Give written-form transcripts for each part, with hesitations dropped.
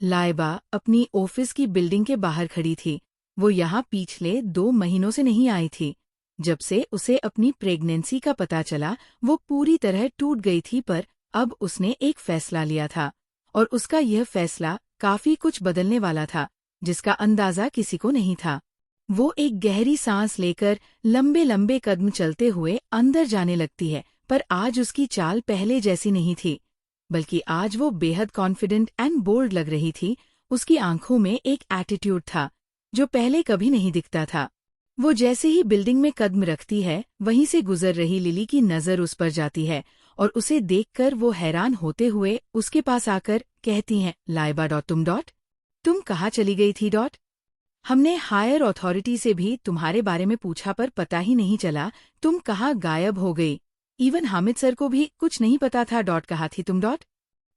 लाइबा अपनी ऑफिस की बिल्डिंग के बाहर खड़ी थी। वो यहाँ पिछले 2 महीनों से नहीं आई थी। जब से उसे अपनी प्रेगनेंसी का पता चला वो पूरी तरह टूट गई थी, पर अब उसने एक फैसला लिया था और उसका यह फैसला काफी कुछ बदलने वाला था, जिसका अंदाजा किसी को नहीं था। वो एक गहरी सांस लेकर लंबे लंबे कदम चलते हुए अंदर जाने लगती है, पर आज उसकी चाल पहले जैसी नहीं थी, बल्कि आज वो बेहद कॉन्फिडेंट एंड बोल्ड लग रही थी। उसकी आंखों में एक एटीट्यूड था जो पहले कभी नहीं दिखता था। वो जैसे ही बिल्डिंग में कदम रखती है, वहीं से गुजर रही लिली की नजर उस पर जाती है और उसे देखकर वो हैरान होते हुए उसके पास आकर कहती हैं, लाइबा तुम कहाँ चली गई थी? हमने हायर अथॉरिटी से भी तुम्हारे बारे में पूछा, पर पता ही नहीं चला तुम कहाँ गायब हो गई। इवन हामिद सर को भी कुछ नहीं पता था। कहाँ थी तुम?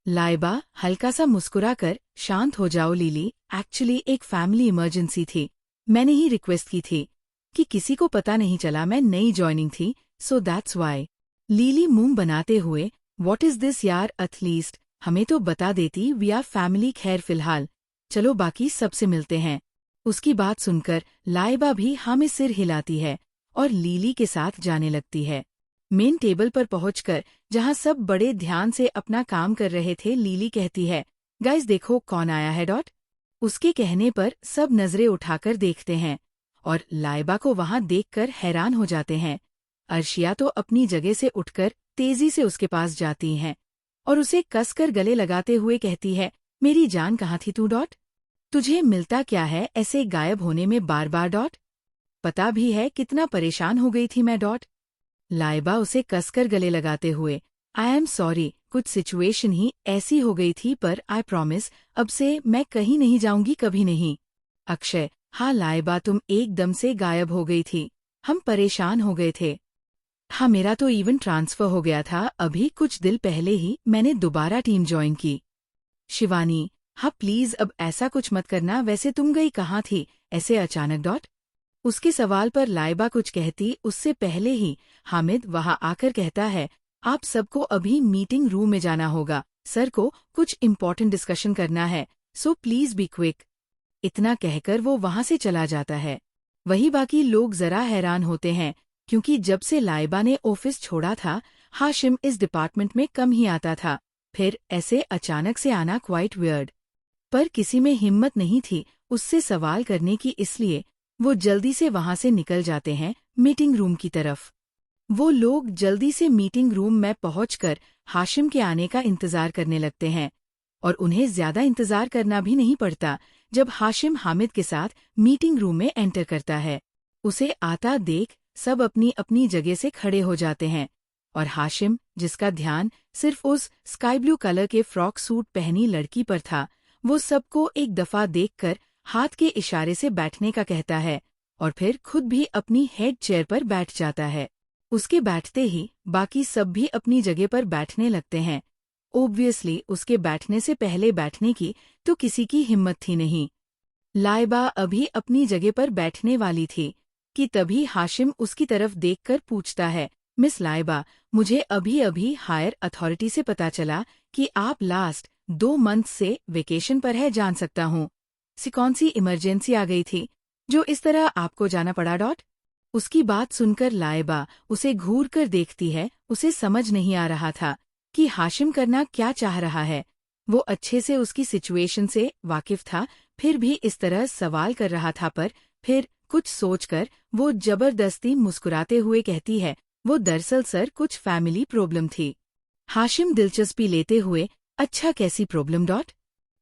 लाइबा हल्का सा मुस्कुराकर, शांत हो जाओ लिली, एक्चुअली एक फैमिली इमरजेंसी थी। मैंने ही रिक्वेस्ट की थी कि किसी को पता नहीं चला, मैं नई ज्वाइनिंग थी, सो दैट्स वाई। लिली मुंह बनाते हुए, व्हाट इज दिस यार, एटलीस्ट हमें तो बता देती, वी आर फैमिली। खैर फिलहाल चलो बाकी सबसे मिलते हैं। उसकी बात सुनकर लाइबा भी हाँ में सिर हिलाती है और लिली के साथ जाने लगती है। मेन टेबल पर पहुंचकर जहां सब बड़े ध्यान से अपना काम कर रहे थे, लिली कहती है, गाइस देखो कौन आया है। उसके कहने पर सब नजरें उठाकर देखते हैं और लाइबा को वहां देखकर हैरान हो जाते हैं। अर्शिया तो अपनी जगह से उठकर तेजी से उसके पास जाती हैं और उसे कसकर गले लगाते हुए कहती है, मेरी जान कहाँ थी तू? तुझे मिलता क्या है ऐसे गायब होने में बार बार? पता भी है कितना परेशान हो गई थी मैं? लाइबा उसे कसकर गले लगाते हुए, आई एम सॉरी, कुछ सिचुएशन ही ऐसी हो गई थी, पर आई प्रॉमिस अब से मैं कहीं नहीं जाऊंगी, कभी नहीं। अक्षय, हाँ लाइबा तुम एकदम से गायब हो गई थी, हम परेशान हो गए थे। हाँ मेरा तो इवन ट्रांसफर हो गया था, अभी कुछ दिन पहले ही मैंने दोबारा टीम ज्वाइन की। शिवानी, हाँ प्लीज अब ऐसा कुछ मत करना, वैसे तुम गई कहाँ थी ऐसे अचानक? उसके सवाल पर लाइबा कुछ कहती उससे पहले ही हामिद वहां आकर कहता है, आप सबको अभी मीटिंग रूम में जाना होगा, सर को कुछ इम्पोर्टेंट डिस्कशन करना है, सो प्लीज बी क्विक। इतना कहकर वो वहां से चला जाता है। वही बाकी लोग जरा हैरान होते हैं, क्योंकि जब से लाइबा ने ऑफिस छोड़ा था, हाशिम इस डिपार्टमेंट में कम ही आता था, फिर ऐसे अचानक से आना क्वाइट वियर्ड। पर किसी में हिम्मत नहीं थी उससे सवाल करने की, इसलिए वो जल्दी से वहां से निकल जाते हैं मीटिंग रूम की तरफ। वो लोग जल्दी से मीटिंग रूम में पहुंचकर हाशिम के आने का इंतजार करने लगते हैं और उन्हें ज्यादा इंतजार करना भी नहीं पड़ता जब हाशिम हामिद के साथ मीटिंग रूम में एंटर करता है। उसे आता देख सब अपनी अपनी जगह से खड़े हो जाते हैं और हाशिम, जिसका ध्यान सिर्फ उस स्काई ब्लू कलर के फ्रॉक सूट पहनी लड़की पर था, वो सबको एक दफा देखकर हाथ के इशारे से बैठने का कहता है और फिर खुद भी अपनी हेड चेयर पर बैठ जाता है। उसके बैठते ही बाकी सब भी अपनी जगह पर बैठने लगते हैं। ऑब्वियसली उसके बैठने से पहले बैठने की तो किसी की हिम्मत थी नहीं। लाइबा अभी अपनी जगह पर बैठने वाली थी कि तभी हाशिम उसकी तरफ देखकर पूछता है, मिस लाइबा, मुझे अभी अभी हायर अथॉरिटी से पता चला कि आप लास्ट 2 मंथ से वेकेशन पर है, जान सकता हूँ? कौन सी इमरजेंसी आ गई थी जो इस तरह आपको जाना पड़ा? उसकी बात सुनकर लाइबा उसे घूर कर देखती है। उसे समझ नहीं आ रहा था कि हाशिम करना क्या चाह रहा है। वो अच्छे से उसकी सिचुएशन से वाकिफ था, फिर भी इस तरह सवाल कर रहा था, पर फिर कुछ सोचकर वो जबरदस्ती मुस्कुराते हुए कहती है, वो दरअसल सर कुछ फैमिली प्रॉब्लम थी। हाशिम दिलचस्पी लेते हुए, अच्छा कैसी प्रॉब्लम?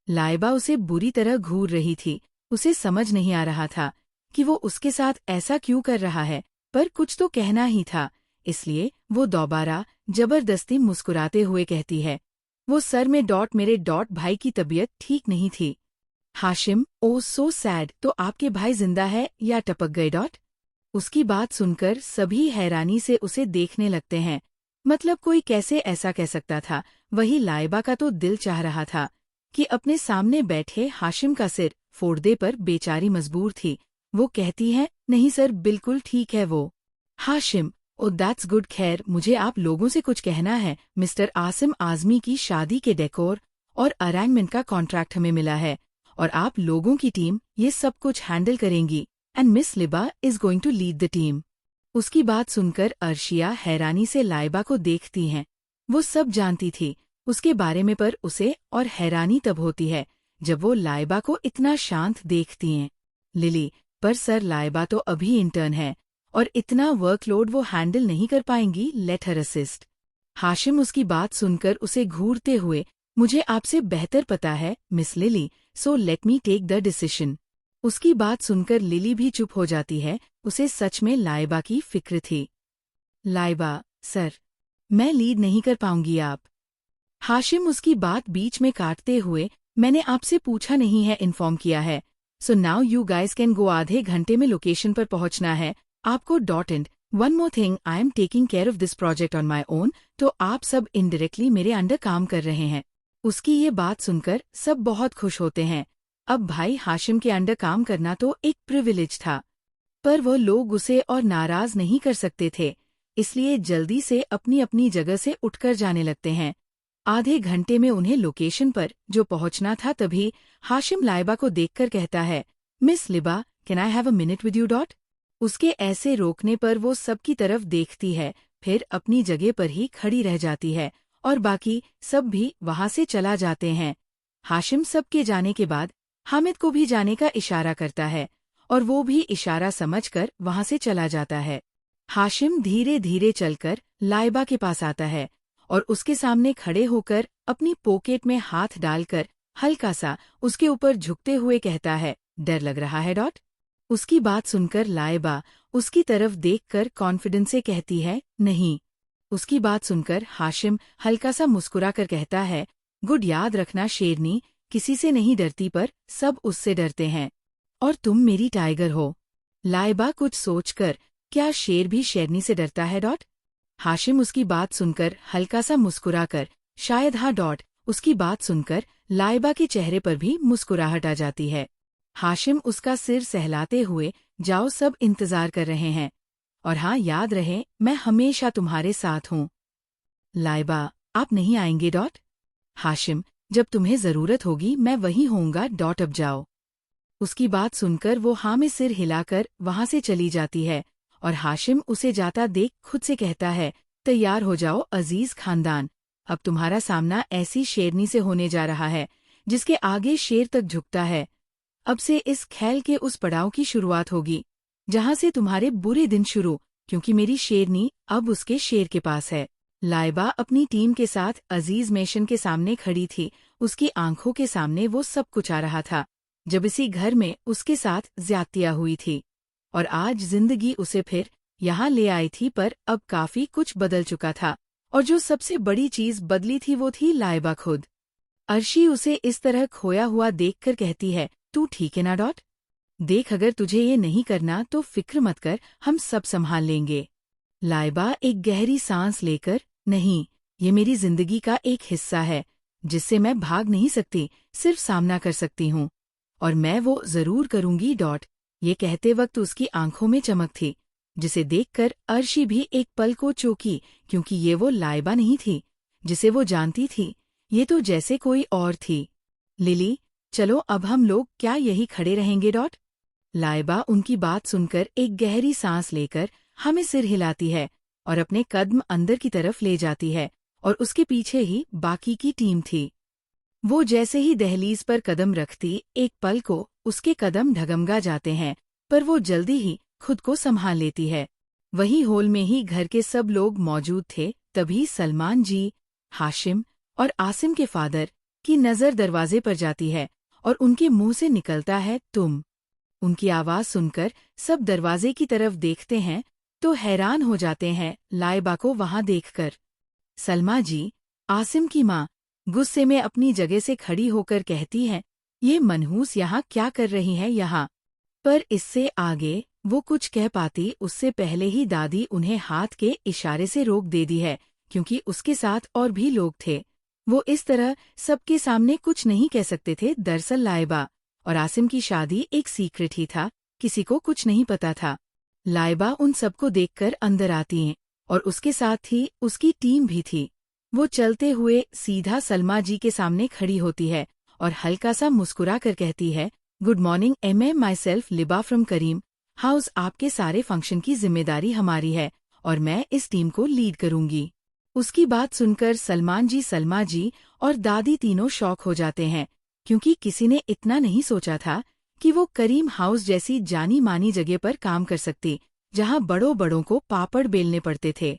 लाइबा उसे बुरी तरह घूर रही थी। उसे समझ नहीं आ रहा था कि वो उसके साथ ऐसा क्यों कर रहा है, पर कुछ तो कहना ही था, इसलिए वो दोबारा जबरदस्ती मुस्कुराते हुए कहती है, वो सर में मेरे भाई की तबीयत ठीक नहीं थी। हाशिम, ओ सो सैड, तो आपके भाई जिंदा है या टपक गए? उसकी बात सुनकर सभी हैरानी से उसे देखने लगते हैं। मतलब कोई कैसे ऐसा कह सकता था? वही लाइबा का तो दिल चाह रहा था कि अपने सामने बैठे हाशिम का सिर फोड़ दे, पर बेचारी मजबूर थी। वो कहती है, नहीं सर बिल्कुल ठीक है वो। हाशिम, ओ दैट्स गुड, खैर मुझे आप लोगों से कुछ कहना है। मिस्टर आसिम आजमी की शादी के डेकोर और अरेंजमेंट का कॉन्ट्रैक्ट हमें मिला है और आप लोगों की टीम ये सब कुछ हैंडल करेंगी and miss Liba is going to lead the team. उसकी बात सुनकर अर्शिया हैरानी से लाइबा को देखती हैं। वो सब जानती थी उसके बारे में, पर उसे और हैरानी तब होती है जब वो लाइबा को इतना शांत देखती हैं। लिली, पर सर लाइबा तो अभी इंटर्न है और इतना वर्कलोड वो हैंडल नहीं कर पाएंगी, लेट हर असिस्ट। हाशिम उसकी बात सुनकर उसे घूरते हुए, मुझे आपसे बेहतर पता है miss Lily, so let me take the decision. उसकी बात सुनकर लिली भी चुप हो जाती है, उसे सच में लाइबा की फिक्र थी। लाइबा, सर मैं लीड नहीं कर पाऊंगी आप। हाशिम उसकी बात बीच में काटते हुए, मैंने आपसे पूछा नहीं है, इन्फॉर्म किया है, so now you guys can go. आधे घंटे में लोकेशन पर पहुंचना है आपको dot and one more thing, I am taking care of this project on my own, तो आप सब इनडायरेक्टली मेरे अंडर काम कर रहे हैं। उसकी ये बात सुनकर सब बहुत खुश होते हैं। अब भाई हाशिम के अंडर काम करना तो एक प्रिविलेज था, पर वो लोग उसे और नाराज नहीं कर सकते थे, इसलिए जल्दी से अपनी अपनी जगह से उठकर जाने लगते हैं। आधे घंटे में उन्हें लोकेशन पर जो पहुंचना था, तभी हाशिम लाइबा को देखकर कहता है, मिस लिबा can I have a minute with U dot. उसके ऐसे रोकने पर वो सबकी तरफ देखती है, फिर अपनी जगह पर ही खड़ी रह जाती है और बाकी सब भी वहां से चला जाते हैं। हाशिम सबके जाने के बाद हामिद को भी जाने का इशारा करता है और वो भी इशारा समझकर वहां से चला जाता है। हाशिम धीरे धीरे चलकर लाइबा के पास आता है और उसके सामने खड़े होकर अपनी पॉकेट में हाथ डालकर हल्का सा उसके ऊपर झुकते हुए कहता है, डर लग रहा है डॉट। उसकी बात सुनकर लाइबा उसकी तरफ देखकर कॉन्फिडेंस से कहती है, नहीं। उसकी बात सुनकर हाशिम हल्का सा मुस्कुरा कर कहता है, गुड, याद रखना शेरनी किसी से नहीं डरती पर सब उससे डरते हैं और तुम मेरी टाइगर हो। लाइबा कुछ सोचकर, क्या शेर भी शेरनी से डरता है डॉट। हाशिम उसकी बात सुनकर हल्का सा मुस्कुराकर, शायद हाँ डॉट। उसकी बात सुनकर लाइबा के चेहरे पर भी मुस्कुराहट आ जाती है। हाशिम उसका सिर सहलाते हुए, जाओ सब इंतजार कर रहे हैं और हाँ याद रहे मैं हमेशा तुम्हारे साथ हूँ। लाइबा, आप नहीं आएंगे डॉट। हाशिम, जब तुम्हें जरूरत होगी मैं वहीं होऊंगा डॉट, अब जाओ। उसकी बात सुनकर वो हाँ में सिर हिलाकर वहां से चली जाती है और हाशिम उसे जाता देख खुद से कहता है, तैयार हो जाओ अजीज खानदान, अब तुम्हारा सामना ऐसी शेरनी से होने जा रहा है जिसके आगे शेर तक झुकता है। अब से इस खेल के उस पड़ाव की शुरुआत होगी जहां से तुम्हारे बुरे दिन शुरू, क्योंकि मेरी शेरनी अब उसके शेर के पास है। लाइबा अपनी टीम के साथ अजीज मेशन के सामने खड़ी थी। उसकी आंखों के सामने वो सब कुछ आ रहा था जब इसी घर में उसके साथ ज्यादतियां हुई थी और आज जिंदगी उसे फिर यहाँ ले आई थी, पर अब काफी कुछ बदल चुका था और जो सबसे बड़ी चीज बदली थी वो थी लाइबा खुद। अर्शी उसे इस तरह खोया हुआ देखकर कहती है, तू ठीक है ना डॉट। देख, अगर तुझे ये नहीं करना तो फिक्र मत कर, हम सब संभाल लेंगे। लाइबा एक गहरी सांस लेकर, नहीं, ये मेरी जिंदगी का एक हिस्सा है जिससे मैं भाग नहीं सकती, सिर्फ सामना कर सकती हूँ और मैं वो जरूर करूंगी डॉट। ये कहते वक्त उसकी आंखों में चमक थी जिसे देखकर अर्शी भी एक पल को चौंकी, क्योंकि ये वो लाइबा नहीं थी जिसे वो जानती थी, ये तो जैसे कोई और थी। लिली, चलो अब हम लोग क्या यही खड़े रहेंगे डॉट। लाइबा उनकी बात सुनकर एक गहरी सांस लेकर हमें सिर हिलाती है और अपने कदम अंदर की तरफ ले जाती है और उसके पीछे ही बाकी की टीम थी। वो जैसे ही दहलीज पर कदम रखती, एक पल को उसके कदम ढगमगा जाते हैं, पर वो जल्दी ही खुद को संभाल लेती है। वही हॉल में ही घर के सब लोग मौजूद थे। तभी सलमान जी, हाशिम और आसिम के फादर की नज़र दरवाजे पर जाती है और उनके मुंह से निकलता है, तुम। उनकी आवाज सुनकर सब दरवाजे की तरफ देखते हैं तो हैरान हो जाते हैं लाइबा को वहां देखकर। सलमा जी, आसिम की माँ, गुस्से में अपनी जगह से खड़ी होकर कहती है, ये मनहूस यहाँ क्या कर रही है यहाँ। पर इससे आगे वो कुछ कह पाती उससे पहले ही दादी उन्हें हाथ के इशारे से रोक दे दी है, क्योंकि उसके साथ और भी लोग थे। वो इस तरह सबके सामने कुछ नहीं कह सकते थे। दरअसल लाइबा और आसिम की शादी एक सीक्रेट ही था, किसी को कुछ नहीं पता था। लाइबा उन सबको देखकर अंदर आती हैं और उसके साथ ही उसकी टीम भी थी। वो चलते हुए सीधा सलमा जी के सामने खड़ी होती है और हल्का सा मुस्कुरा कर कहती है, गुड मॉर्निंग माई सेल्फ लिबा फ्रॉम करीम हाउस। आपके सारे फंक्शन की जिम्मेदारी हमारी है और मैं इस टीम को लीड करूंगी। उसकी बात सुनकर सलमान जी, सलमा जी और दादी तीनों शॉक हो जाते हैं, क्योंकि किसी ने इतना नहीं सोचा था कि वो करीम हाउस जैसी जानी मानी जगह पर काम कर सकती, जहां बड़ों बड़ों को पापड़ बेलने पड़ते थे।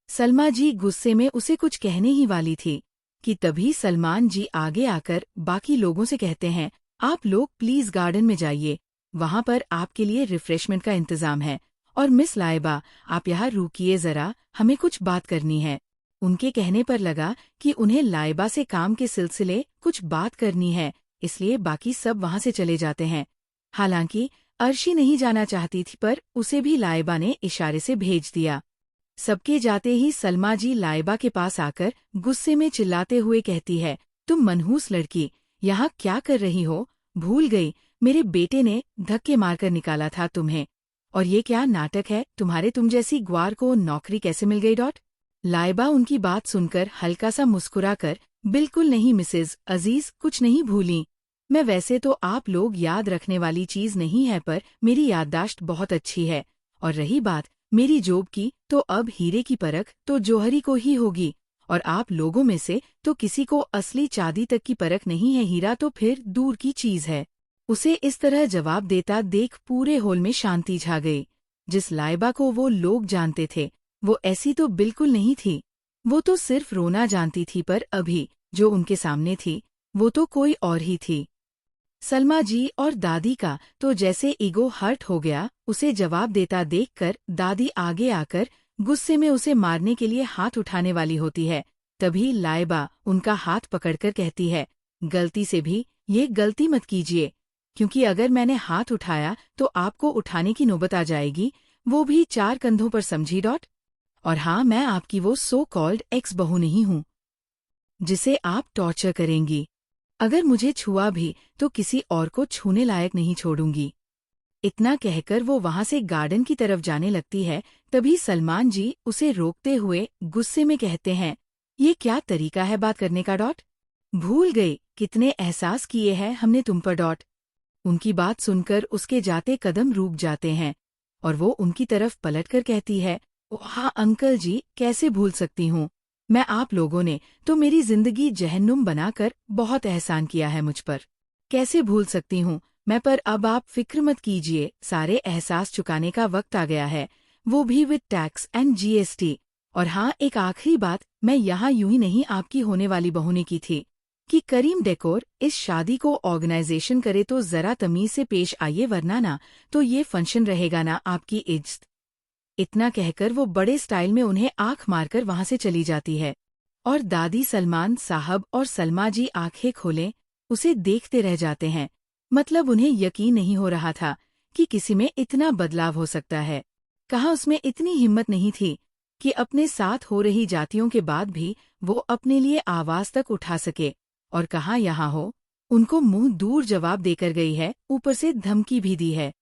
सलमा जी गुस्से में उसे कुछ कहने ही वाली थी कि तभी सलमान जी आगे आकर बाकी लोगों से कहते हैं, आप लोग प्लीज गार्डन में जाइए, वहां पर आपके लिए रिफ्रेशमेंट का इंतजाम है। और मिस लाइबा, आप यहाँ रुकिए जरा, हमें कुछ बात करनी है। उनके कहने पर लगा कि उन्हें लाइबा से काम के सिलसिले कुछ बात करनी है, इसलिए बाकी सब वहां से चले जाते हैं। हालांकि अर्शी नहीं जाना चाहती थी, पर उसे भी लाइबा ने इशारे से भेज दिया। सबके जाते ही सलमा जी लाइबा के पास आकर गुस्से में चिल्लाते हुए कहती है, तुम मनहूस लड़की, यहाँ क्या कर रही हो? भूल गई, मेरे बेटे ने धक्के मारकर निकाला था तुम्हें। और ये क्या नाटक है तुम्हारे? तुम जैसी ग्वार को नौकरी कैसे मिल गई? लाइबा उनकी बात सुनकर हल्का सा मुस्कुराकर, बिल्कुल नहीं मिसेज अजीज, कुछ नहीं भूली। मैं वैसे तो आप लोग याद रखने वाली चीज नहीं है, पर मेरी याददाश्त बहुत अच्छी है। और रही बात मेरी जॉब की, तो अब हीरे की परख तो जौहरी को ही होगी, और आप लोगों में से तो किसी को असली चांदी तक की परख नहीं है, हीरा तो फिर दूर की चीज है। उसे इस तरह जवाब देता देख पूरे हॉल में शांति छा गई। जिस लाइबा को वो लोग जानते थे, वो ऐसी तो बिल्कुल नहीं थी। वो तो सिर्फ रोना जानती थी, पर अभी जो उनके सामने थी वो तो कोई और ही थी। सलमा जी और दादी का तो जैसे ईगो हर्ट हो गया। उसे जवाब देता देखकर दादी आगे आकर गुस्से में उसे मारने के लिए हाथ उठाने वाली होती है। तभी लाइबा उनका हाथ पकड़कर कहती है, गलती से भी ये गलती मत कीजिए, क्योंकि अगर मैंने हाथ उठाया तो आपको उठाने की नौबत आ जाएगी, वो भी 4 कंधों पर, समझी? और हाँ, मैं आपकी वो सो कॉल्ड एक्स बहू नहीं हूँ जिसे आप टॉर्चर करेंगी। अगर मुझे छुआ भी तो किसी और को छूने लायक नहीं छोड़ूंगी। इतना कहकर वो वहां से गार्डन की तरफ जाने लगती है। तभी सलमान जी उसे रोकते हुए गुस्से में कहते हैं, ये क्या तरीका है बात करने का? भूल गई कितने एहसास किए हैं हमने तुम पर? उनकी बात सुनकर उसके जाते कदम रुक जाते हैं और वो उनकी तरफ पलटकर कहती है, ओ हाँ अंकल जी, कैसे भूल सकती हूँ मैं? आप लोगों ने तो मेरी जिंदगी जहन्नुम बनाकर बहुत एहसान किया है मुझ पर, कैसे भूल सकती हूँ मैं? पर अब आप फिक्र मत कीजिए, सारे एहसास चुकाने का वक्त आ गया है, वो भी विद टैक्स एंड जीएसटी। और हाँ, एक आखिरी बात, मैं यहाँ यूं ही नहीं आपकी होने वाली बहू ने की थी कि करीम डेकोर इस शादी को ऑर्गेनाइजेशन करे, तो जरा तमीज से पेश आइए, वरना ना तो ये फंक्शन रहेगा ना आपकी इज्जत। इतना कहकर वो बड़े स्टाइल में उन्हें आंख मारकर वहां से चली जाती है। और दादी, सलमान साहब और सलमा जी आंखें खोले उसे देखते रह जाते हैं। मतलब उन्हें यकीन नहीं हो रहा था कि किसी में इतना बदलाव हो सकता है। कहाँ उसमें इतनी हिम्मत नहीं थी कि अपने साथ हो रही जातियों के बाद भी वो अपने लिए आवाज तक उठा सके, और कहाँ यहाँ हो उनको मुंह दूर जवाब देकर गई है, ऊपर से धमकी भी दी है।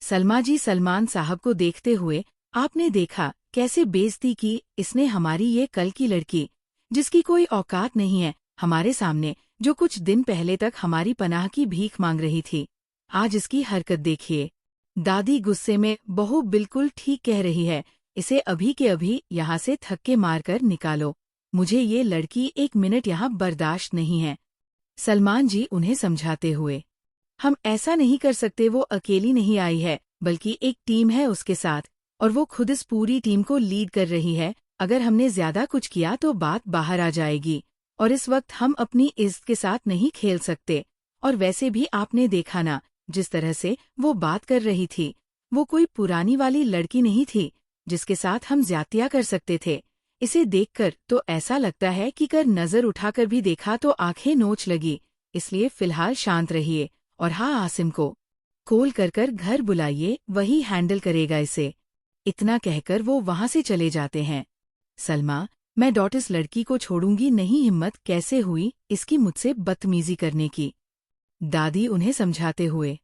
सलमा जी सलमान साहब को देखते हुए, आपने देखा कैसे बेइज्जती की इसने हमारी ये कल की लड़की, जिसकी कोई औकात नहीं है हमारे सामने, जो कुछ दिन पहले तक हमारी पनाह की भीख मांग रही थी। आज इसकी हरकत देखिए। दादी गुस्से में, बहू बिल्कुल ठीक कह रही है, इसे अभी के अभी यहाँ से थक्के मारकर निकालो, मुझे ये लड़की 1 मिनट यहाँ बर्दाश्त नहीं है। सलमान जी उन्हें समझाते हुए, हम ऐसा नहीं कर सकते, वो अकेली नहीं आई है, बल्कि एक टीम है उसके साथ, और वो खुद इस पूरी टीम को लीड कर रही है। अगर हमने ज्यादा कुछ किया तो बात बाहर आ जाएगी, और इस वक्त हम अपनी इज्जत के साथ नहीं खेल सकते। और वैसे भी आपने देखा ना, जिस तरह से वो बात कर रही थी, वो कोई पुरानी वाली लड़की नहीं थी जिसके साथ हम ज्यादतियां कर सकते थे। इसे देखकर तो ऐसा लगता है कि कर नजर उठाकर भी देखा तो आंखें नोच लगी, इसलिए फिलहाल शांत रहिए। और हाँ, आसिम को कॉल कर घर बुलाइए, वही हैंडल करेगा इसे। इतना कहकर वो वहां से चले जाते हैं। सलमा, मैं इस लड़की को छोड़ूंगी नहीं, हिम्मत कैसे हुई इसकी मुझसे बदतमीजी करने की? दादी उन्हें समझाते हुए,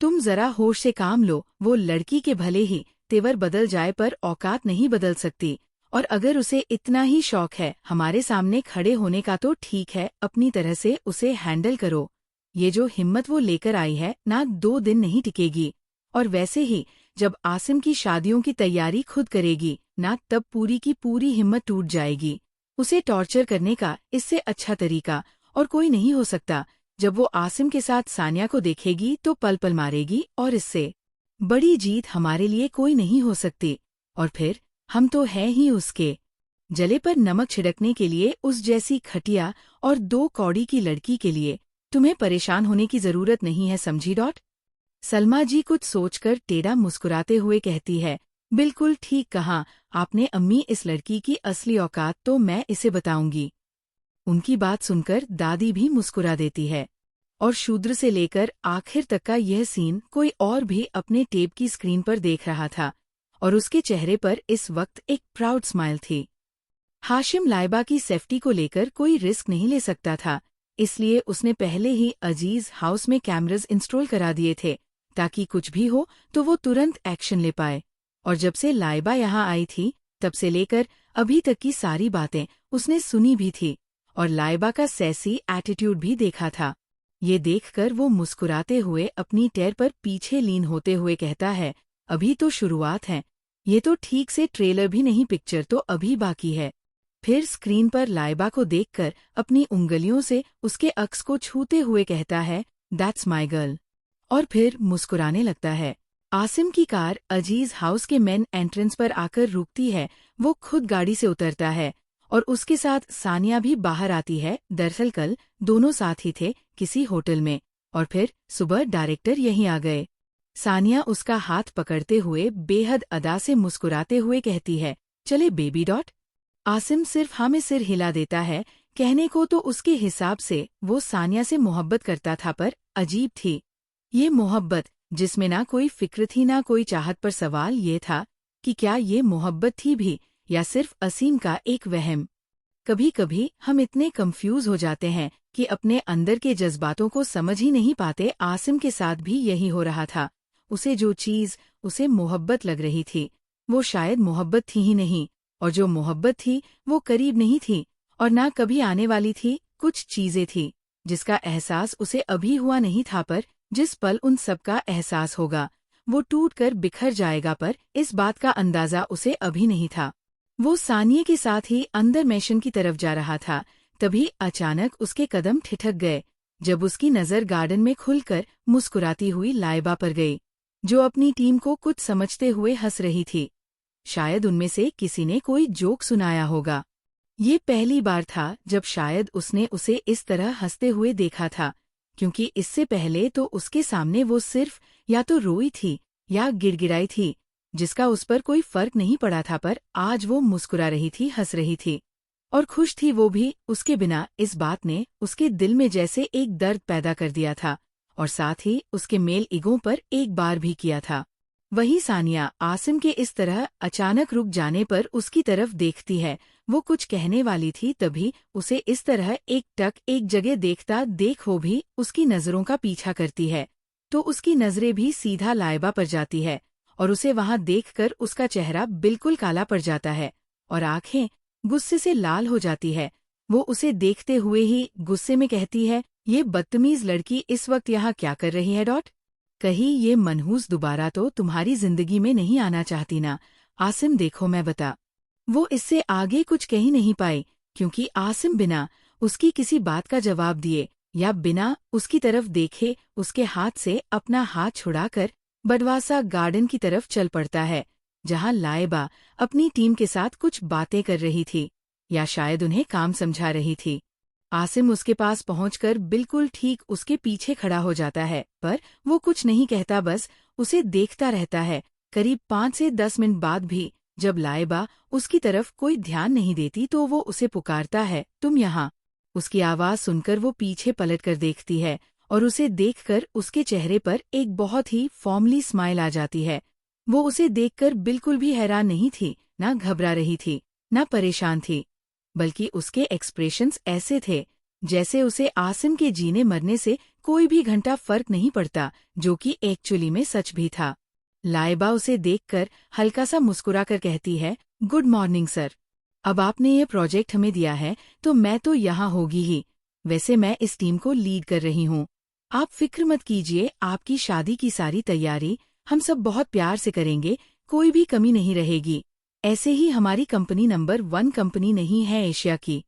तुम जरा होश से काम लो, वो लड़की के भले ही तेवर बदल जाए पर औकात नहीं बदल सकती, और अगर उसे इतना ही शौक है हमारे सामने खड़े होने का तो ठीक है, अपनी तरह से उसे हैंडल करो। ये जो हिम्मत वो लेकर आई है ना 2 दिन नहीं टिकेगी। और वैसे ही जब आसिम की शादियों की तैयारी खुद करेगी ना, तब पूरी की पूरी हिम्मत टूट जाएगी। उसे टॉर्चर करने का इससे अच्छा तरीका और कोई नहीं हो सकता। जब वो आसिम के साथ सानिया को देखेगी तो पल पल मारेगी और इससे बड़ी जीत हमारे लिए कोई नहीं हो सकती। और फिर हम तो हैं ही उसके जले पर नमक छिड़कने के लिए, उस जैसी खटिया और 2 कौड़ी की लड़की के लिए तुम्हें परेशान होने की जरूरत नहीं है, समझी? सलमा जी कुछ सोचकर टेढ़ा मुस्कुराते हुए कहती है, बिल्कुल ठीक कहा आपने अम्मी, इस लड़की की असली औकात तो मैं इसे बताऊंगी। उनकी बात सुनकर दादी भी मुस्कुरा देती है। और शूद्र से लेकर आखिर तक का यह सीन कोई और भी अपने टेप की स्क्रीन पर देख रहा था और उसके चेहरे पर इस वक्त एक प्राउड स्माइल थी। हाशिम लाइबा की सेफ्टी को लेकर कोई रिस्क नहीं ले सकता था, इसलिए उसने पहले ही अजीज हाउस में कैमरास इंस्टॉल करा दिए थे ताकि कुछ भी हो तो वो तुरंत एक्शन ले पाए। और जब से लाइबा यहाँ आई थी तब से लेकर अभी तक की सारी बातें उसने सुनी भी थी और लाइबा का सैसी एटीट्यूड भी देखा था। ये देखकर वो मुस्कुराते हुए अपनी टैर पर पीछे लीन होते हुए कहता है, अभी तो शुरुआत है, ये तो ठीक से ट्रेलर भी नहीं, पिक्चर तो अभी बाकी है। फिर स्क्रीन पर लाइबा को देखकर अपनी उंगलियों से उसके अक्स को छूते हुए कहता है, दैट्स माई गर्ल, और फिर मुस्कुराने लगता है। आसिम की कार अजीज हाउस के मेन एंट्रेंस पर आकर रुकती है। वो खुद गाड़ी से उतरता है और उसके साथ सानिया भी बाहर आती है। दरअसल कल दोनों साथ ही थे किसी होटल में और फिर सुबह डायरेक्टर यहीं आ गए। सानिया उसका हाथ पकड़ते हुए बेहद अदा से मुस्कुराते हुए कहती है, चले बेबी। आसिम सिर्फ हाँ में सिर हिला देता है। कहने को तो उसके हिसाब से वो सानिया से मोहब्बत करता था, पर अजीब थी ये मोहब्बत जिसमें ना कोई फिक्र थी ना कोई चाहत। पर सवाल ये था कि क्या ये मोहब्बत थी भी या सिर्फ असीम का एक वहम। कभी कभी हम इतने कंफ्यूज हो जाते हैं कि अपने अंदर के जज्बातों को समझ ही नहीं पाते। आसिम के साथ भी यही हो रहा था। उसे जो चीज उसे मोहब्बत लग रही थी वो शायद मोहब्बत थी ही नहीं, और जो मोहब्बत थी वो करीब नहीं थी और ना कभी आने वाली थी। कुछ चीजें थी जिसका एहसास उसे अभी हुआ नहीं था, पर जिस पल उन सब का एहसास होगा वो टूट कर बिखर जाएगा, पर इस बात का अंदाजा उसे अभी नहीं था। वो सानिया के साथ ही अंदर मैशन की तरफ जा रहा था, तभी अचानक उसके कदम ठिठक गए जब उसकी नजर गार्डन में खुलकर मुस्कुराती हुई लाइबा पर गई, जो अपनी टीम को कुछ समझते हुए हंस रही थी। शायद उनमें से किसी ने कोई जोक सुनाया होगा। ये पहली बार था जब शायद उसने उसे इस तरह हंसते हुए देखा था, क्योंकि इससे पहले तो उसके सामने वो सिर्फ या तो रोई थी या गिड़गिड़ाई थी, जिसका उस पर कोई फर्क नहीं पड़ा था। पर आज वो मुस्कुरा रही थी, हंस रही थी और खुश थी वो भी उसके बिना। इस बात ने उसके दिल में जैसे एक दर्द पैदा कर दिया था और साथ ही उसके मेल ईगो पर एक बार भी किया था। वही सानिया आसिम के इस तरह अचानक रुक जाने पर उसकी तरफ देखती है। वो कुछ कहने वाली थी, तभी उसे इस तरह एक टक एक जगह देखता देख वो भी उसकी नजरों का पीछा करती है, तो उसकी नजरें भी सीधा लाइबा पर जाती है और उसे वहां देखकर उसका चेहरा बिल्कुल काला पड़ जाता है और आंखें गुस्से से लाल हो जाती है। वो उसे देखते हुए ही गुस्से में कहती है, ये बदतमीज लड़की इस वक्त यहाँ क्या कर रही है? कहीं ये मनहूस दोबारा तो तुम्हारी जिंदगी में नहीं आना चाहती ना? आसिम देखो मैं बता। वो इससे आगे कुछ कह ही नहीं पाई, क्योंकि आसिम बिना उसकी किसी बात का जवाब दिए या बिना उसकी तरफ देखे उसके हाथ से अपना हाथ छुड़ाकर बडवासा गार्डन की तरफ चल पड़ता है, जहां लाइबा अपनी टीम के साथ कुछ बातें कर रही थी या शायद उन्हें काम समझा रही थी। आसिम उसके पास पहुंचकर बिल्कुल ठीक उसके पीछे खड़ा हो जाता है, पर वो कुछ नहीं कहता, बस उसे देखता रहता है। करीब 5 से 10 मिनट बाद भी जब लाइबा उसकी तरफ कोई ध्यान नहीं देती तो वो उसे पुकारता है, तुम यहाँ। उसकी आवाज सुनकर वो पीछे पलटकर देखती है और उसे देखकर उसके चेहरे पर एक बहुत ही फॉर्मली स्माइल आ जाती है। वो उसे देखकर बिल्कुल भी हैरान नहीं थी, ना घबरा रही थी, ना परेशान थी, बल्कि उसके एक्सप्रेशंस ऐसे थे जैसे उसे आसिम के जीने मरने से कोई भी घंटा फर्क नहीं पड़ता, जो कि एक्चुअली में सच भी था। लाइबा उसे देखकर हल्का सा मुस्कुराकर कहती है, गुड मॉर्निंग सर। अब आपने ये प्रोजेक्ट हमें दिया है तो मैं तो यहाँ होगी ही। वैसे मैं इस टीम को लीड कर रही हूँ। आप फिक्र मत कीजिए, आपकी शादी की सारी तैयारी हम सब बहुत प्यार से करेंगे, कोई भी कमी नहीं रहेगी। ऐसे ही हमारी कंपनी नंबर 1 कंपनी नहीं है एशिया की।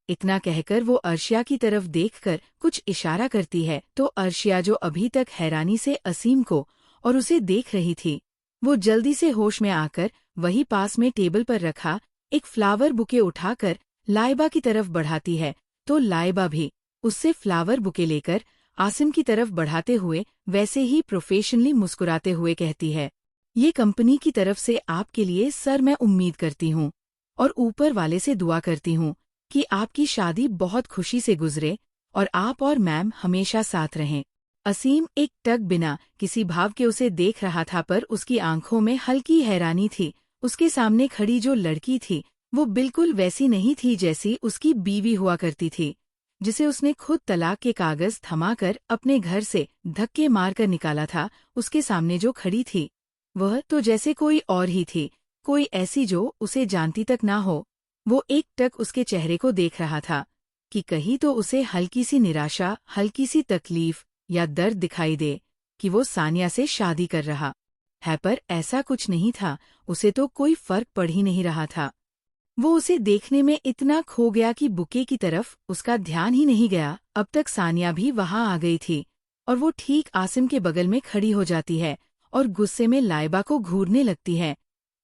इतना कहकर वो अर्शिया की तरफ देखकर कुछ इशारा करती है तो अर्शिया, जो अभी तक हैरानी से असीम को और उसे देख रही थी, वो जल्दी से होश में आकर वही पास में टेबल पर रखा एक फ्लावर बुके उठाकर लाइबा की तरफ बढ़ाती है तो लाइबा भी उससे फ्लावर बुके लेकर आसिम की तरफ बढ़ाते हुए वैसे ही प्रोफेशनली मुस्कुराते हुए कहती है, ये कंपनी की तरफ से आपके लिए सर मैं उम्मीद करती हूँ और ऊपर वाले से दुआ करती हूँ कि आपकी शादी बहुत खुशी से गुजरे और आप और मैम हमेशा साथ रहें। असीम एक टक बिना किसी भाव के उसे देख रहा था, पर उसकी आंखों में हल्की हैरानी थी। उसके सामने खड़ी जो लड़की थी वो बिल्कुल वैसी नहीं थी जैसी उसकी बीवी हुआ करती थी, जिसे उसने खुद तलाक के कागज थमाकर अपने घर से धक्के मारकर निकाला था। उसके सामने जो खड़ी थी वह तो जैसे कोई और ही थी, कोई ऐसी जो उसे जानती तक ना हो। वो एक टक उसके चेहरे को देख रहा था कि कहीं तो उसे हल्की सी निराशा, हल्की सी तकलीफ या दर्द दिखाई दे कि वो सानिया से शादी कर रहा है, पर ऐसा कुछ नहीं था। उसे तो कोई फर्क पड़ ही नहीं रहा था। वो उसे देखने में इतना खो गया कि बुके की तरफ उसका ध्यान ही नहीं गया। अब तक सानिया भी वहां आ गई थी और वो ठीक आसिम के बगल में खड़ी हो जाती है और गुस्से में लाइबा को घूरने लगती है।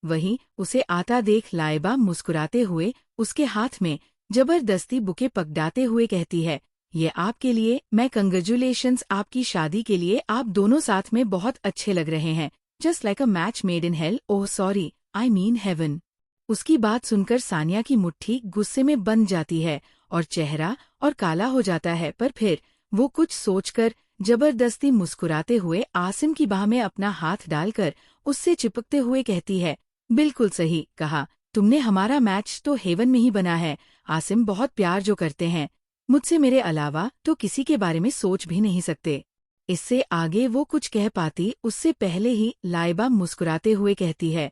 वहीं उसे आता देख लाइबा मुस्कुराते हुए उसके हाथ में जबरदस्ती बुके पकड़ाते हुए कहती है, ये आपके लिए, मैं कंग्रेचुलेशंस, आपकी शादी के लिए आप दोनों साथ में बहुत अच्छे लग रहे हैं। Just like a match made in hell, oh sorry, I mean heaven. उसकी बात सुनकर सानिया की मुट्ठी गुस्से में बंध जाती है और चेहरा और काला हो जाता है, पर फिर वो कुछ सोचकर जबरदस्ती मुस्कुराते हुए आसिम की बाह में अपना हाथ डालकर उससे चिपकते हुए कहती है, बिल्कुल सही कहा तुमने, हमारा मैच तो हेवन में ही बना है। आसिम बहुत प्यार जो करते हैं मुझसे, मेरे अलावा तो किसी के बारे में सोच भी नहीं सकते। इससे आगे वो कुछ कह पाती उससे पहले ही लाइबा मुस्कुराते हुए कहती है,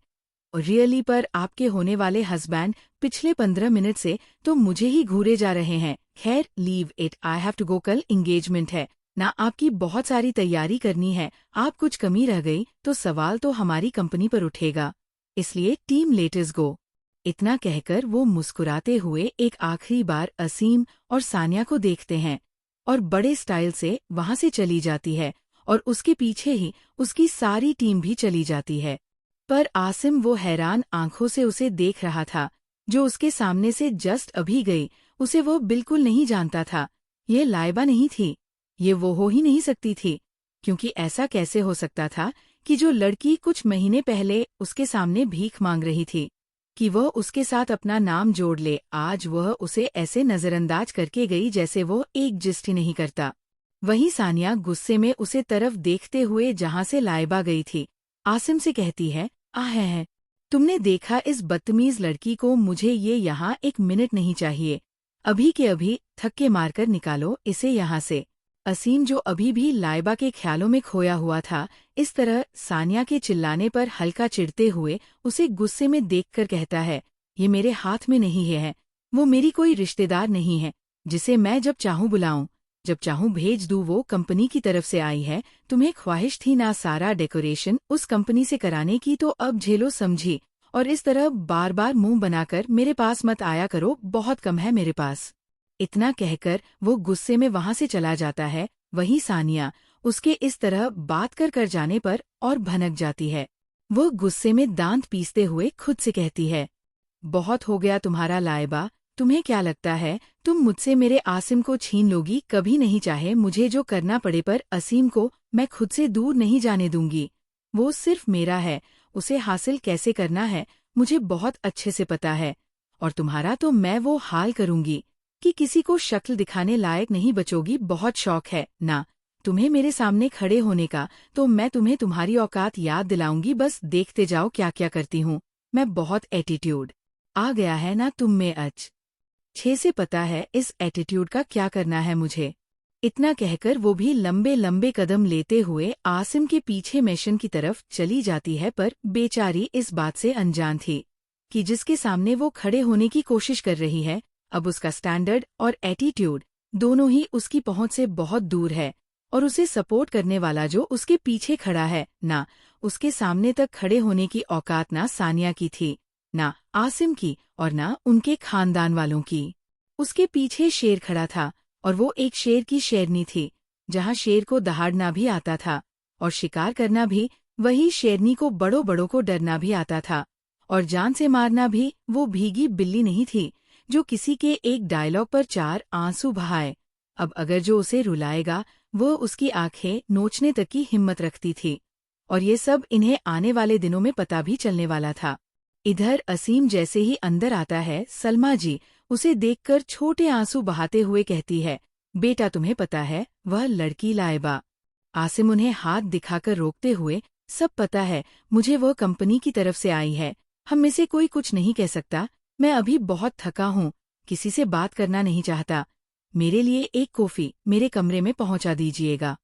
रियली, पर आपके होने वाले हस्बैंड पिछले 15 मिनट से तो मुझे ही घूरे जा रहे हैं। खैर leave it, I have to go, कल एंगेजमेंट है ना, आपकी बहुत सारी तैयारी करनी है। आप कुछ कमी रह गई तो सवाल तो हमारी कंपनी पर उठेगा, इसलिए टीम लेट्स गो। इतना कहकर वो मुस्कुराते हुए एक आखिरी बार असीम और सानिया को देखते हैं और बड़े स्टाइल से वहां से चली जाती है और उसके पीछे ही उसकी सारी टीम भी चली जाती है। पर आसिम वो हैरान आंखों से उसे देख रहा था जो उसके सामने से जस्ट अभी गई। उसे वो बिल्कुल नहीं जानता था। ये लाइबा नहीं थी, ये वो हो ही नहीं सकती थी, क्योंकि ऐसा कैसे हो सकता था कि जो लड़की कुछ महीने पहले उसके सामने भीख मांग रही थी कि वह उसके साथ अपना नाम जोड़ ले, आज वह उसे ऐसे नजरअंदाज करके गई जैसे वो एग्जिस्ट ही नहीं करता। वहीं सानिया गुस्से में उसे तरफ देखते हुए जहां से लाइबा गई थी आसिम से कहती है, है तुमने देखा इस बदतमीज लड़की को, मुझे ये यहाँ 1 मिनट नहीं चाहिए, अभी के अभी थक्के मारकर निकालो इसे यहाँ से। असीम, जो अभी भी लाइबा के ख्यालों में खोया हुआ था, इस तरह सानिया के चिल्लाने पर हल्का चिढ़ते हुए उसे गुस्से में देखकर कहता है, ये मेरे हाथ में नहीं है, वो मेरी कोई रिश्तेदार नहीं है जिसे मैं जब चाहूँ बुलाऊं, जब चाहूँ भेज दूँ, वो कंपनी की तरफ से आई है। तुम्हें ख्वाहिश थी ना सारा डेकोरेशन उस कंपनी से कराने की, तो अब झेलो समझी, और इस तरह बार बार मुंह बनाकर मेरे पास मत आया करो, बहुत कम है मेरे पास। इतना कहकर वो गुस्से में वहां से चला जाता है। वहीं सानिया उसके इस तरह बात कर जाने पर और भनक जाती है। वो गुस्से में दांत पीसते हुए खुद से कहती है, बहुत हो गया तुम्हारा लाइबा, तुम्हें क्या लगता है तुम मुझसे मेरे आसिम को छीन लोगी? कभी नहीं, चाहे मुझे जो करना पड़े, पर असीम को मैं खुद से दूर नहीं जाने दूंगी। वो सिर्फ मेरा है, उसे हासिल कैसे करना है मुझे बहुत अच्छे से पता है, और तुम्हारा तो मैं वो हाल करूंगी कि किसी को शक्ल दिखाने लायक नहीं बचोगी। बहुत शौक है ना तुम्हें मेरे सामने खड़े होने का, तो मैं तुम्हें तुम्हारी औकात याद दिलाऊंगी, बस देखते जाओ क्या क्या करती हूँ मैं। बहुत एटीट्यूड आ गया है ना तुम में, अच्छे से पता है इस एटीट्यूड का क्या करना है मुझे। इतना कहकर वो भी लंबे लंबे कदम लेते हुए आसिम के पीछे मिशन की तरफ चली जाती है, पर बेचारी इस बात से अनजान थी कि जिसके सामने वो खड़े होने की कोशिश कर रही है, अब उसका स्टैंडर्ड और एटीट्यूड दोनों ही उसकी पहुंच से बहुत दूर है, और उसे सपोर्ट करने वाला जो उसके पीछे खड़ा है, ना उसके सामने तक खड़े होने की औकात ना सानिया की थी, ना आसिम की, और ना उनके खानदान वालों की। उसके पीछे शेर खड़ा था, और वो एक शेर की शेरनी थी, जहाँ शेर को दहाड़ना भी आता था और शिकार करना भी, वही शेरनी को बड़ों बड़ों को डरना भी आता था, और जान से मारना भी। वो भीगी बिल्ली नहीं थी जो किसी के एक डायलॉग पर 4 आंसू बहाए। अब अगर जो उसे रुलाएगा वो उसकी आंखें नोचने तक की हिम्मत रखती थी, और ये सब इन्हें आने वाले दिनों में पता भी चलने वाला था। इधर असीम जैसे ही अंदर आता है, सलमा जी उसे देखकर छोटे आंसू बहाते हुए कहती है, बेटा तुम्हें पता है वह लड़की लाइबा। आसिम उन्हें हाथ दिखाकर रोकते हुए, सब पता है मुझे, वह कंपनी की तरफ से आई है, हम में से कोई कुछ नहीं कह सकता, मैं अभी बहुत थका हूँ, किसी से बात करना नहीं चाहता, मेरे लिए एक कॉफी मेरे कमरे में पहुंचा दीजिएगा।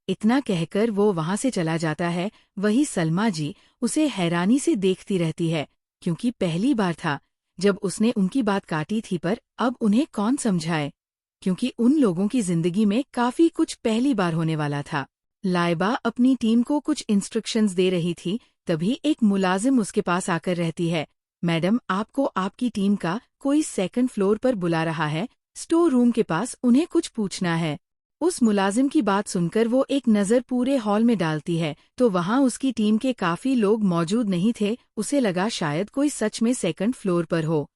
इतना कहकर वो वहां से चला जाता है। वही सलमा जी उसे हैरानी से देखती रहती है, क्योंकि पहली बार था जब उसने उनकी बात काटी थी, पर अब उन्हें कौन समझाए, क्योंकि उन लोगों की जिंदगी में काफी कुछ पहली बार होने वाला था। लाइबा अपनी टीम को कुछ इंस्ट्रक्शंस दे रही थी, तभी एक मुलाजिम उसके पास आकर रहती है, मैडम आपको आपकी टीम का कोई 2nd फ्लोर पर बुला रहा है, स्टोर रूम के पास उन्हें कुछ पूछना है। उस मुलाजिम की बात सुनकर वो एक नज़र पूरे हॉल में डालती है, तो वहाँ उसकी टीम के काफी लोग मौजूद नहीं थे। उसे लगा शायद कोई सच में 2nd फ्लोर पर हो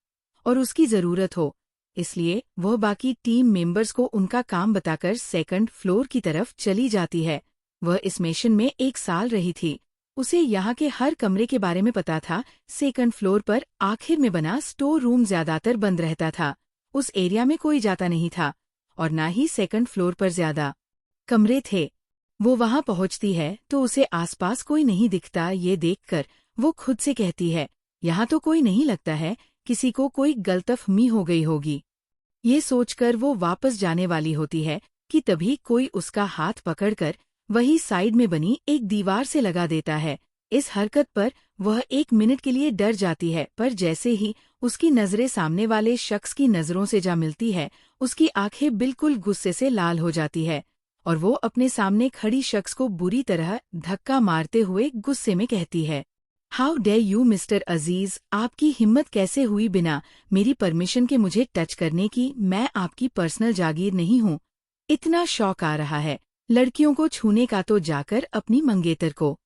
और उसकी जरूरत हो, इसलिए वह बाकी टीम मेंबर्स को उनका काम बताकर 2nd फ्लोर की तरफ चली जाती है। वह इस मिशन में 1 साल रही थी, उसे यहाँ के हर कमरे के बारे में पता था। 2nd फ्लोर पर आखिर में बना स्टोर रूम ज्यादातर बंद रहता था, उस एरिया में कोई जाता नहीं था, और ना ही 2nd फ्लोर पर ज्यादा कमरे थे। वो वहां पहुंचती है तो उसे आसपास कोई नहीं दिखता। ये देखकर वो खुद से कहती है, यहाँ तो कोई नहीं लगता है, किसी को कोई गलतफहमी हो गई होगी। ये सोचकर वो वापस जाने वाली होती है कि तभी कोई उसका हाथ पकड़कर वही साइड में बनी एक दीवार से लगा देता है। इस हरकत पर वह 1 मिनट के लिए डर जाती है, पर जैसे ही उसकी नजरें सामने वाले शख्स की नजरों से जा मिलती है, उसकी आंखें बिल्कुल गुस्से से लाल हो जाती है, और वो अपने सामने खड़ी शख्स को बुरी तरह धक्का मारते हुए गुस्से में कहती है, हाउ डेयर यू मिस्टर अजीज, आपकी हिम्मत कैसे हुई बिना मेरी परमिशन के मुझे टच करने की, मैं आपकी पर्सनल जागीर नहीं हूँ। इतना शौक आ रहा है लड़कियों को छूने का तो जाकर अपनी मंगेतर को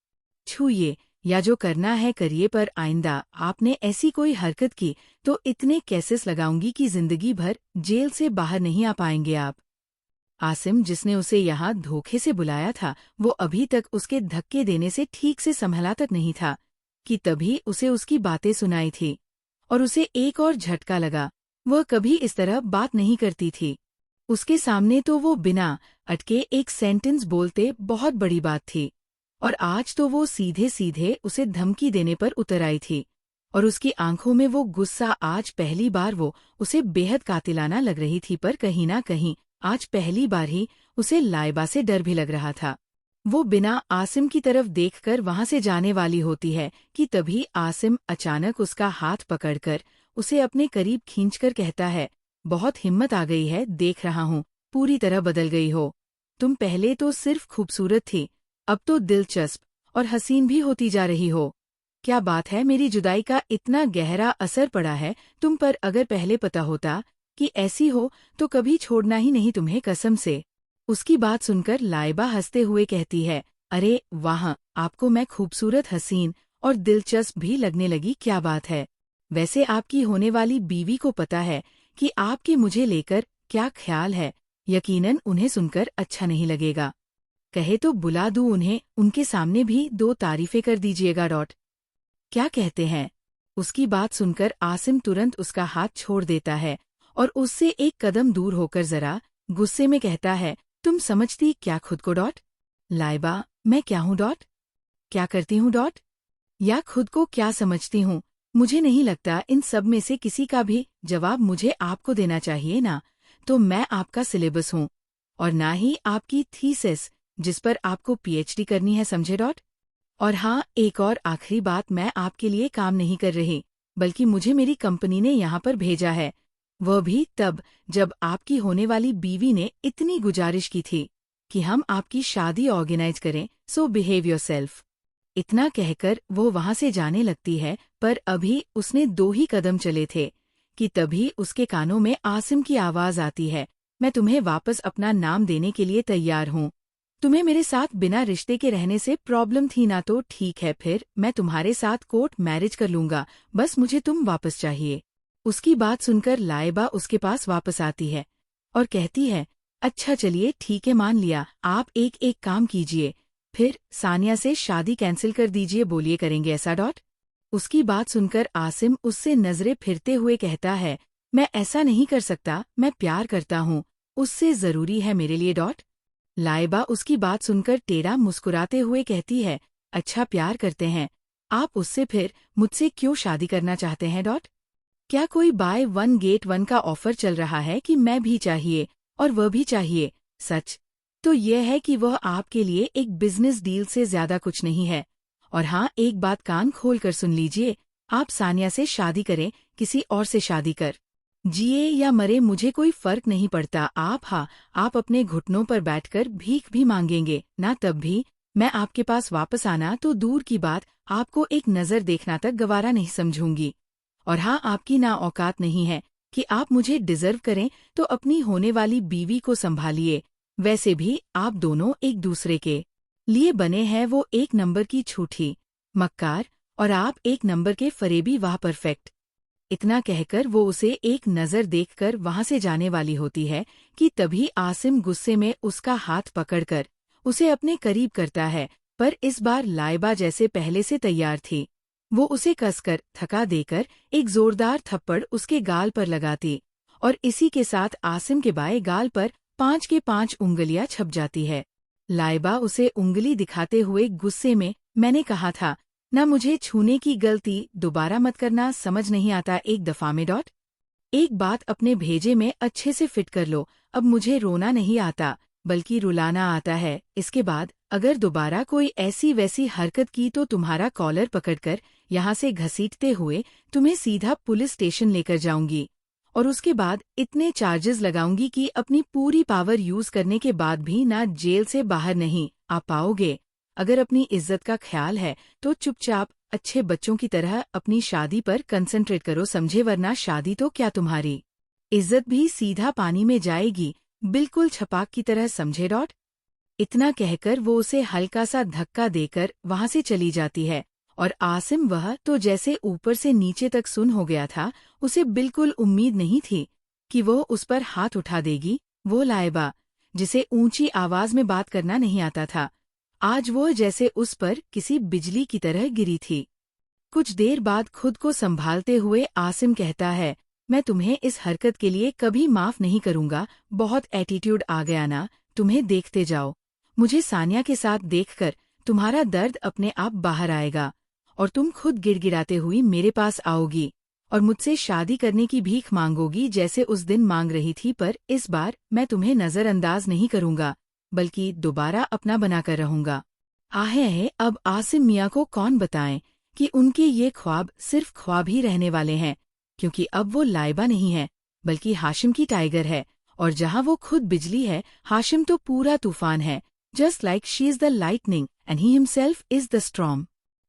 छूइए, या जो करना है करिए, पर आइंदा आपने ऐसी कोई हरकत की तो इतने केसेस लगाऊंगी कि जिंदगी भर जेल से बाहर नहीं आ पाएंगे आप। आसिम जिसने उसे यहाँ धोखे से बुलाया था, वो अभी तक उसके धक्के देने से ठीक से संभला तक नहीं था कि तभी उसे उसकी बातें सुनाई थी, और उसे एक और झटका लगा। वह कभी इस तरह बात नहीं करती थी, उसके सामने तो वो बिना अटके एक सेंटेंस बोलते बहुत बड़ी बात थी, और आज तो वो सीधे सीधे उसे धमकी देने पर उतर आई थी, और उसकी आंखों में वो गुस्सा आज पहली बार वो उसे बेहद कातिलाना लग रही थी, पर कहीं ना कहीं आज पहली बार ही उसे लाइबा से डर भी लग रहा था। वो बिना आसिम की तरफ देखकर वहां से जाने वाली होती है कि तभी आसिम अचानक उसका हाथ पकड़कर उसे अपने करीब खींचकर कहता है, बहुत हिम्मत आ गई है, देख रहा हूँ पूरी तरह बदल गई हो, तुम पहले तो सिर्फ खूबसूरत थी, अब तो दिलचस्प और हसीन भी होती जा रही हो। क्या बात है, मेरी जुदाई का इतना गहरा असर पड़ा है तुम पर, अगर पहले पता होता कि ऐसी हो तो कभी छोड़ना ही नहीं तुम्हें, कसम से। उसकी बात सुनकर लाइबा हंसते हुए कहती है, अरे वाह, आपको मैं खूबसूरत, हसीन और दिलचस्प भी लगने लगी, क्या बात है। वैसे आपकी होने वाली बीवी को पता है कि आपके मुझे लेकर क्या ख्याल है, यकीनन उन्हें सुनकर अच्छा नहीं लगेगा। कहे तो बुला दूं उन्हें, उनके सामने भी 2 तारीफें कर दीजिएगा। क्या कहते हैं? उसकी बात सुनकर आसिम तुरंत उसका हाथ छोड़ देता है और उससे एक कदम दूर होकर जरा गुस्से में कहता है, तुम समझती क्या खुद को? लाइबा, मैं क्या हूँ? क्या करती हूँ? या खुद को क्या समझती हूँ? मुझे नहीं लगता इन सब में से किसी का भी जवाब मुझे आपको देना चाहिए। ना तो मैं आपका सिलेबस हूँ, और ना ही आपकी थीसिस जिस पर आपको पीएचडी करनी है, समझे? और हाँ, एक और आखिरी बात, मैं आपके लिए काम नहीं कर रही, बल्कि मुझे मेरी कंपनी ने यहाँ पर भेजा है, वह भी तब जब आपकी होने वाली बीवी ने इतनी गुजारिश की थी कि हम आपकी शादी ऑर्गेनाइज करें, सो बिहेव योरसेल्फ। इतना कहकर वो वहां से जाने लगती है, पर अभी उसने 2 ही कदम चले थे कि तभी उसके कानों में आसिम की आवाज आती है, मैं तुम्हें वापस अपना नाम देने के लिए तैयार हूँ। तुम्हें मेरे साथ बिना रिश्ते के रहने से प्रॉब्लम थी ना, तो ठीक है, फिर मैं तुम्हारे साथ कोर्ट मैरिज कर लूंगा, बस मुझे तुम वापस चाहिए। उसकी बात सुनकर लाइबा उसके पास वापस आती है और कहती है, अच्छा चलिए ठीक है, मान लिया, आप एक एक काम कीजिए, फिर सानिया से शादी कैंसिल कर दीजिए, बोलिए करेंगे ऐसा डॉट। उसकी बात सुनकर आसिम उससे नजरें फिरते हुए कहता है, मैं ऐसा नहीं कर सकता, मैं प्यार करता हूँ, उससे जरूरी है मेरे लिए डॉट। लाइबा उसकी बात सुनकर टेढ़ा मुस्कुराते हुए कहती है, अच्छा प्यार करते हैं आप उससे, फिर मुझसे क्यों शादी करना चाहते हैं डॉट। क्या कोई बाय वन गेट वन का ऑफर चल रहा है कि मैं भी चाहिए और वह भी चाहिए? सच तो यह है कि वह आपके लिए एक बिजनेस डील से ज्यादा कुछ नहीं है। और हाँ, एक बात कान खोल कर सुन लीजिए, आप सानिया से शादी करें, किसी और से शादी कर जिए या मरे, मुझे कोई फर्क नहीं पड़ता। आप अपने घुटनों पर बैठकर भीख भी मांगेंगे ना, तब भी मैं आपके पास वापस आना तो दूर की बात, आपको एक नजर देखना तक गवारा नहीं समझूंगी। और हाँ, आपकी ना औकात नहीं है कि आप मुझे डिजर्व करें, तो अपनी होने वाली बीवी को संभालिए। वैसे भी आप दोनों एक दूसरे के लिए बने हैं, वो 1 नंबर की झूठी मक्कार और आप 1 नंबर के फरेबी, वाह परफेक्ट। इतना कहकर वो उसे एक नजर देखकर वहां से जाने वाली होती है कि तभी आसिम गुस्से में उसका हाथ पकड़कर उसे अपने करीब करता है, पर इस बार लाइबा जैसे पहले से तैयार थी। वो उसे कसकर थका देकर एक जोरदार थप्पड़ उसके गाल पर लगाती और इसी के साथ आसिम के बाएं गाल पर 5 के 5 उंगलियां छप जाती है। लाइबा उसे उंगली दिखाते हुए गुस्से में, मैंने कहा था ना मुझे छूने की, गलती दोबारा मत करना, समझ नहीं आता एक दफा में डॉट। एक बात अपने भेजे में अच्छे से फिट कर लो, अब मुझे रोना नहीं आता बल्कि रुलाना आता है। इसके बाद अगर दोबारा कोई ऐसी वैसी हरकत की तो तुम्हारा कॉलर पकड़कर यहाँ से घसीटते हुए तुम्हें सीधा पुलिस स्टेशन लेकर जाऊंगी और उसके बाद इतने चार्जेस लगाऊंगी कि अपनी पूरी पावर यूज करने के बाद भी ना जेल से बाहर नहीं आ पाओगे। अगर अपनी इज्जत का ख्याल है तो चुपचाप अच्छे बच्चों की तरह अपनी शादी पर कंसंट्रेट करो, समझे, वरना शादी तो क्या तुम्हारी इज्जत भी सीधा पानी में जाएगी, बिल्कुल छपाक की तरह, समझे डॉट। इतना कहकर वो उसे हल्का सा धक्का देकर वहां से चली जाती है और आसिम वह तो जैसे ऊपर से नीचे तक सुन हो गया था, उसे बिल्कुल उम्मीद नहीं थी कि वो उस पर हाथ उठा देगी। वो लाइबा जिसे ऊंची आवाज में बात करना नहीं आता था, आज वो जैसे उस पर किसी बिजली की तरह गिरी थी। कुछ देर बाद खुद को संभालते हुए आसिम कहता है, मैं तुम्हें इस हरकत के लिए कभी माफ नहीं करूंगा, बहुत एटीट्यूड आ गया ना, तुम्हें देखते जाओ, मुझे सानिया के साथ देखकर तुम्हारा दर्द अपने आप बाहर आएगा और तुम खुद गिड़गिड़ाते हुई मेरे पास आओगी और मुझसे शादी करने की भीख मांगोगी जैसे उस दिन मांग रही थी, पर इस बार मैं तुम्हें नजरअंदाज नहीं करूंगा बल्कि दोबारा अपना बनाकर रहूंगा। आहे, अब आसिम मियाँ को कौन बताएं कि उनके ये ख्वाब सिर्फ ख्वाब ही रहने वाले हैं, क्योंकि अब वो लाइबा नहीं है बल्कि हाशिम की टाइगर है, और जहां वो खुद बिजली है, हाशिम तो पूरा तूफान है। Just like she is the lightning and he himself is the storm.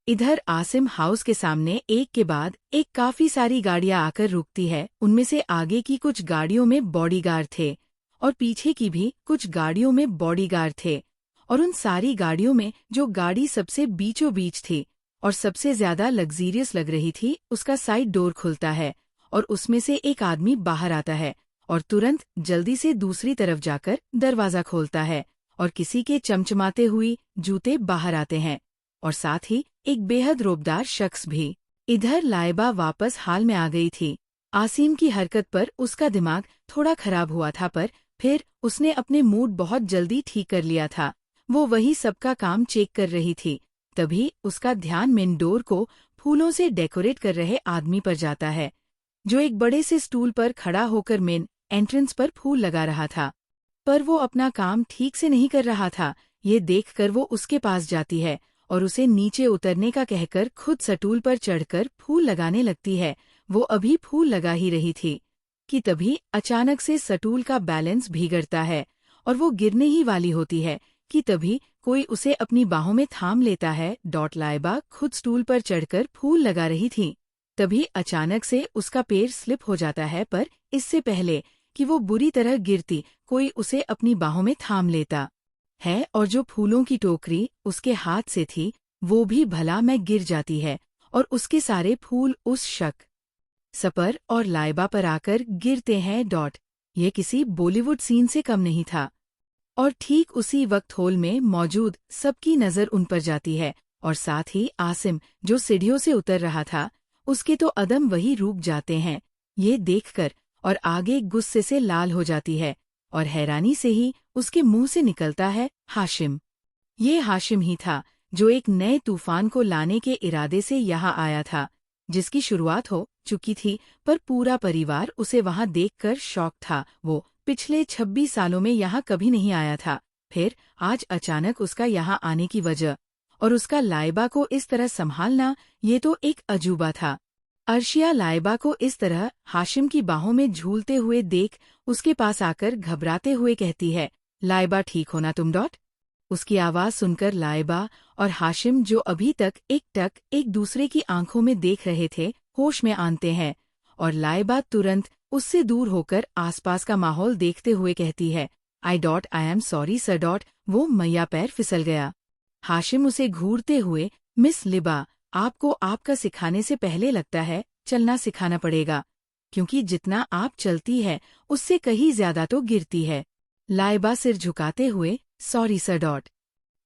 इधर आसिम हाउस के सामने एक के बाद एक काफी सारी गाड़ियां आकर रुकती है। उनमें से आगे की कुछ गाड़ियों में बॉडीगार्ड थे और पीछे की भी कुछ गाड़ियों में बॉडीगार्ड थे, और उन सारी गाड़ियों में जो गाड़ी सबसे बीचों बीच थी और सबसे ज्यादा लग्जीरियस लग रही थी, उसका साइड डोर खुलता है और उसमें से एक आदमी बाहर आता है और तुरंत जल्दी से दूसरी तरफ जाकर दरवाजा खोलता है और किसी के चमचमाते हुए जूते बाहर आते हैं और साथ ही एक बेहद रोबदार शख्स भी। इधर लाइबा वापस हाल में आ गई थी। आसिम की हरकत पर उसका दिमाग थोड़ा खराब हुआ था, पर फिर उसने अपने मूड बहुत जल्दी ठीक कर लिया था। वो वही सबका काम चेक कर रही थी, तभी उसका ध्यान मेन डोर को फूलों से डेकोरेट कर रहे आदमी पर जाता है, जो एक बड़े से स्टूल पर खड़ा होकर मेन एंट्रेंस पर फूल लगा रहा था। पर वो अपना काम ठीक से नहीं कर रहा था। ये देखकर वो उसके पास जाती है और उसे नीचे उतरने का कहकर खुद सटूल पर चढ़कर फूल लगाने लगती है। वो अभी फूल लगा ही रही थी कि तभी अचानक से सटूल का बैलेंस बिगड़ता है और वो गिरने ही वाली होती है कि तभी कोई उसे अपनी बाहों में थाम लेता है। लाइबा खुद स्टूल पर चढ़कर फूल लगा रही थी, तभी अचानक से उसका पैर स्लिप हो जाता है, पर इससे पहले कि वो बुरी तरह गिरती कोई उसे अपनी बाहों में थाम लेता है और जो फूलों की टोकरी उसके हाथ से थी वो भी भला में गिर जाती है और उसके सारे फूल उस सपर और लाइबा पर आकर गिरते हैं। ये किसी बॉलीवुड सीन से कम नहीं था और ठीक उसी वक्त हॉल में मौजूद सबकी नज़र उन पर जाती है और साथ ही आसिम जो सीढ़ियों से उतर रहा था उसके तो अदम वही रुक जाते हैं ये देखकर और आगे गुस्से से लाल हो जाती है और हैरानी से ही उसके मुंह से निकलता है हाशिम। ये हाशिम ही था जो एक नए तूफान को लाने के इरादे से यहाँ आया था, जिसकी शुरुआत हो चुकी थी, पर पूरा परिवार उसे वहाँ देखकर शॉक था। वो पिछले 26 सालों में यहाँ कभी नहीं आया था, फिर आज अचानक उसका यहाँ आने की वजह और उसका लाइबा को इस तरह संभालना, ये तो एक अजूबा था। अर्शिया लाइबा को इस तरह हाशिम की बाहों में झूलते हुए देख उसके पास आकर घबराते हुए कहती है, लाइबा ठीक हो ना तुम? उसकी आवाज़ सुनकर लाइबा और हाशिम जो अभी तक एक दूसरे की आंखों में देख रहे थे होश में आते हैं और लाइबा तुरंत उससे दूर होकर आसपास का माहौल देखते हुए कहती है, आई एम सॉरी सर। वो मैया पैर फिसल गया। हाशिम उसे घूरते हुए, मिस लिबा, आपको आपका सिखाने से पहले लगता है चलना सिखाना पड़ेगा, क्योंकि जितना आप चलती है उससे कहीं ज्यादा तो गिरती है। लाइबा सिर झुकाते हुए, सॉरी सर।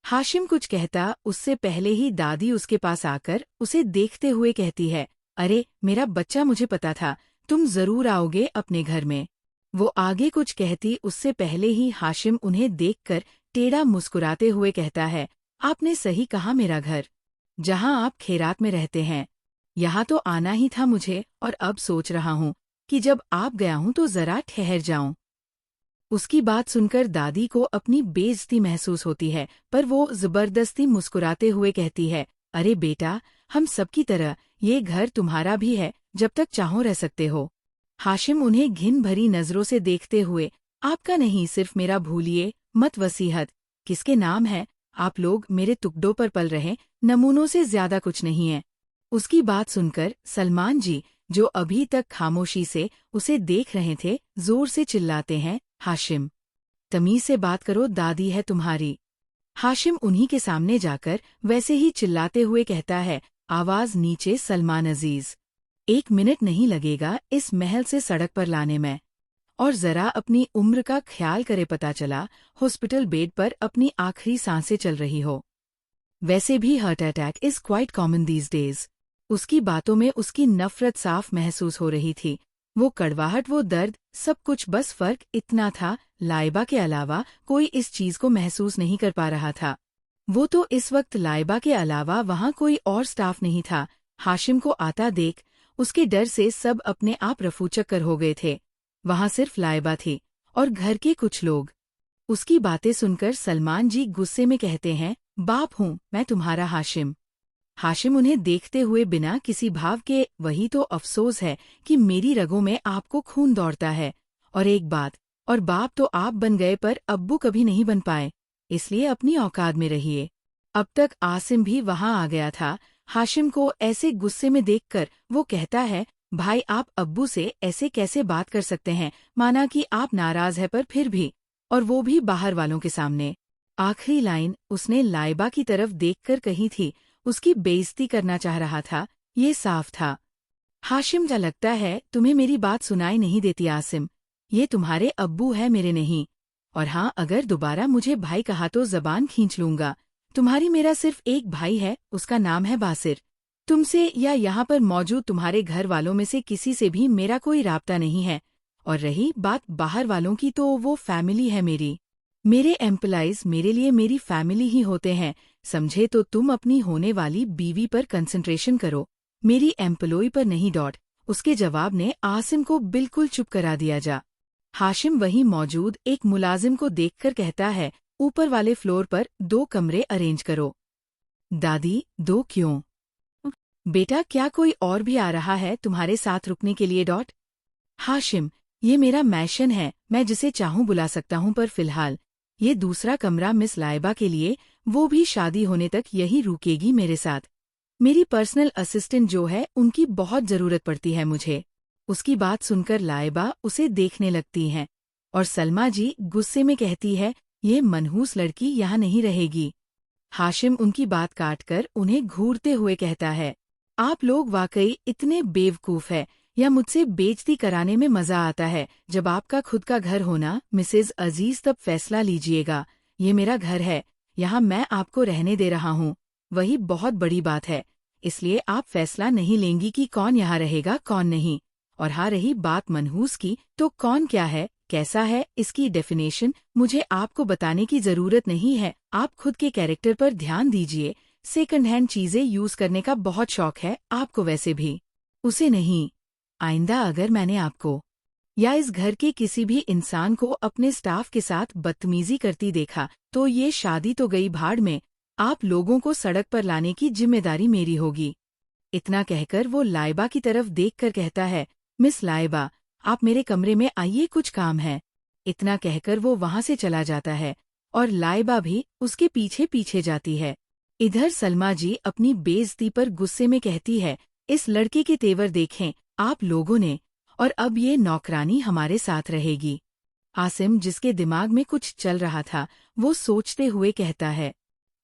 हाशिम कुछ कहता उससे पहले ही दादी उसके पास आकर उसे देखते हुए कहती है, अरे मेरा बच्चा, मुझे पता था तुम जरूर आओगे अपने घर में। वो आगे कुछ कहती उससे पहले ही हाशिम उन्हें देखकर टेढ़ा मुस्कुराते हुए कहता है, आपने सही कहा, मेरा घर जहां आप खैरात में रहते हैं, यहाँ तो आना ही था मुझे, और अब सोच रहा हूँ कि जब आप गया हूँ तो जरा ठहर जाऊं। उसकी बात सुनकर दादी को अपनी बेइज्जती महसूस होती है, पर वो जबरदस्ती मुस्कुराते हुए कहती है, अरे बेटा, हम सबकी तरह ये घर तुम्हारा भी है, जब तक चाहो रह सकते हो। हाशिम उन्हें घिन भरी नजरों से देखते हुए, आपका नहीं, सिर्फ मेरा भूलिए मत। वसीहत किसके नाम है? आप लोग मेरे टुकड़ों पर पल रहे नमूनों से ज्यादा कुछ नहीं है। उसकी बात सुनकर सलमान जी, जो अभी तक खामोशी से उसे देख रहे थे, जोर से चिल्लाते हैं, हाशिम, तमीज से बात करो, दादी है तुम्हारी। हाशिम उन्हीं के सामने जाकर वैसे ही चिल्लाते हुए कहता है, आवाज नीचे, सलमान अजीज, 1 मिनट नहीं लगेगा इस महल से सड़क पर लाने में, और जरा अपनी उम्र का ख्याल करे, पता चला हॉस्पिटल बेड पर अपनी आखिरी सांसें चल रही हो। वैसे भी heart attack is quite common these days. उसकी बातों में उसकी नफरत साफ महसूस हो रही थी। वो कड़वाहट, वो दर्द, सब कुछ, बस फर्क इतना था, लाइबा के अलावा कोई इस चीज को महसूस नहीं कर पा रहा था। वो तो इस वक्त लाइबा के अलावा वहाँ कोई और स्टाफ नहीं था। हाशिम को आता देख उसके डर से सब अपने आप रफूचक्कर हो गए थे। वहाँ सिर्फ लाइबा थी और घर के कुछ लोग। उसकी बातें सुनकर सलमान जी गुस्से में कहते हैं, बाप हूँ मैं तुम्हारा हाशिम। हाशिम उन्हें देखते हुए बिना किसी भाव के, वही तो अफसोस है कि मेरी रगों में आपको खून दौड़ता है, और एक बात, और बाप तो आप बन गए पर अब्बू कभी नहीं बन पाए, इसलिए अपनी औकात में रहिए। अब तक आसिम भी वहाँ आ गया था। हाशिम को ऐसे गुस्से में देखकर वो कहता है, भाई आप अब्बू से ऐसे कैसे बात कर सकते हैं? माना कि आप नाराज है, पर फिर भी, और वो भी बाहर वालों के सामने। आखिरी लाइन उसने लाइबा की तरफ देखकर कही थी, उसकी बेइज्जती करना चाह रहा था, ये साफ था। हाशिम, जा लगता है तुम्हें मेरी बात सुनाई नहीं देती आसिम, ये तुम्हारे अब्बू है, मेरे नहीं। और हाँ, अगर दोबारा मुझे भाई कहा तो जबान खींच लूंगा। तुम्हारी मेरा सिर्फ एक भाई है, उसका नाम है बासिर। तुमसे या यहाँ पर मौजूद तुम्हारे घर वालों में से किसी से भी मेरा कोई राब्ता नहीं है, और रही बात बाहर वालों की, तो वो फैमिली है मेरी। मेरे एम्प्लॉइज मेरे लिए मेरी फैमिली ही होते हैं, समझे? तो तुम अपनी होने वाली बीवी पर कंसंट्रेशन करो, मेरी एम्प्लॉय पर नहीं। उसके जवाब ने आसिम को बिल्कुल चुप करा दिया। हाशिम वहीं मौजूद एक मुलाजिम को देखकर कहता है, ऊपर वाले फ्लोर पर 2 कमरे अरेंज करो। दादी, 2 क्यों? बेटा, क्या कोई और भी आ रहा है तुम्हारे साथ रुकने के लिए? हाशिम, ये मेरा मैशन है, मैं जिसे चाहूँ बुला सकता हूँ, पर फिलहाल ये दूसरा कमरा मिस लाइबा के लिए, वो भी शादी होने तक यही रुकेगी मेरे साथ। मेरी पर्सनल असिस्टेंट जो है, उनकी बहुत ज़रूरत पड़ती है मुझे। उसकी बात सुनकर लाइबा उसे देखने लगती हैं और सलमा जी गुस्से में कहती है, ये मनहूस लड़की यहाँ नहीं रहेगी। हाशिम उनकी बात काटकर उन्हें घूरते हुए कहता है, आप लोग वाकई इतने बेवकूफ़ है, या मुझसे बेइज्जती कराने में मज़ा आता है? जब आपका खुद का घर होना मिसेज अजीज, तब फैसला लीजिएगा। ये मेरा घर है, यहाँ मैं आपको रहने दे रहा हूँ, वही बहुत बड़ी बात है। इसलिए आप फैसला नहीं लेंगी कि कौन यहाँ रहेगा कौन नहीं। और हाँ, रही बात मनहूस की, तो कौन क्या है, कैसा है, इसकी डेफिनेशन मुझे आपको बताने की ज़रूरत नहीं है। आप खुद के कैरेक्टर पर ध्यान दीजिए। सेकंड हैंड चीज़ें यूज़ करने का बहुत शौक है आपको, वैसे भी उसे नहीं। आइंदा अगर मैंने आपको या इस घर के किसी भी इंसान को अपने स्टाफ के साथ बदतमीजी करती देखा, तो ये शादी तो गई भाड़ में, आप लोगों को सड़क पर लाने की जिम्मेदारी मेरी होगी। इतना कहकर वो लाइबा की तरफ देखकर कहता है, मिस लाइबा, आप मेरे कमरे में आइए, कुछ काम है। इतना कहकर वो वहां से चला जाता है और लाइबा भी उसके पीछे पीछे जाती है। इधर सलमा जी अपनी बेइज्जती पर गुस्से में कहती है, इस लड़के के तेवर देखें आप लोगों ने, और अब ये नौकरानी हमारे साथ रहेगी। आसिम, जिसके दिमाग में कुछ चल रहा था, वो सोचते हुए कहता है,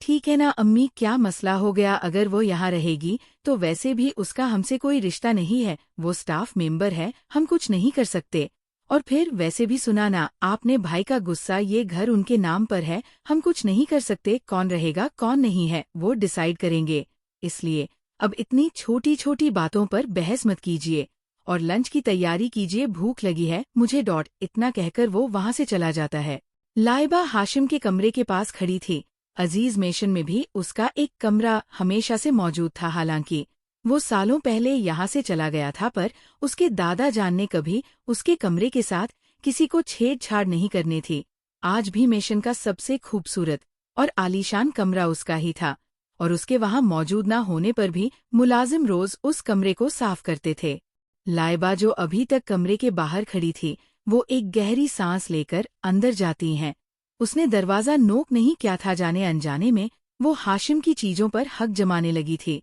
ठीक है ना अम्मी, क्या मसला हो गया अगर वो यहाँ रहेगी तो? वैसे भी उसका हमसे कोई रिश्ता नहीं है, वो स्टाफ मेंबर है, हम कुछ नहीं कर सकते। और फिर वैसे भी सुना ना आपने भाई का गुस्सा, ये घर उनके नाम पर है, हम कुछ नहीं कर सकते। कौन रहेगा कौन नहीं है वो डिसाइड करेंगे। इसलिए अब इतनी छोटी छोटी बातों पर बहस मत कीजिए और लंच की तैयारी कीजिए, भूख लगी है मुझे। इतना कहकर वो वहां से चला जाता है। लाइबा हाशिम के कमरे के पास खड़ी थी। अजीज मेशन में भी उसका एक कमरा हमेशा से मौजूद था। हालांकि वो सालों पहले यहाँ से चला गया था, पर उसके दादा जान ने कभी उसके कमरे के साथ किसी को छेड़छाड़ नहीं करनी थी। आज भी मेशन का सबसे खूबसूरत और आलीशान कमरा उसका ही था, और उसके वहाँ मौजूद न होने पर भी मुलाजिम रोज उस कमरे को साफ करते थे। लाइबा, जो अभी तक कमरे के बाहर खड़ी थी, वो एक गहरी सांस लेकर अंदर जाती हैं। उसने दरवाज़ा नोक नहीं किया था, जाने अनजाने में वो हाशिम की चीज़ों पर हक जमाने लगी थी,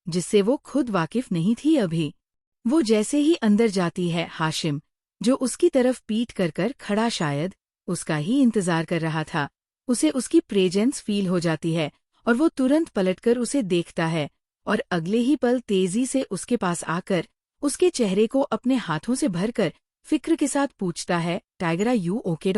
जिससे वो खुद वाकिफ नहीं थी अभी। वो जैसे ही अंदर जाती है, हाशिम, जो उसकी तरफ पीठ कर कर खड़ा शायद उसका ही इंतजार कर रहा था, उसे उसकी प्रेजेंस फील हो जाती है और वो तुरंत पलटकर उसे देखता है और अगले ही पल तेजी से उसके पास आकर उसके चेहरे को अपने हाथों से भरकर फिक्र के साथ पूछता है, टाइगरा, यू ओके?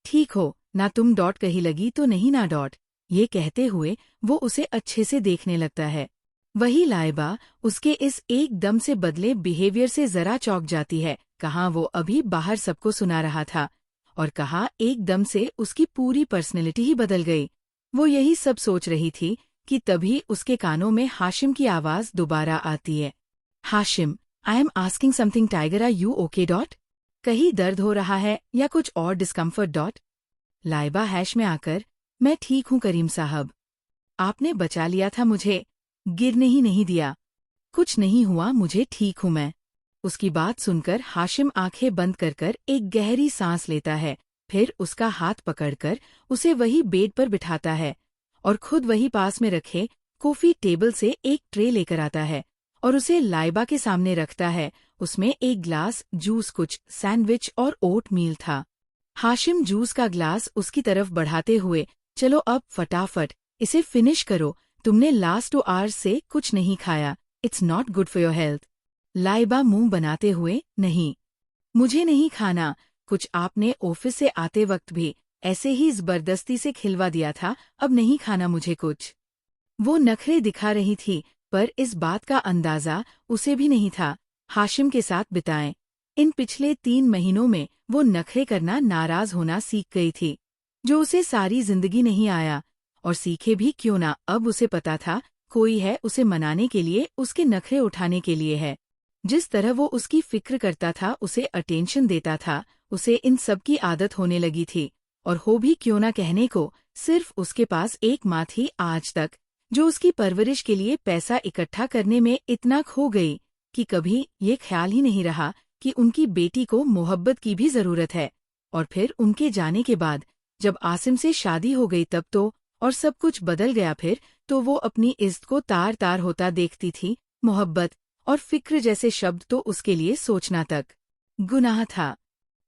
ठीक हो ना तुम? कहीं लगी तो नहीं ना? ये कहते हुए वो उसे अच्छे से देखने लगता है। वही लाइबा उसके इस एकदम से बदले बिहेवियर से जरा चौंक जाती है। कहाँ वो अभी बाहर सबको सुना रहा था, और कहाँ एकदम से उसकी पूरी पर्सनैलिटी ही बदल गई। वो यही सब सोच रही थी कि तभी उसके कानों में हाशिम की आवाज़ दोबारा आती है, Hashim, I am asking something, Tiger, are you okay? कहीं दर्द हो रहा है या कुछ और डिस्कम्फर्ट? लाइबा हैश में आकर, मैं ठीक हूँ करीम साहब, आपने बचा लिया था मुझे, गिरने ही नहीं दिया, कुछ नहीं हुआ मुझे, ठीक हूँ मैं। उसकी बात सुनकर हाशिम आंखें बंद कर कर एक गहरी सांस लेता है, फिर उसका हाथ पकड़कर उसे वही बेड पर बिठाता है और खुद वही पास में रखे कॉफी टेबल से एक ट्रे लेकर आता है और उसे लाइबा के सामने रखता है। उसमें एक ग्लास जूस, कुछ सैंडविच और ओट मील था। हाशिम जूस का ग्लास उसकी तरफ बढ़ाते हुए, चलो अब फटाफट इसे फिनिश करो, तुमने लास्ट 2 आवर्स से कुछ नहीं खाया, it's not good for your health. Laiba मुंह बनाते हुए, नहीं, मुझे नहीं खाना, कुछ आपने ऑफिस से आते वक्त भी ऐसे ही जबरदस्ती से खिलवा दिया था, अब नहीं खाना मुझे कुछ। वो नखरे दिखा रही थी, पर इस बात का अंदाजा उसे भी नहीं था हाशिम के साथ बिताएं इन पिछले 3 महीनों में वो नखरे करना, नाराज होना सीख गई थी, जो उसे सारी जिंदगी नहीं आया, और सीखे भी क्यों ना। अब उसे पता था कोई है उसे मनाने के लिए, उसके नखरे उठाने के लिए है। जिस तरह वो उसकी फिक्र करता था, उसे अटेंशन देता था, उसे इन सब की आदत होने लगी थी। और हो भी क्यों ना कहने को, सिर्फ उसके पास एक माँ थी आज तक जो उसकी परवरिश के लिए पैसा इकट्ठा करने में इतना खो गई कि कभी ये ख्याल ही नहीं रहा कि उनकी बेटी को मोहब्बत की भी जरूरत है। और फिर उनके जाने के बाद जब आसिम से शादी हो गई तब तो और सब कुछ बदल गया। फिर तो वो अपनी इज्जत को तार तार होता देखती थी। मोहब्बत और फिक्र जैसे शब्द तो उसके लिए सोचना तक गुनाह था।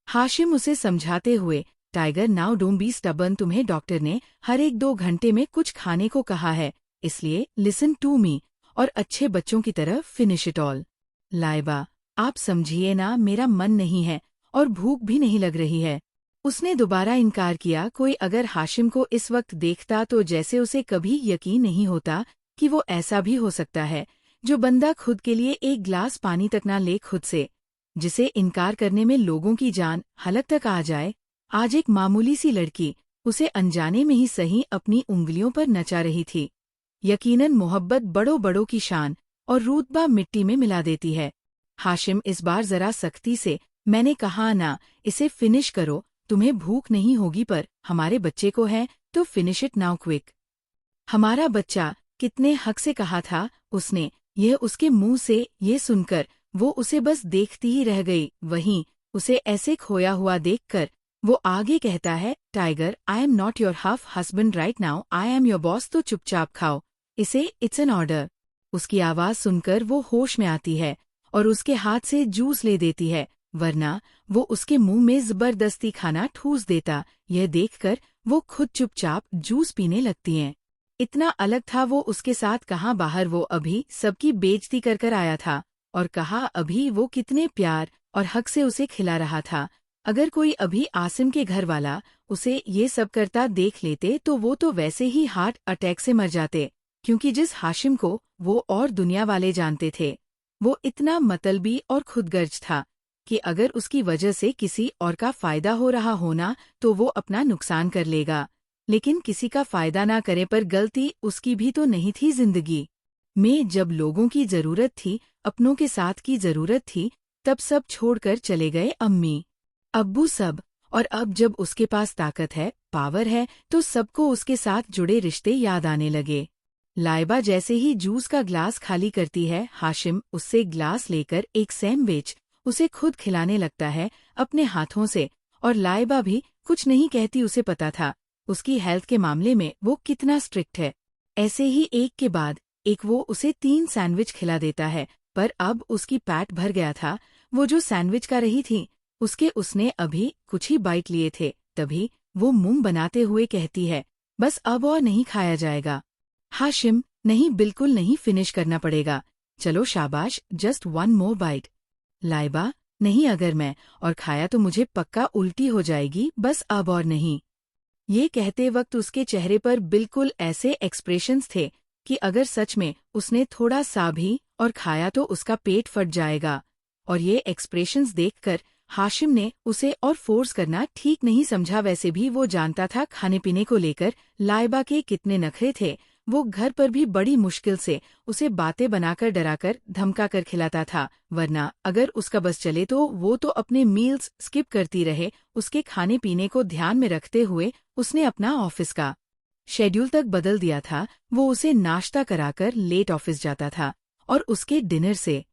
हाशिम उसे समझाते हुए, tiger now don't be stubborn, तुम्हें डॉक्टर ने हर 1-2 घंटे में कुछ खाने को कहा है, इसलिए लिसन टू मी और अच्छे बच्चों की तरह फिनिश इट ऑल। लाइबा, आप समझिए ना, मेरा मन नहीं है और भूख भी नहीं लग रही है। उसने दोबारा इनकार किया। कोई अगर हाशिम को इस वक्त देखता तो जैसे उसे कभी यकीन नहीं होता कि वो ऐसा भी हो सकता है जो बंदा खुद के लिए एक गिलास पानी तक ना ले खुद से, जिसे इनकार करने में लोगों की जान हलक तक आ जाए। आज एक मामूली सी लड़की उसे अनजाने में ही सही अपनी उंगलियों पर नचा रही थी। यकीनन मोहब्बत बड़ों बड़ों की शान और रुतबा मिट्टी में मिला देती है। हाशिम, इस बार जरा सख्ती से, मैंने कहा ना, इसे फिनिश करो। तुम्हें भूख नहीं होगी पर हमारे बच्चे को है तो फिनिश इट नाउ क्विक। हमारा बच्चा, कितने हक से कहा था उसने। यह उसके मुंह से ये सुनकर वो उसे बस देखती ही रह गई। वहीं उसे ऐसे खोया हुआ देखकर वो आगे कहता है, tiger, I am not your half husband right now, I am your boss, तो चुपचाप खाओ इसे, इट्स एन ऑर्डर। उसकी आवाज सुनकर वो होश में आती है और उसके हाथ से जूस ले देती है, वरना वो उसके मुंह में जबरदस्ती खाना ठूस देता। यह देखकर वो खुद चुपचाप जूस पीने लगती हैं। इतना अलग था वो उसके साथ। कहाँ बाहर वो अभी सबकी बेइज्जती कर कर आया था और कहा अभी वो कितने प्यार और हक से उसे खिला रहा था। अगर कोई अभी आसिम के घर वाला उसे ये सब करता देख लेते तो वो तो वैसे ही हार्ट अटैक से मर जाते, क्योंकि जिस हाशिम को वो और दुनिया वाले जानते थे वो इतना मतलबी और खुदगर्ज था कि अगर उसकी वजह से किसी और का फायदा हो रहा होना तो वो अपना नुकसान कर लेगा, लेकिन किसी का फायदा ना करे पर गलती उसकी भी तो नहीं थी। जिंदगी में जब लोगों की जरूरत थी, अपनों के साथ की जरूरत थी, तब सब छोड़कर चले गए अम्मी अब्बू सब। और अब जब उसके पास ताकत है, पावर है, तो सबको उसके साथ जुड़े रिश्ते याद आने लगे। लाइबा जैसे ही जूस का ग्लास खाली करती है, हाशिम उससे ग्लास लेकर एक सैंडविच उसे खुद खिलाने लगता है अपने हाथों से। और लाइबा भी कुछ नहीं कहती, उसे पता था उसकी हेल्थ के मामले में वो कितना स्ट्रिक्ट है। ऐसे ही एक के बाद एक वो उसे 3 सैंडविच खिला देता है, पर अब उसकी पैट भर गया था। वो जो सैंडविच खा रही थी उसने अभी कुछ ही बाइट लिए थे, तभी वो मुंह बनाते हुए कहती है, बस अब और नहीं खाया जाएगा। हाशिम, नहीं, बिल्कुल नहीं, फिनिश करना पड़ेगा। चलो शाबाश, जस्ट 1 मोर बाइट। लाइबा, नहीं, अगर मैं और खाया तो मुझे पक्का उल्टी हो जाएगी, बस अब और नहीं। ये कहते वक्त उसके चेहरे पर बिल्कुल ऐसे एक्सप्रेशंस थे कि अगर सच में उसने थोड़ा सा भी और खाया तो उसका पेट फट जाएगा। और ये एक्सप्रेशंस देखकर हाशिम ने उसे और फोर्स करना ठीक नहीं समझा। वैसे भी वो जानता था खाने पीने को लेकर लाइबा के कितने नखरे थे। वो घर पर भी बड़ी मुश्किल से उसे बातें बनाकर, डराकर, धमकाकर खिलाता था, वरना अगर उसका बस चले तो वो तो अपने मील्स स्किप करती रहे। उसके खाने पीने को ध्यान में रखते हुए उसने अपना ऑफिस का शेड्यूल तक बदल दिया था। वो उसे नाश्ता कराकर लेट ऑफिस जाता था और उसके डिनर से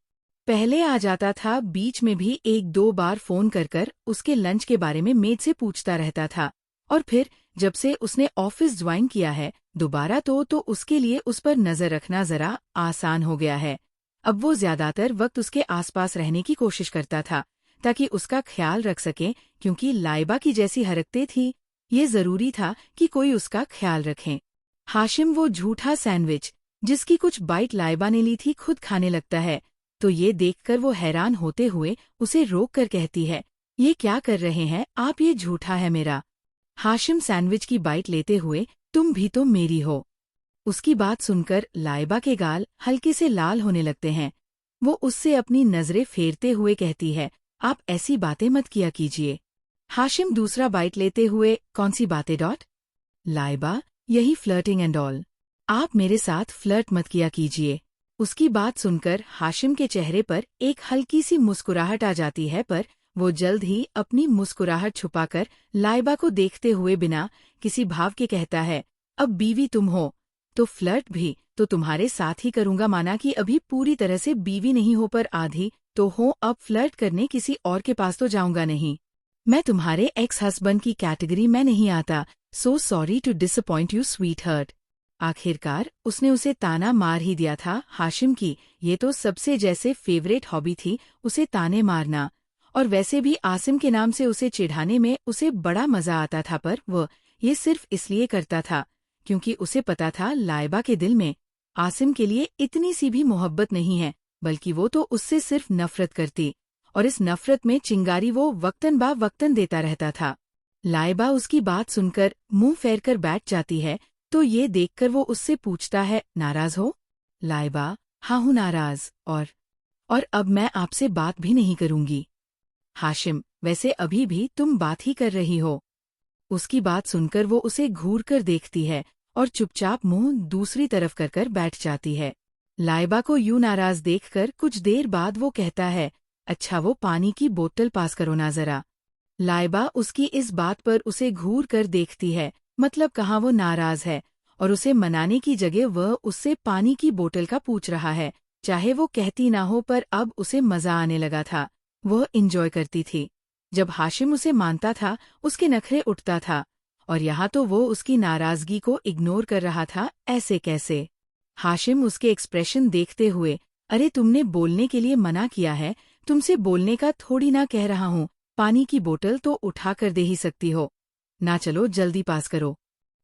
पहले आ जाता था। बीच में भी 1-2 बार फोन कर उसके लंच के बारे में मेड से पूछता रहता था। और फिर जब से उसने ऑफिस ज्वाइन किया है दोबारा तो उसके लिए उस पर नजर रखना जरा आसान हो गया है। अब वो ज्यादातर वक्त उसके आसपास रहने की कोशिश करता था ताकि उसका ख्याल रख सके, क्योंकि लाइबा की जैसी हरकतें थी, ये जरूरी था कि कोई उसका ख्याल रखे। हाशिम वो झूठा सैंडविच जिसकी कुछ बाइट लाइबा ने ली थी खुद खाने लगता है, तो ये देखकर वो हैरान होते हुए उसे रोक कर कहती है, ये क्या कर रहे हैं आप, ये झूठा है मेरा। हाशिम सैंडविच की बाइट लेते हुए, तुम भी तो मेरी हो। उसकी बात सुनकर लाइबा के गाल हल्के से लाल होने लगते हैं। वो उससे अपनी नजरें फेरते हुए कहती है, आप ऐसी बातें मत किया कीजिए। हाशिम दूसरा बाइट लेते हुए, कौन सी बातें डॉट? लाइबा, यही फ्लर्टिंग एंड ऑल। आप मेरे साथ फ्लर्ट मत किया कीजिए। उसकी बात सुनकर हाशिम के चेहरे पर एक हल्की सी मुस्कुराहट आ जाती है, पर वो जल्द ही अपनी मुस्कुराहट छुपाकर लाइबा को देखते हुए बिना किसी भाव के कहता है, अब बीवी तुम हो तो फ्लर्ट भी तो तुम्हारे साथ ही करूंगा, माना कि अभी पूरी तरह से बीवी नहीं हो पर आधी तो हो, अब फ्लर्ट करने किसी और के पास तो जाऊंगा नहीं। मैं तुम्हारे एक्स हस्बैंड की कैटेगरी में नहीं आता। So sorry to disappoint you sweetheart. आखिरकार उसने उसे ताना मार ही दिया था। हाशिम की ये तो सबसे जैसे फेवरेट हॉबी थी, उसे ताने मारना। और वैसे भी आसिम के नाम से उसे चिढ़ाने में उसे बड़ा मजा आता था, पर वह ये सिर्फ इसलिए करता था क्योंकि उसे पता था लाइबा के दिल में आसिम के लिए इतनी सी भी मोहब्बत नहीं है, बल्कि वो तो उससे सिर्फ नफरत करती, और इस नफरत में चिंगारी वो वक्तन बा वक्तन देता रहता था। लाइबा उसकी बात सुनकर मुंह फेर कर बैठ जाती है, तो ये देखकर वो उससे पूछता है, नाराज हो? लाइबा, हाँ हूँ नाराज, और अब मैं आपसे बात भी नहीं करूंगी। हाशिम, वैसे अभी भी तुम बात ही कर रही हो। उसकी बात सुनकर वो उसे घूर कर देखती है और चुपचाप मुंह दूसरी तरफ कर बैठ जाती है। लाइबा को यूं नाराज देखकर कुछ देर बाद वो कहता है, अच्छा वो पानी की बोतल पास करो ना जरा। लाइबा उसकी इस बात पर उसे घूर कर देखती है, मतलब कहाँ वो नाराज है, और उसे मनाने की जगह वह उससे पानी की बोतल का पूछ रहा है। चाहे वो कहती ना हो, पर अब उसे मजा आने लगा था। वह इंजॉय करती थी। जब हाशिम उसे मानता था उसके नखरे उठता था, और यहाँ तो वो उसकी नाराजगी को इग्नोर कर रहा था। ऐसे कैसे? हाशिम उसके एक्सप्रेशन देखते हुए, अरे तुमने बोलने के लिए मना किया है, तुमसे बोलने का थोड़ी ना कह रहा हूँ, पानी की बोतल तो उठा कर दे ही सकती हो ना, चलो जल्दी पास करो।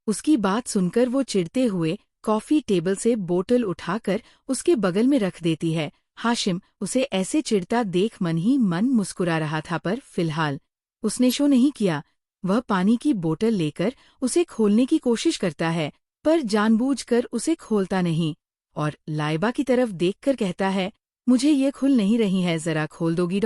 उसकी बात सुनकर वो चिढ़ते हुए कॉफी टेबल से बोतल उठाकर उसके बगल में रख देती है। हाशिम उसे ऐसे चिढ़ता देख मन ही मन मुस्कुरा रहा था, पर फिलहाल उसने शो नहीं किया। वह पानी की बोतल लेकर उसे खोलने की कोशिश करता है, पर जानबूझकर उसे खोलता नहीं, और लाइबा की तरफ देखकर कहता है, मुझे ये खुल नहीं रही है, जरा खोल दोगी?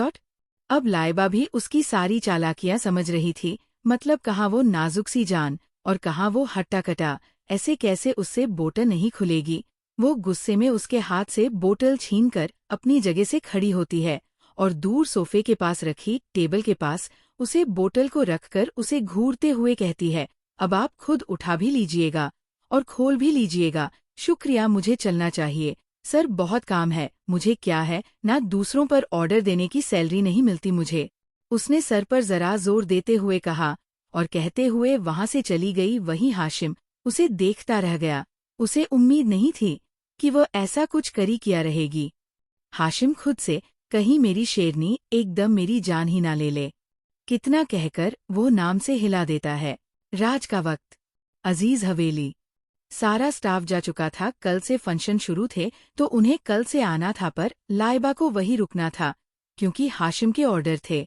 अब लाइबा भी उसकी सारी चालाकियां समझ रही थी, मतलब कहाँ वो नाजुक सी जान और कहाँ वो हट्टा कटा। ऐसे कैसे उससे बोतल नहीं खुलेगी? वो गुस्से में उसके हाथ से बोतल छीनकर अपनी जगह से खड़ी होती है और दूर सोफे के पास रखी टेबल के पास उसे बोतल को रखकर उसे घूरते हुए कहती है, अब आप खुद उठा भी लीजिएगा और खोल भी लीजिएगा। शुक्रिया, मुझे चलना चाहिए सर, बहुत काम है मुझे। क्या है ना, दूसरों पर ऑर्डर देने की सैलरी नहीं मिलती मुझे। उसने सर पर जरा जोर देते हुए कहा, और कहते हुए वहां से चली गई। वहीं हाशिम उसे देखता रह गया। उसे उम्मीद नहीं थी कि वह ऐसा कुछ करी किया रहेगी। हाशिम खुद से, कहीं मेरी शेरनी एकदम मेरी जान ही ना ले ले, कितना कहकर वो नाम से हिला देता है। राज का वक्त। अजीज हवेली। सारा स्टाफ जा चुका था, कल से फंक्शन शुरू थे तो उन्हें कल से आना था, पर लाइबा को वही रुकना था क्योंकि हाशिम के ऑर्डर थे।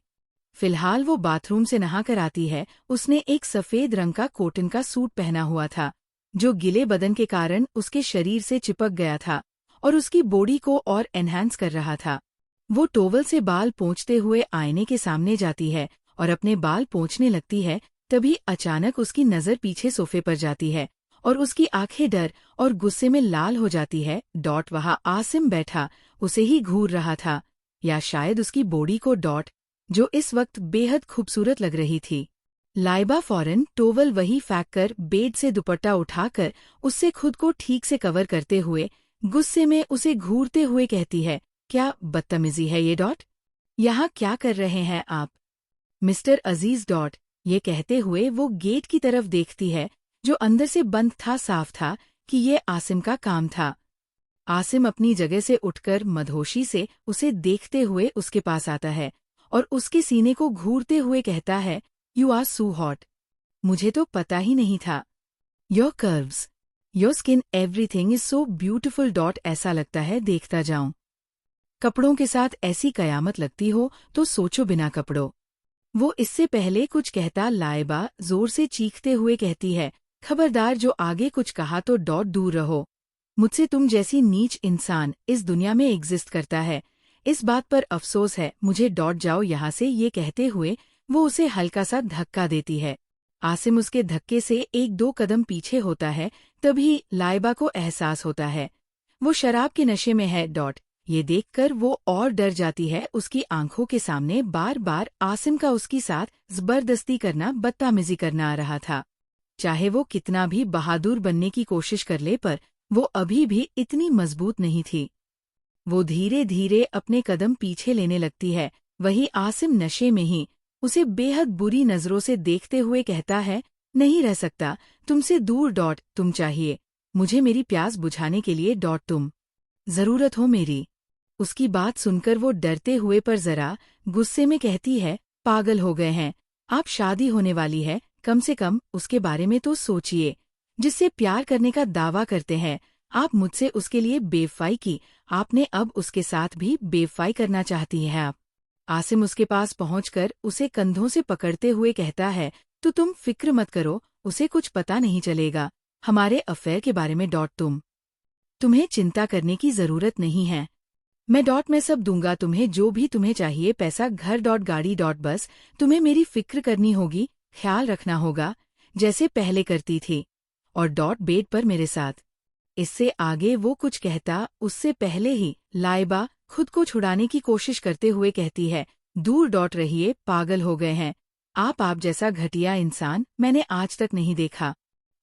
फिलहाल वो बाथरूम से नहाकर आती है। उसने एक सफेद रंग का कॉटन का सूट पहना हुआ था जो गिले बदन के कारण उसके शरीर से चिपक गया था और उसकी बॉडी को और एनहांस कर रहा था। वो टोवल से बाल पोंछते हुए आईने के सामने जाती है और अपने बाल पोंछने लगती है। तभी अचानक उसकी नजर पीछे सोफे पर जाती है और उसकी आंखें डर और गुस्से में लाल हो जाती है। वहाँ आसिम बैठा उसे ही घूर रहा था, या शायद उसकी बॉडी को जो इस वक्त बेहद खूबसूरत लग रही थी। लाइबा फौरन टोवल वही फेंक कर बेड से दुपट्टा उठाकर उससे खुद को ठीक से कवर करते हुए गुस्से में उसे घूरते हुए कहती है, क्या बदतमीजी है ये? यहाँ क्या कर रहे हैं आप मिस्टर अजीज? ये कहते हुए वो गेट की तरफ देखती है जो अंदर से बंद था। साफ था कि ये आसिम का काम था। आसिम अपनी जगह से उठकर मदहोशी से उसे देखते हुए उसके पास आता है और उसके सीने को घूरते हुए कहता है, यू आर सो हॉट, मुझे तो पता ही नहीं था। Your curves, your skin, everything is so beautiful. ऐसा लगता है देखता जाऊं। कपड़ों के साथ ऐसी कयामत लगती हो तो सोचो बिना कपड़ों। वो इससे पहले कुछ कहता, लाइबा जोर से चीखते हुए कहती है, खबरदार, जो आगे कुछ कहा तो दूर रहो। मुझसे तुम जैसी नीच इंसान इस दुनिया में एग्जिस्ट करता है, इस बात पर अफसोस है। मुझे जाओ यहाँ से। ये कहते हुए वो उसे हल्का सा धक्का देती है। आसिम उसके धक्के से एक दो कदम पीछे होता है। तभी लाइबा को एहसास होता है वो शराब के नशे में है। ये देखकर वो और डर जाती है। उसकी आंखों के सामने बार बार आसिम का उसकी साथ जबरदस्ती करना, बदतमीजी करना आ रहा था। चाहे वो कितना भी बहादुर बनने की कोशिश कर ले, पर वो अभी भी इतनी मजबूत नहीं थी। वो धीरे धीरे अपने कदम पीछे लेने लगती है। वही आसिम नशे में ही उसे बेहद बुरी नजरों से देखते हुए कहता है, नहीं रह सकता तुमसे दूर डॉट, तुम चाहिए मुझे मेरी प्यास बुझाने के लिए डॉट, तुम जरूरत हो मेरी। उसकी बात सुनकर वो डरते हुए पर जरा गुस्से में कहती है, पागल हो गए हैं आप, शादी होने वाली है, कम से कम उसके बारे में तो सोचिए जिससे प्यार करने का दावा करते हैं आप मुझसे, उसके लिए बेवफाई की आपने, अब उसके साथ भी बेवफाई करना चाहती हैं आप। आसिम उसके पास पहुंचकर उसे कंधों से पकड़ते हुए कहता है, तो तुम फिक्र मत करो, उसे कुछ पता नहीं चलेगा हमारे अफेयर के बारे में डॉट, तुम्हें चिंता करने की जरूरत नहीं है। मैं डॉट में सब दूंगा तुम्हें, जो भी तुम्हें चाहिए, पैसा, घर डॉट, गाड़ी डॉट, बस तुम्हें मेरी फिक्र करनी होगी, ख्याल रखना होगा जैसे पहले करती थी, और डॉट बेड पर मेरे साथ। इससे आगे वो कुछ कहता उससे पहले ही लाइबा खुद को छुड़ाने की कोशिश करते हुए कहती है, दूर डॉट रहिए, पागल हो गए हैं आप जैसा घटिया इंसान मैंने आज तक नहीं देखा।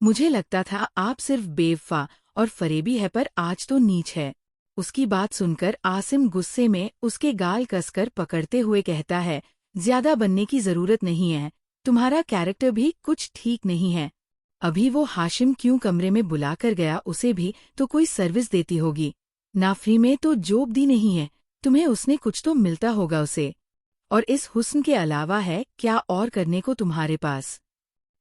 मुझे लगता था आप सिर्फ बेवफा और फरेबी है, पर आज तो नीच है। उसकी बात सुनकर आसिम गुस्से में उसके गाल कसकर पकड़ते हुए कहता है, ज्यादा बनने की जरूरत नहीं है, तुम्हारा कैरेक्टर भी कुछ ठीक नहीं है। अभी वो हाशिम क्यों कमरे में बुला कर गया, उसे भी तो कोई सर्विस देती होगी ना, फ्री में तो जॉब दी नहीं है तुम्हें उसने, कुछ तो मिलता होगा उसे, और इस हुस्न के अलावा है क्या और करने को तुम्हारे पास।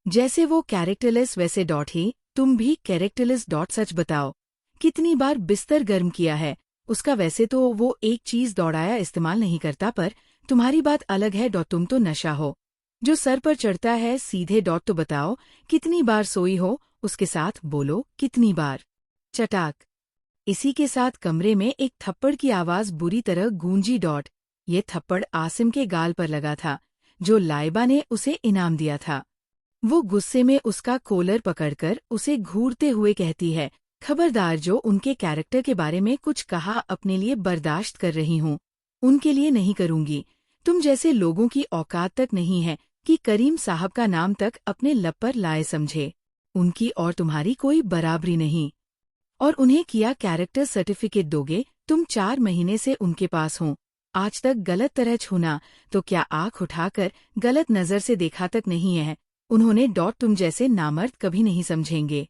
जैसे वो कैरेक्टरलेस वैसे डॉट ही तुम भी कैरेक्टरलेस डॉट, सच बताओ कितनी बार बिस्तर गर्म किया है उसका, वैसे तो वो एक चीज दौड़ाया इस्तेमाल नहीं करता, पर तुम्हारी बात अलग है डॉट, तुम तो नशा हो जो सर पर चढ़ता है सीधे डॉट, तो बताओ कितनी बार सोई हो उसके साथ, बोलो कितनी बार। चटाक। इसी के साथ कमरे में एक थप्पड़ की आवाज बुरी तरह गूंजी डॉट। ये थप्पड़ आसिम के गाल पर लगा था जो लाइबा ने उसे इनाम दिया था। वो गुस्से में उसका कॉलर पकड़कर उसे घूरते हुए कहती है, खबरदार, जो उनके कैरेक्टर के बारे में कुछ कहा अपने लिए बर्दाश्त कर रही हूँ उनके लिए नहीं करूंगी। तुम जैसे लोगों की औकात तक नहीं है कि करीम साहब का नाम तक अपने लब पर लाए समझे, उनकी और तुम्हारी कोई बराबरी नहीं। और उन्हें किया कैरेक्टर सर्टिफिकेट दोगे, तुम 4 महीने से उनके पास हो, आज तक गलत तरह छूना तो क्या आंख उठाकर गलत नजर से देखा तक नहीं है उन्होंने डॉट, तुम जैसे नामर्द कभी नहीं समझेंगे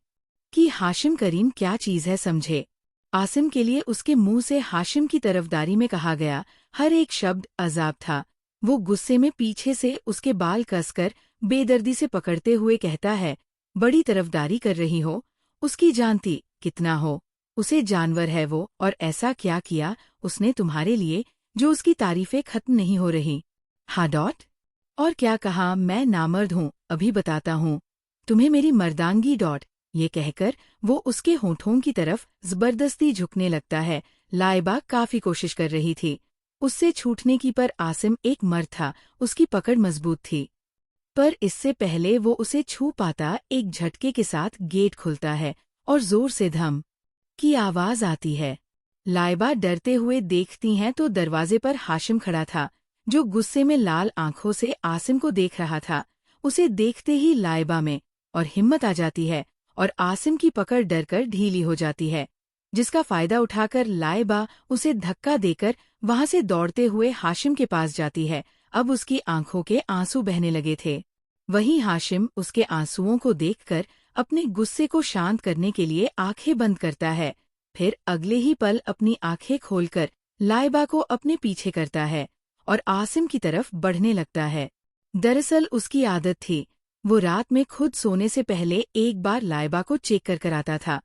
कि हाशिम करीम क्या चीज है, समझे। आसिम के लिए उसके मुंह से हाशिम की तरफदारी में कहा गया हर एक शब्द अजाब था। वो गुस्से में पीछे से उसके बाल कसकर बेदर्दी से पकड़ते हुए कहता है, बड़ी तरफदारी कर रही हो, उसकी जानती कितना हो, उसे जानवर है वो, और ऐसा क्या किया उसने तुम्हारे लिए जो उसकी तारीफें खत्म नहीं हो रही। हाँ डॉट, और क्या कहा, मैं नामर्द हूँ, अभी बताता हूँ तुम्हें मेरी मर्दांगी डॉट। ये कहकर वो उसके होठों की तरफ जबरदस्ती झुकने लगता है। लाइबा काफी कोशिश कर रही थी उससे छूटने की, पर आसिम एक मर्द था, उसकी पकड़ मजबूत थी। पर इससे पहले वो उसे छू पाता, एक झटके के साथ गेट खुलता है और जोर से धम की आवाज आती है। लाइबा डरते हुए देखती हैं तो दरवाजे पर हाशिम खड़ा था जो गुस्से में लाल आंखों से आसिम को देख रहा था। उसे देखते ही लाइबा में और हिम्मत आ जाती है और आसिम की पकड़ डरकर ढीली हो जाती है, जिसका फायदा उठाकर लाइबा उसे धक्का देकर वहां से दौड़ते हुए हाशिम के पास जाती है। अब उसकी आंखों के आंसू बहने लगे थे। वहीं हाशिम उसके आंसुओं को देखकर अपने गुस्से को शांत करने के लिए आंखें बंद करता है, फिर अगले ही पल अपनी आंखें खोलकर लाइबा को अपने पीछे करता है और आसिम की तरफ बढ़ने लगता है। दरअसल उसकी आदत थी, वो रात में खुद सोने से पहले एक बार लाइबा को चेक कर आता था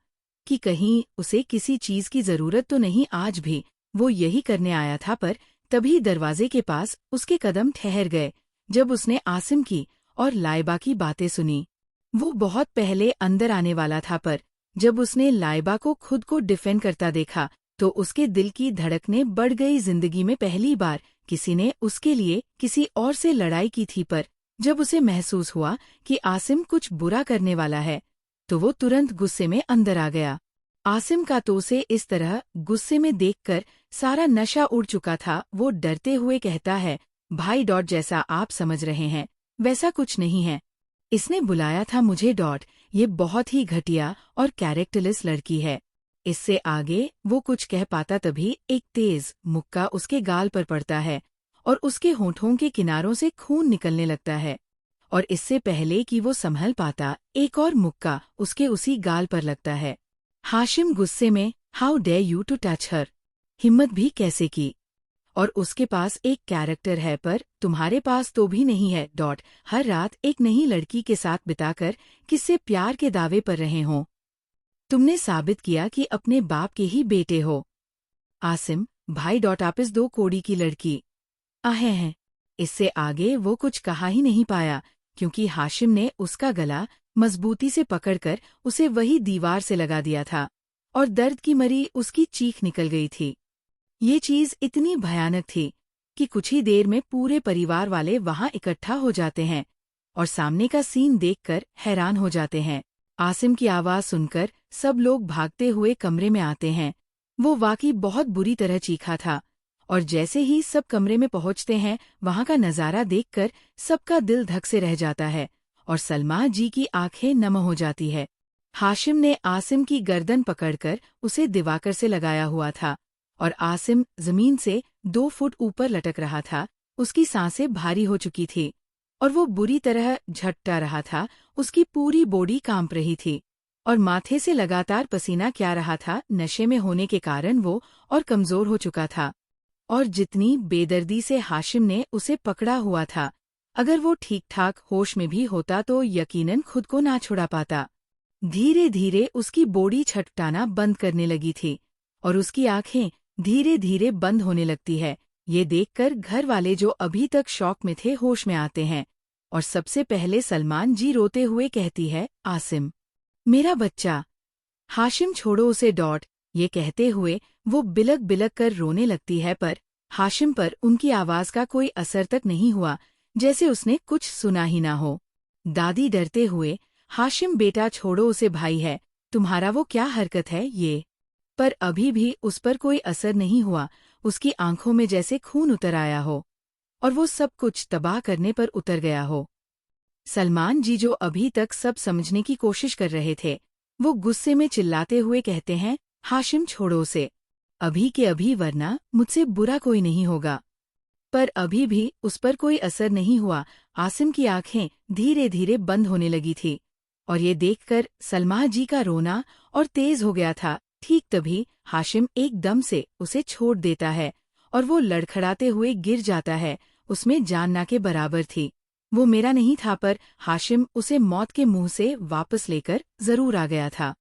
कि कहीं उसे किसी चीज की जरूरत तो नहीं। आज भी वो यही करने आया था, पर तभी दरवाजे के पास उसके कदम ठहर गए जब उसने आसिम की और लाइबा की बातें सुनी। वो बहुत पहले अंदर आने वाला था, पर जब उसने लाइबा को खुद को डिफेंड करता देखा तो उसके दिल की धड़कनें बढ़ गई। जिंदगी में पहली बार किसी ने उसके लिए किसी और से लड़ाई की थी, पर जब उसे महसूस हुआ कि आसिम कुछ बुरा करने वाला है तो वो तुरंत गुस्से में अंदर आ गया। आसिम का तो उसे इस तरह गुस्से में देखकर सारा नशा उड़ चुका था। वो डरते हुए कहता है, भाई डॉट, जैसा आप समझ रहे हैं वैसा कुछ नहीं है, इसने बुलाया था मुझे डॉट, ये बहुत ही घटिया और कैरेक्टरलेस लड़की है। इससे आगे वो कुछ कह पाता तभी एक तेज मुक्का उसके गाल पर पड़ता है और उसके होंठों के किनारों से खून निकलने लगता है। और इससे पहले कि वो संभल पाता, एक और मुक्का उसके उसी गाल पर लगता है। हाशिम गुस्से में, how dare you to touch her, हिम्मत भी कैसे की, और उसके पास एक कैरेक्टर है पर तुम्हारे पास तो भी नहीं है। हर रात एक नई लड़की के साथ बिताकर किससे प्यार के दावे पर रहे हों। तुमने साबित किया कि अपने बाप के ही बेटे हो। आसिम भाई। आप इस 2 कोड़ी की लड़की आहे हैं। इससे आगे वो कुछ कहा ही नहीं पाया, क्योंकि हाशिम ने उसका गला मजबूती से पकड़कर उसे वही दीवार से लगा दिया था और दर्द की मरी उसकी चीख निकल गई थी। ये चीज इतनी भयानक थी कि कुछ ही देर में पूरे परिवार वाले वहां इकट्ठा हो जाते हैं और सामने का सीन देखकर हैरान हो जाते हैं। आसिम की आवाज सुनकर सब लोग भागते हुए कमरे में आते हैं। वो वाकई बहुत बुरी तरह चीखा था और जैसे ही सब कमरे में पहुंचते हैं, वहां का नजारा देखकर सबका दिल धक से रह जाता है और सलमा जी की आंखें नम हो जाती है। हाशिम ने आसिम की गर्दन पकड़कर उसे दिवाकर से लगाया हुआ था और आसिम जमीन से 2 फुट ऊपर लटक रहा था। उसकी सांसें भारी हो चुकी थी और वो बुरी तरह झटटा रहा था। उसकी पूरी बॉडी कांप रही थी और माथे से लगातार पसीना क्या रहा था। नशे में होने के कारण वो और कमजोर हो चुका था और जितनी बेदर्दी से हाशिम ने उसे पकड़ा हुआ था, अगर वो ठीक ठाक होश में भी होता तो यकीनन खुद को ना छुड़ा पाता। धीरे धीरे उसकी बॉडी छटपटाना बंद करने लगी थी और उसकी आंखें धीरे धीरे बंद होने लगती है। ये देखकर घर वाले जो अभी तक शॉक में थे होश में आते हैं और सबसे पहले सलमान जी रोते हुए कहती है, आसिम मेरा बच्चा। हाशिम छोड़ो उसे। ये कहते हुए वो बिलक बिलक कर रोने लगती है पर हाशिम पर उनकी आवाज का कोई असर तक नहीं हुआ, जैसे उसने कुछ सुना ही ना हो। दादी डरते हुए, हाशिम बेटा छोड़ो उसे, भाई है तुम्हारा, वो क्या हरकत है ये। पर अभी भी उस पर कोई असर नहीं हुआ। उसकी आंखों में जैसे खून उतर आया हो और वो सब कुछ तबाह करने पर उतर गया हो। सलमान जी जो अभी तक सब समझने की कोशिश कर रहे थे, वो गुस्से में चिल्लाते हुए कहते हैं, हाशिम छोड़ो उसे अभी के अभी, वरना मुझसे बुरा कोई नहीं होगा। पर अभी भी उस पर कोई असर नहीं हुआ। आसिम की आंखें धीरे धीरे बंद होने लगी थी और ये देखकर सलमा जी का रोना और तेज हो गया था। ठीक तभी हाशिम एकदम से उसे छोड़ देता है और वो लड़खड़ाते हुए गिर जाता है। उसमें जान ना के बराबर थी। वो मेरा नहीं था, पर हाशिम उसे मौत के मुंह से वापस लेकर जरूर आ गया था।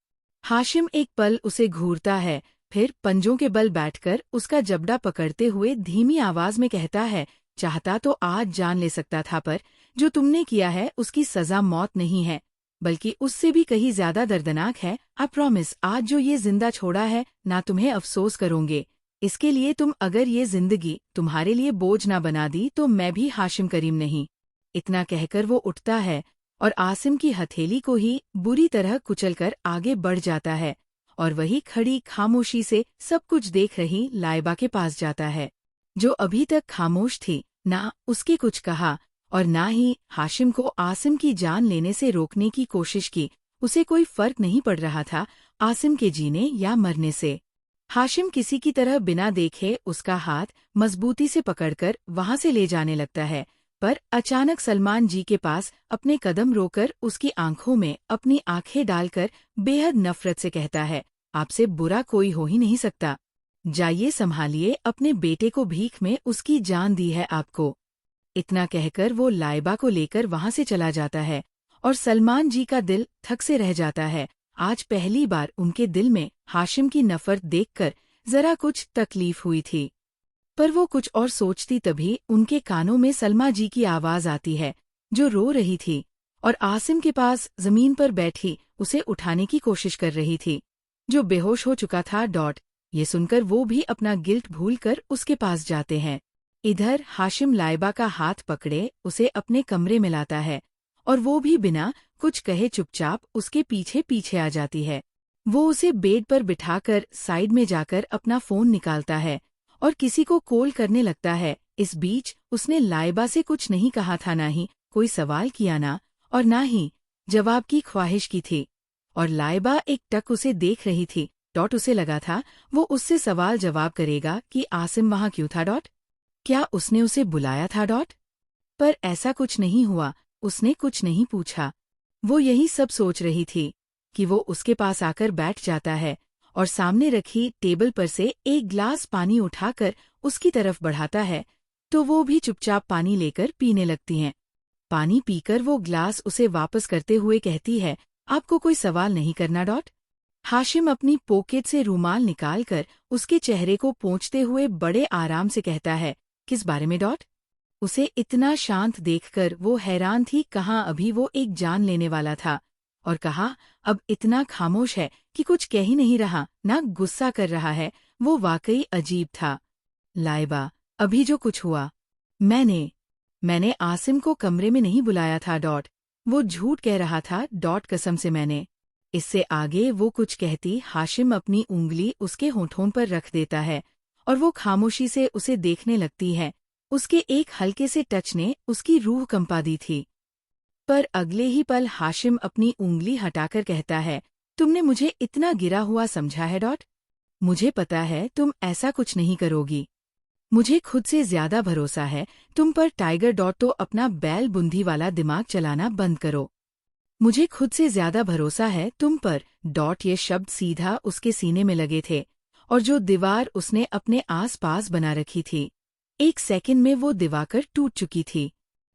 हाशिम एक पल उसे घूरता है, फिर पंजों के बल बैठकर उसका जबड़ा पकड़ते हुए धीमी आवाज में कहता है, चाहता तो आज जान ले सकता था, पर जो तुमने किया है उसकी सजा मौत नहीं है, बल्कि उससे भी कहीं ज्यादा दर्दनाक है। आई प्रॉमिस, आज जो ये जिंदा छोड़ा है ना तुम्हें अफसोस करोगे। इसके लिए तुम अगर ये जिंदगी तुम्हारे लिए बोझ ना बना दी तो मैं भी हाशिम करीम नहीं। इतना कहकर वो उठता है और आसिम की हथेली को ही बुरी तरह कुचलकर आगे बढ़ जाता है और वही खड़ी खामोशी से सब कुछ देख रही लाइबा के पास जाता है, जो अभी तक खामोश थी। ना उसके कुछ कहा और ना ही हाशिम को आसिम की जान लेने से रोकने की कोशिश की। उसे कोई फर्क नहीं पड़ रहा था आसिम के जीने या मरने से। हाशिम किसी की तरह बिना देखे उसका हाथ मजबूती से पकड़कर वहां से ले जाने लगता है, पर अचानक सलमान जी के पास अपने कदम रोकर उसकी आंखों में अपनी आंखें डालकर बेहद नफरत से कहता है, आपसे बुरा कोई हो ही नहीं सकता। जाइए संभालिए अपने बेटे को, भीख में उसकी जान दी है आपको। इतना कहकर वो लाइबा को लेकर वहां से चला जाता है और सलमान जी का दिल थक से रह जाता है। आज पहली बार उनके दिल में हाशिम की नफरत देखकर जरा कुछ तकलीफ हुई थी, पर वो कुछ और सोचती तभी उनके कानों में सलमा जी की आवाज आती है, जो रो रही थी और आसिम के पास जमीन पर बैठी उसे उठाने की कोशिश कर रही थी, जो बेहोश हो चुका था। ये सुनकर वो भी अपना गिल्ट भूलकर उसके पास जाते हैं। इधर हाशिम लाइबा का हाथ पकड़े उसे अपने कमरे में लाता है और वो भी बिना कुछ कहे चुपचाप उसके पीछे पीछे आ जाती है। वो उसे बेड पर बिठाकर साइड में जाकर अपना फोन निकालता है और किसी को कॉल करने लगता है। इस बीच उसने लाइबा से कुछ नहीं कहा था, ना ही कोई सवाल किया, ना और ना ही जवाब की ख्वाहिश की थी, और लाइबा एक टक उसे देख रही थी। डॉट उसे लगा था वो उससे सवाल जवाब करेगा कि आसिम वहाँ क्यों था डॉट। क्या उसने उसे बुलाया था डॉट। पर ऐसा कुछ नहीं हुआ, उसने कुछ नहीं पूछा। वो यही सब सोच रही थी कि वो उसके पास आकर बैठ जाता है और सामने रखी टेबल पर से एक ग्लास पानी उठाकर उसकी तरफ बढ़ाता है, तो वो भी चुपचाप पानी लेकर पीने लगती हैं। पानी पीकर वो ग्लास उसे वापस करते हुए कहती है, आपको कोई सवाल नहीं करना डॉट। हाशिम अपनी पॉकेट से रूमाल निकालकर उसके चेहरे को पोंछते हुए बड़े आराम से कहता है, किस बारे में डॉट। उसे इतना शांत देखकर वो हैरान थी, कहाँ अभी वो एक जान लेने वाला था और कहा अब इतना खामोश है कि कुछ कह ही नहीं रहा, ना गुस्सा कर रहा है। वो वाकई अजीब था। लाइबा, अभी जो कुछ हुआ, मैंने आसिम को कमरे में नहीं बुलाया था डॉट। वो झूठ कह रहा था डॉट, कसम से मैंने। इससे आगे वो कुछ कहती, हाशिम अपनी उंगली उसके होठों पर रख देता है और वो खामोशी से उसे देखने लगती है। उसके एक हल्के से टच ने उसकी रूह कंपा दी थी। पर अगले ही पल हाशिम अपनी उंगली हटाकर कहता है, तुमने मुझे इतना गिरा हुआ समझा है डॉट। मुझे पता है तुम ऐसा कुछ नहीं करोगी। मुझे खुद से ज्यादा भरोसा है तुम पर टाइगर डॉट, तो अपना बैल बुंदी वाला दिमाग चलाना बंद करो। मुझे खुद से ज्यादा भरोसा है तुम पर डॉट। ये शब्द सीधा उसके सीने में लगे थे और जो दीवार उसने अपने आस पास बना रखी थी, एक सेकंड में वो दीवार टूट चुकी थी।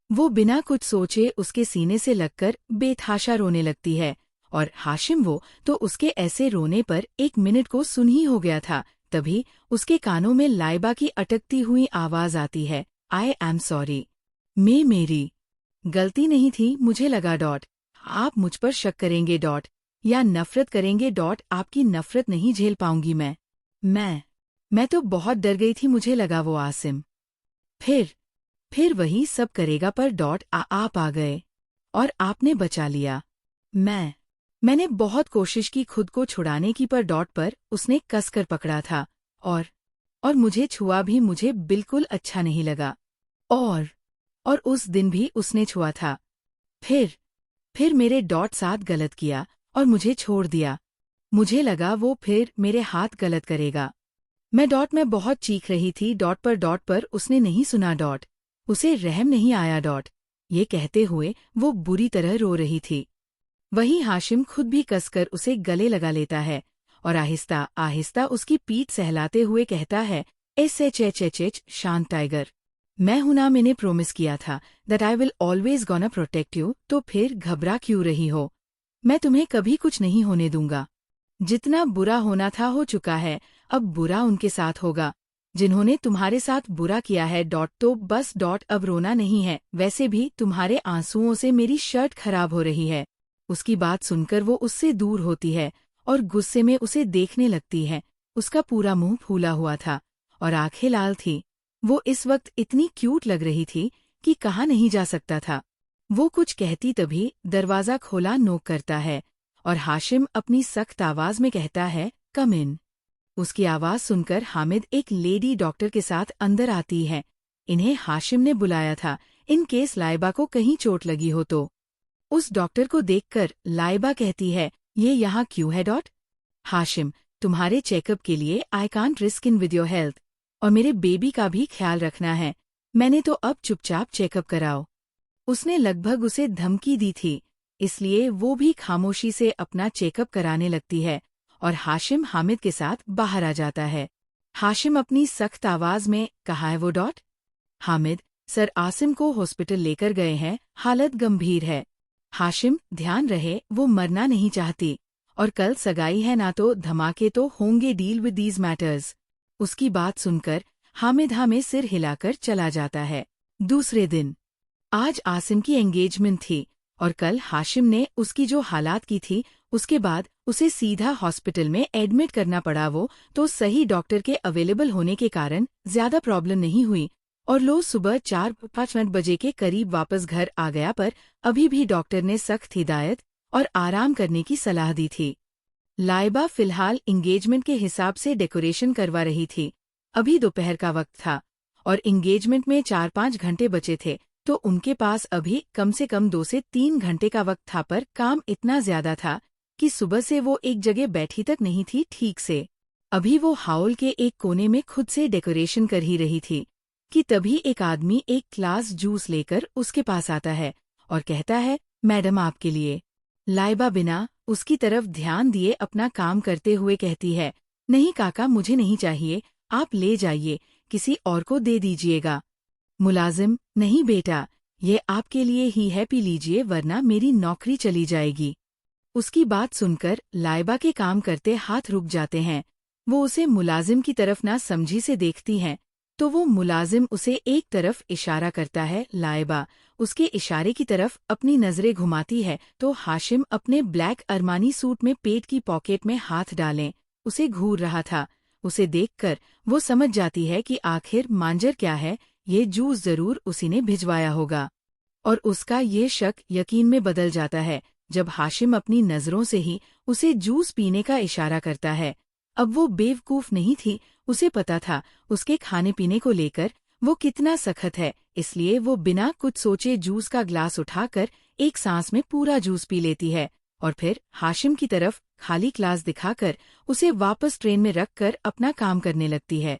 वो बिना कुछ सोचे उसके सीने से लगकर बेतहाशा रोने लगती है और हाशिम वो तो उसके ऐसे रोने पर एक मिनट को सुन ही हो गया था। तभी उसके कानों में लाइबा की अटकती हुई आवाज आती है, आई एम सॉरी। मेरी गलती नहीं थी, मुझे लगा डॉट आप मुझ पर शक करेंगे डॉट, या नफरत करेंगे डॉट। आपकी नफरत नहीं झेल पाऊंगी मैं तो बहुत डर गई थी, मुझे लगा वो आसिम फिर वही सब करेगा, पर डॉट आप आ गए और आपने बचा लिया। मैंने बहुत कोशिश की खुद को छुड़ाने की, पर डॉट पर उसने कसकर पकड़ा था और मुझे छुआ भी, मुझे बिल्कुल अच्छा नहीं लगा। और उस दिन भी उसने छुआ था। फिर मेरे डॉट साथ गलत किया और मुझे छोड़ दिया। मुझे लगा वो फिर मेरे हाथ गलत करेगा। मैं बहुत चीख रही थी डॉट पर उसने नहीं सुना डॉट। उसे रहम नहीं आया डॉट। ये कहते हुए वो बुरी तरह रो रही थी। वहीं हाशिम खुद भी कसकर उसे गले लगा लेता है और आहिस्ता आहिस्ता उसकी पीठ सहलाते हुए कहता है, एच शांत टाइगर, मैं हूं ना, मैंने प्रोमिस किया था that I will always gonna protect you, तो फिर घबरा क्यों रही हो। मैं तुम्हें कभी कुछ नहीं होने दूंगा। जितना बुरा होना था हो चुका है, अब बुरा उनके साथ होगा जिन्होंने तुम्हारे साथ बुरा किया है डॉट। तो बस डॉट, अब रोना नहीं है, वैसे भी तुम्हारे आंसुओं से मेरी शर्ट खराब हो रही है। उसकी बात सुनकर वो उससे दूर होती है और गुस्से में उसे देखने लगती है। उसका पूरा मुंह फूला हुआ था और आंखें लाल थी। वो इस वक्त इतनी क्यूट लग रही थी कि कहा नहीं जा सकता था। वो कुछ कहती तभी दरवाजा खोला नोक करता है और हाशिम अपनी सख्त आवाज में कहता है, कम इन। उसकी आवाज सुनकर हामिद एक लेडी डॉक्टर के साथ अंदर आती है। इन्हें हाशिम ने बुलाया था इन केस लाइबा को कहीं चोट लगी हो तो। उस डॉक्टर को देखकर लाइबा कहती है, ये यहाँ क्यों है डॉट। हाशिम, तुम्हारे चेकअप के लिए I can't risk in with your health, और मेरे बेबी का भी ख्याल रखना है। मैंने तो अब चुपचाप चेकअप कराओ। उसने लगभग उसे धमकी दी थी, इसलिए वो भी खामोशी से अपना चेकअप कराने लगती है और हाशिम हामिद के साथ बाहर आ जाता है। हाशिम अपनी सख्त आवाज में, कहा है वो डॉट। हामिद, सर आसिम को हॉस्पिटल लेकर गए हैं, हालत गंभीर है। हाशिम, ध्यान रहे वो मरना नहीं चाहती और कल सगाई है ना, तो धमाके तो होंगे, डील विद दीज मैटर्स। उसकी बात सुनकर हामिद में सिर हिलाकर चला जाता है। दूसरे दिन आज आसिम की एंगेजमेंट थी और कल हाशिम ने उसकी जो हालात की थी उसके बाद उसे सीधा हॉस्पिटल में एडमिट करना पड़ा। वो तो सही डॉक्टर के अवेलेबल होने के कारण ज्यादा प्रॉब्लम नहीं हुई और लो सुबह 4-5 बजे के करीब वापस घर आ गया, पर अभी भी डॉक्टर ने सख्त हिदायत और आराम करने की सलाह दी थी। लाइबा फिलहाल एंगेजमेंट के हिसाब से डेकोरेशन करवा रही थी। अभी दोपहर का वक्त था और एंगेजमेंट में 4-5 घंटे बचे थे, तो उनके पास अभी कम से कम 2 से 3 घंटे का वक्त था, पर काम इतना ज्यादा था कि सुबह से वो एक जगह बैठी तक नहीं थी ठीक से। अभी वो हॉल के एक कोने में खुद से डेकोरेशन कर ही रही थी कि तभी एक आदमी एक ग्लास जूस लेकर उसके पास आता है और कहता है, मैडम आपके लिए। लाइबा बिना उसकी तरफ ध्यान दिए अपना काम करते हुए कहती है, नहीं काका मुझे नहीं चाहिए, आप ले जाइए, किसी और को दे दीजिएगा। मुलाजिम, नहीं बेटा, ये आपके लिए ही है, पी लीजिए वरना मेरी नौकरी चली जाएगी। उसकी बात सुनकर लाइबा के काम करते हाथ रुक जाते हैं। वो उसे मुलाजिम की तरफ ना समझी से देखती हैं, तो वो मुलाजिम उसे एक तरफ इशारा करता है। लाइबा उसके इशारे की तरफ अपनी नजरें घुमाती है तो हाशिम अपने ब्लैक अरमानी सूट में पेट की पॉकेट में हाथ डालें उसे घूर रहा था। उसे देखकर वो समझ जाती है कि आखिर मांजर क्या है, ये जूस जरूर उसी ने भिजवाया होगा। और उसका ये शक यकीन में बदल जाता है जब हाशिम अपनी नजरों से ही उसे जूस पीने का इशारा करता है। अब वो बेवकूफ नहीं थी, उसे पता था उसके खाने पीने को लेकर वो कितना सख्त है, इसलिए वो बिना कुछ सोचे जूस का ग्लास उठाकर एक सांस में पूरा जूस पी लेती है और फिर हाशिम की तरफ खाली ग्लास दिखाकर उसे वापस ट्रेन में रखकर अपना काम करने लगती है।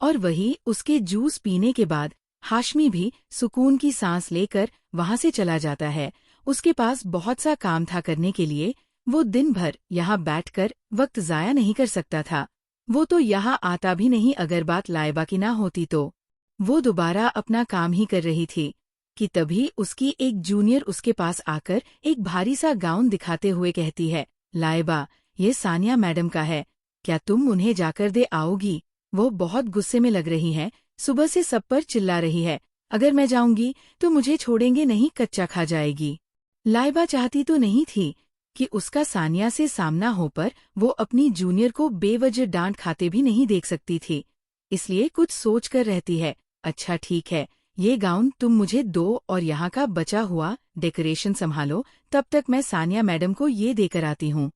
और वही उसके जूस पीने के बाद हाशमी भी सुकून की सांस लेकर वहां से चला जाता है। उसके पास बहुत सा काम था करने के लिए, वो दिन भर यहाँ बैठकर वक्त जाया नहीं कर सकता था। वो तो यहाँ आता भी नहीं अगर बात लाइबा की ना होती तो। वो दोबारा अपना काम ही कर रही थी कि तभी उसकी एक जूनियर उसके पास आकर एक भारी सा गाउन दिखाते हुए कहती है, लाइबा ये सानिया मैडम का है, क्या तुम उन्हें जाकर दे आओगी? वो बहुत गुस्से में लग रही हैं, सुबह से सब पर चिल्ला रही है, अगर मैं जाऊंगी तो मुझे छोड़ेंगे नहीं, कच्चा खा जाएगी। लाइबा चाहती तो नहीं थी कि उसका सानिया से सामना हो, पर वो अपनी जूनियर को बेवजह डांट खाते भी नहीं देख सकती थी, इसलिए कुछ सोच कर रहती है, अच्छा ठीक है, ये गाउन तुम मुझे दो और यहाँ का बचा हुआ डेकोरेशन संभालो, तब तक मैं सानिया मैडम को ये देकर आती हूँ।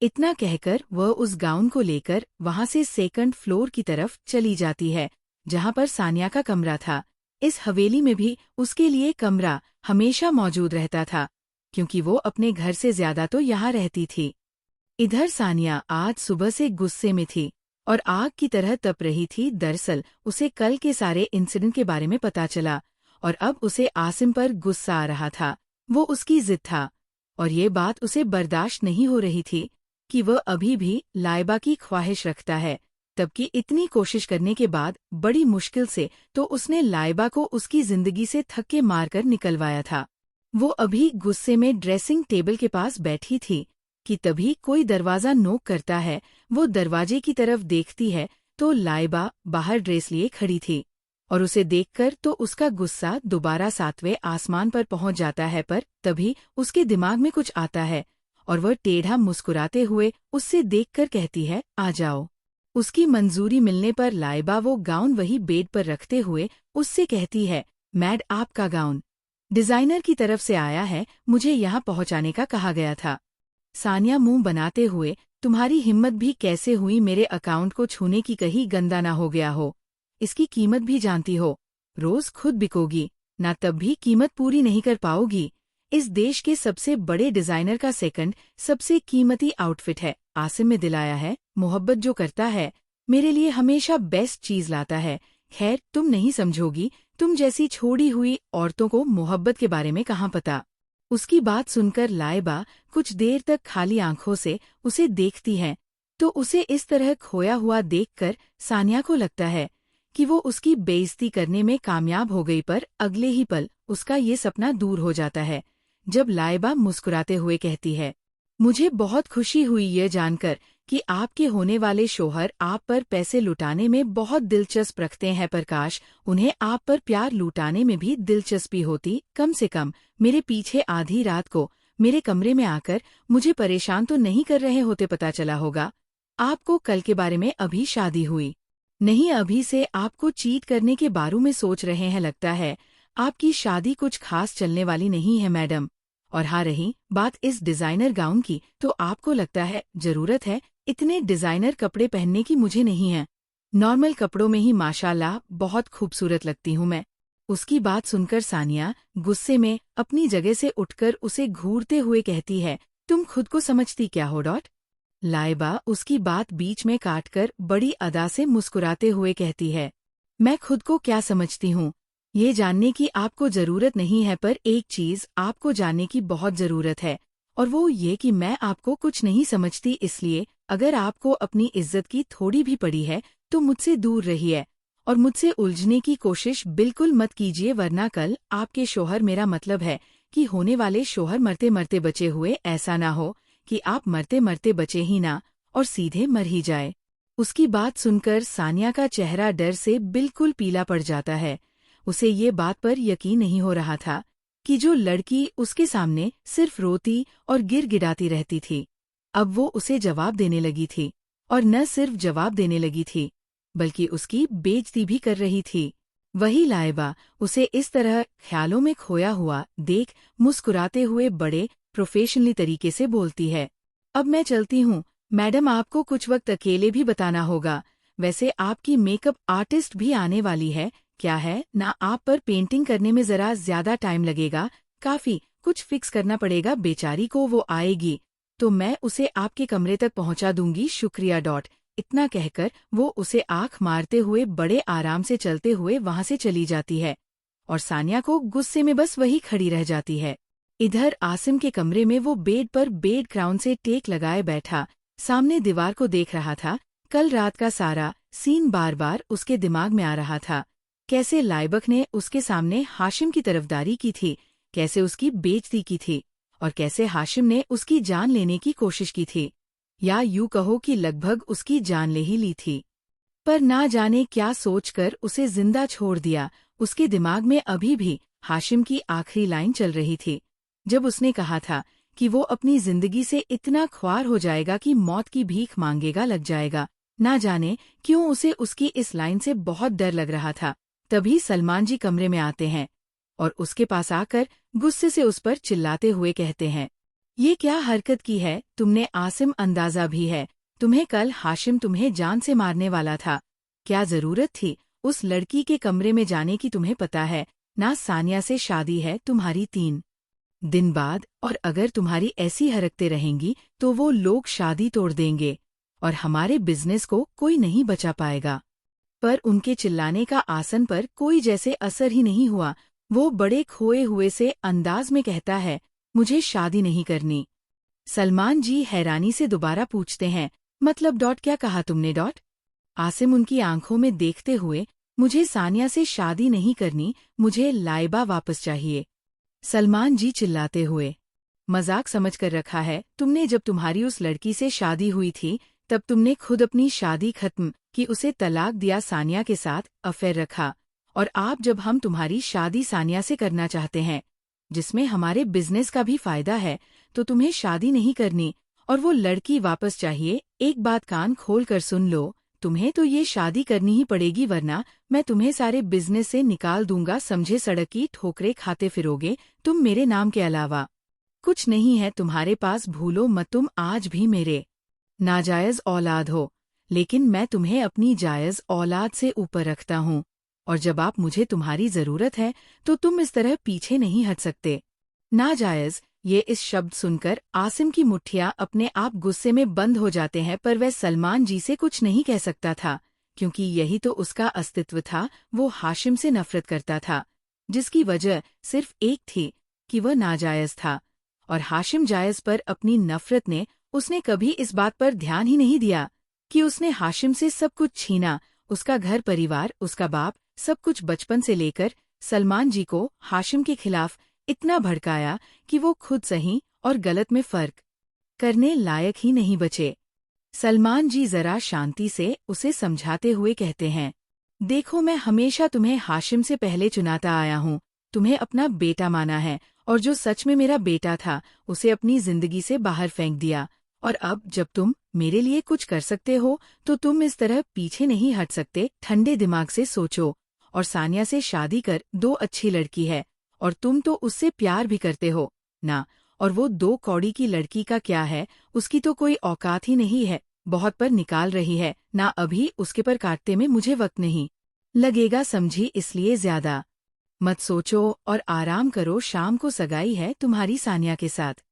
इतना कहकर वह उस गाउन को लेकर वहां से सेकंड फ्लोर की तरफ चली जाती है जहां पर सानिया का कमरा था। इस हवेली में भी उसके लिए कमरा हमेशा मौजूद रहता था क्योंकि वो अपने घर से ज्यादा तो यहाँ रहती थी। इधर सानिया आज सुबह से गुस्से में थी और आग की तरह तप रही थी। दरअसल उसे कल के सारे इंसिडेंट के बारे में पता चला और अब उसे आसिम पर गुस्सा आ रहा था। वो उसकी जिद था और ये बात उसे बर्दाश्त नहीं हो रही थी कि वह अभी भी लाइबा की ख्वाहिश रखता है, तबकि इतनी कोशिश करने के बाद बड़ी मुश्किल से तो उसने लाइबा को उसकी जिंदगी से थक्के मारकर निकलवाया था। वो अभी गुस्से में ड्रेसिंग टेबल के पास बैठी थी कि तभी कोई दरवाजा नोक करता है। वो दरवाजे की तरफ देखती है तो लाइबा बाहर ड्रेस लिए खड़ी थी और उसे देखकर तो उसका गुस्सा दोबारा 7वें आसमान पर पहुंच जाता है, पर तभी उसके दिमाग में कुछ आता है और वह टेढ़ा मुस्कुराते हुए उससे देखकर कहती है, आ जाओ। उसकी मंजूरी मिलने पर लाइबा वो गाउन वही बेड पर रखते हुए उससे कहती है, मैड आपका गाउन डिजाइनर की तरफ से आया है, मुझे यहाँ पहुँचाने का कहा गया था। सानिया मुंह बनाते हुए, तुम्हारी हिम्मत भी कैसे हुई मेरे अकाउंट को छूने की, कहीं गंदा ना हो गया हो, इसकी कीमत भी जानती हो, रोज खुद बिकोगी ना तब भी कीमत पूरी नहीं कर पाओगी। इस देश के सबसे बड़े डिजाइनर का सेकंड सबसे कीमती आउटफिट है, आसिम में दिलाया है, मोहब्बत जो करता है मेरे लिए हमेशा बेस्ट चीज लाता है। खैर तुम नहीं समझोगी, तुम जैसी छोड़ी हुई औरतों को मोहब्बत के बारे में कहाँ पता। उसकी बात सुनकर लाइबा कुछ देर तक खाली आंखों से उसे देखती है तो उसे इस तरह खोया हुआ देखकर सानिया को लगता है कि वो उसकी बेइज्जती करने में कामयाब हो गई, पर अगले ही पल उसका ये सपना दूर हो जाता है जब लाइबा मुस्कुराते हुए कहती है, मुझे बहुत खुशी हुई ये जानकर कि आपके होने वाले शोहर आप पर पैसे लुटाने में बहुत दिलचस्प रखते हैं, पर काश उन्हें आप पर प्यार लुटाने में भी दिलचस्पी होती। कम से कम मेरे पीछे आधी रात को मेरे कमरे में आकर मुझे परेशान तो नहीं कर रहे होते। पता चला होगा आपको कल के बारे में, अभी शादी हुई नहीं, अभी से आपको चीट करने के बारे में सोच रहे हैं। लगता है आपकी शादी कुछ खास चलने वाली नहीं है मैडम। और हाँ, रही बात इस डिजाइनर गाउन की, तो आपको लगता है जरूरत है इतने डिजाइनर कपड़े पहनने की, मुझे नहीं है, नॉर्मल कपड़ों में ही माशाल्लाह बहुत खूबसूरत लगती हूँ मैं। उसकी बात सुनकर सानिया गुस्से में अपनी जगह से उठकर उसे घूरते हुए कहती है, तुम खुद को समझती क्या हो? लाइबा उसकी बात बीच में काटकर बड़ी अदा से मुस्कुराते हुए कहती है, मैं खुद को क्या समझती हूँ, ये जानने की आपको जरूरत नहीं है, पर एक चीज आपको जानने की बहुत जरूरत है, और वो ये कि मैं आपको कुछ नहीं समझती। इसलिए अगर आपको अपनी इज्जत की थोड़ी भी पड़ी है तो मुझसे दूर रहिए और मुझसे उलझने की कोशिश बिल्कुल मत कीजिए, वरना कल आपके शोहर, मेरा मतलब है कि होने वाले शोहर, मरते मरते बचे हुए, ऐसा ना हो कि आप मरते मरते बचे ही ना और सीधे मर ही जाए। उसकी बात सुनकर सानिया का चेहरा डर से बिल्कुल पीला पड़ जाता है। उसे ये बात पर यकीन नहीं हो रहा था कि जो लड़की उसके सामने सिर्फ रोती और गिड़गिड़ाती रहती थी, अब वो उसे जवाब देने लगी थी, और न सिर्फ जवाब देने लगी थी बल्कि उसकी बेइज्जती भी कर रही थी। वही लाइबा उसे इस तरह ख्यालों में खोया हुआ देख मुस्कुराते हुए बड़े प्रोफेशनली तरीके से बोलती है, अब मैं चलती हूँ मैडम, आपको कुछ वक्त अकेले भी बताना होगा। वैसे आपकी मेकअप आर्टिस्ट भी आने वाली है, क्या है ना, आप पर पेंटिंग करने में जरा ज्यादा टाइम लगेगा, काफी कुछ फिक्स करना पड़ेगा बेचारी को, वो आएगी तो मैं उसे आपके कमरे तक पहुंचा दूंगी, शुक्रिया। इतना कहकर वो उसे आंख मारते हुए बड़े आराम से चलते हुए वहां से चली जाती है और सानिया को गुस्से में बस वही खड़ी रह जाती है। इधर आसिम के कमरे में वो बेड पर बेड क्राउन से टेक लगाए बैठा सामने दीवार को देख रहा था। कल रात का सारा सीन बार बार उसके दिमाग में आ रहा था। कैसे लाइबक ने उसके सामने हाशिम की तरफदारी की थी, कैसे उसकी बेइज्जती की थी, और कैसे हाशिम ने उसकी जान लेने की कोशिश की थी, या यूं कहो कि लगभग उसकी जान ले ही ली थी। पर ना जाने क्या सोचकर उसे जिंदा छोड़ दिया। उसके दिमाग में अभी भी हाशिम की आखिरी लाइन चल रही थी, जब उसने कहा था कि वो अपनी जिंदगी से इतना ख्वार हो जाएगा कि मौत की भीख मांगेगा लग जाएगा। ना जाने क्यों उसे उसकी इस लाइन से बहुत डर लग रहा था। तभी सलमान जी कमरे में आते हैं और उसके पास आकर गुस्से से उस पर चिल्लाते हुए कहते हैं, ये क्या हरकत की है तुमने आसिम, अंदाजा भी है तुम्हें कल हाशिम तुम्हें जान से मारने वाला था, क्या जरूरत थी उस लड़की के कमरे में जाने की, तुम्हें पता है ना सानिया से शादी है तुम्हारी 3 दिन बाद, और अगर तुम्हारी ऐसी हरकतें रहेंगी तो वो लोग शादी तोड़ देंगे और हमारे बिजनेस को कोई नहीं बचा पाएगा। पर उनके चिल्लाने का आसन पर कोई जैसे असर ही नहीं हुआ। वो बड़े खोए हुए से अंदाज में कहता है, मुझे शादी नहीं करनी। सलमान जी हैरानी से दोबारा पूछते हैं, मतलब क्या कहा तुमने? आसिम उनकी आंखों में देखते हुए, मुझे सानिया से शादी नहीं करनी, मुझे लाइबा वापस चाहिए। सलमान जी चिल्लाते हुए, मजाक समझ कर रखा है तुमने? जब तुम्हारी उस लड़की से शादी हुई थी तब तुमने खुद अपनी शादी खत्म की, उसे तलाक दिया, सानिया के साथ अफेयर रखा, और आप जब हम तुम्हारी शादी सानिया से करना चाहते हैं जिसमें हमारे बिजनेस का भी फायदा है, तो तुम्हें शादी नहीं करनी और वो लड़की वापस चाहिए। एक बात कान खोल कर सुन लो, तुम्हें तो ये शादी करनी ही पड़ेगी, वरना मैं तुम्हें सारे बिजनेस से निकाल दूंगा, समझे? सड़क की ठोकरें खाते फिरोगे तुम, मेरे नाम के अलावा कुछ नहीं है तुम्हारे पास, भूलो मत, तुम आज भी मेरे नाजायज औलाद हो, लेकिन मैं तुम्हें अपनी जायज औलाद से ऊपर रखता हूँ, और जब आप मुझे तुम्हारी जरूरत है तो तुम इस तरह पीछे नहीं हट सकते। नाजायज, ये इस शब्द सुनकर आसिम की मुट्ठियां अपने आप गुस्से में बंद हो जाते हैं, पर वह सलमान जी से कुछ नहीं कह सकता था, क्योंकि यही तो उसका अस्तित्व था। वो हाशिम से नफरत करता था, जिसकी वजह सिर्फ एक थी कि वह नाजायज था, और हाशिम जायज पर अपनी नफरत ने उसने कभी इस बात पर ध्यान ही नहीं दिया कि उसने हाशिम से सब कुछ छीना, उसका घर परिवार, उसका बाप, सब कुछ बचपन से लेकर सलमान जी को हाशिम के खिलाफ इतना भड़काया कि वो खुद सही और गलत में फर्क करने लायक ही नहीं बचे। सलमान जी जरा शांति से उसे समझाते हुए कहते हैं, देखो मैं हमेशा तुम्हें हाशिम से पहले चुनाता आया हूँ, तुम्हें अपना बेटा माना है, और जो सच में मेरा बेटा था उसे अपनी जिंदगी से बाहर फेंक दिया, और अब जब तुम मेरे लिए कुछ कर सकते हो तो तुम इस तरह पीछे नहीं हट सकते। ठंडे दिमाग से सोचो और सानिया से शादी कर, 2 अच्छी लड़की है और तुम तो उससे प्यार भी करते हो ना, और वो 2 कौड़ी की लड़की का क्या है, उसकी तो कोई औकात ही नहीं है, बहुत पर निकाल रही है ना, अभी उसके पर काटते में मुझे वक्त नहीं लगेगा, समझी? इसलिए ज्यादा मत सोचो और आराम करो, शाम को सगाई है तुम्हारी सानिया के साथ।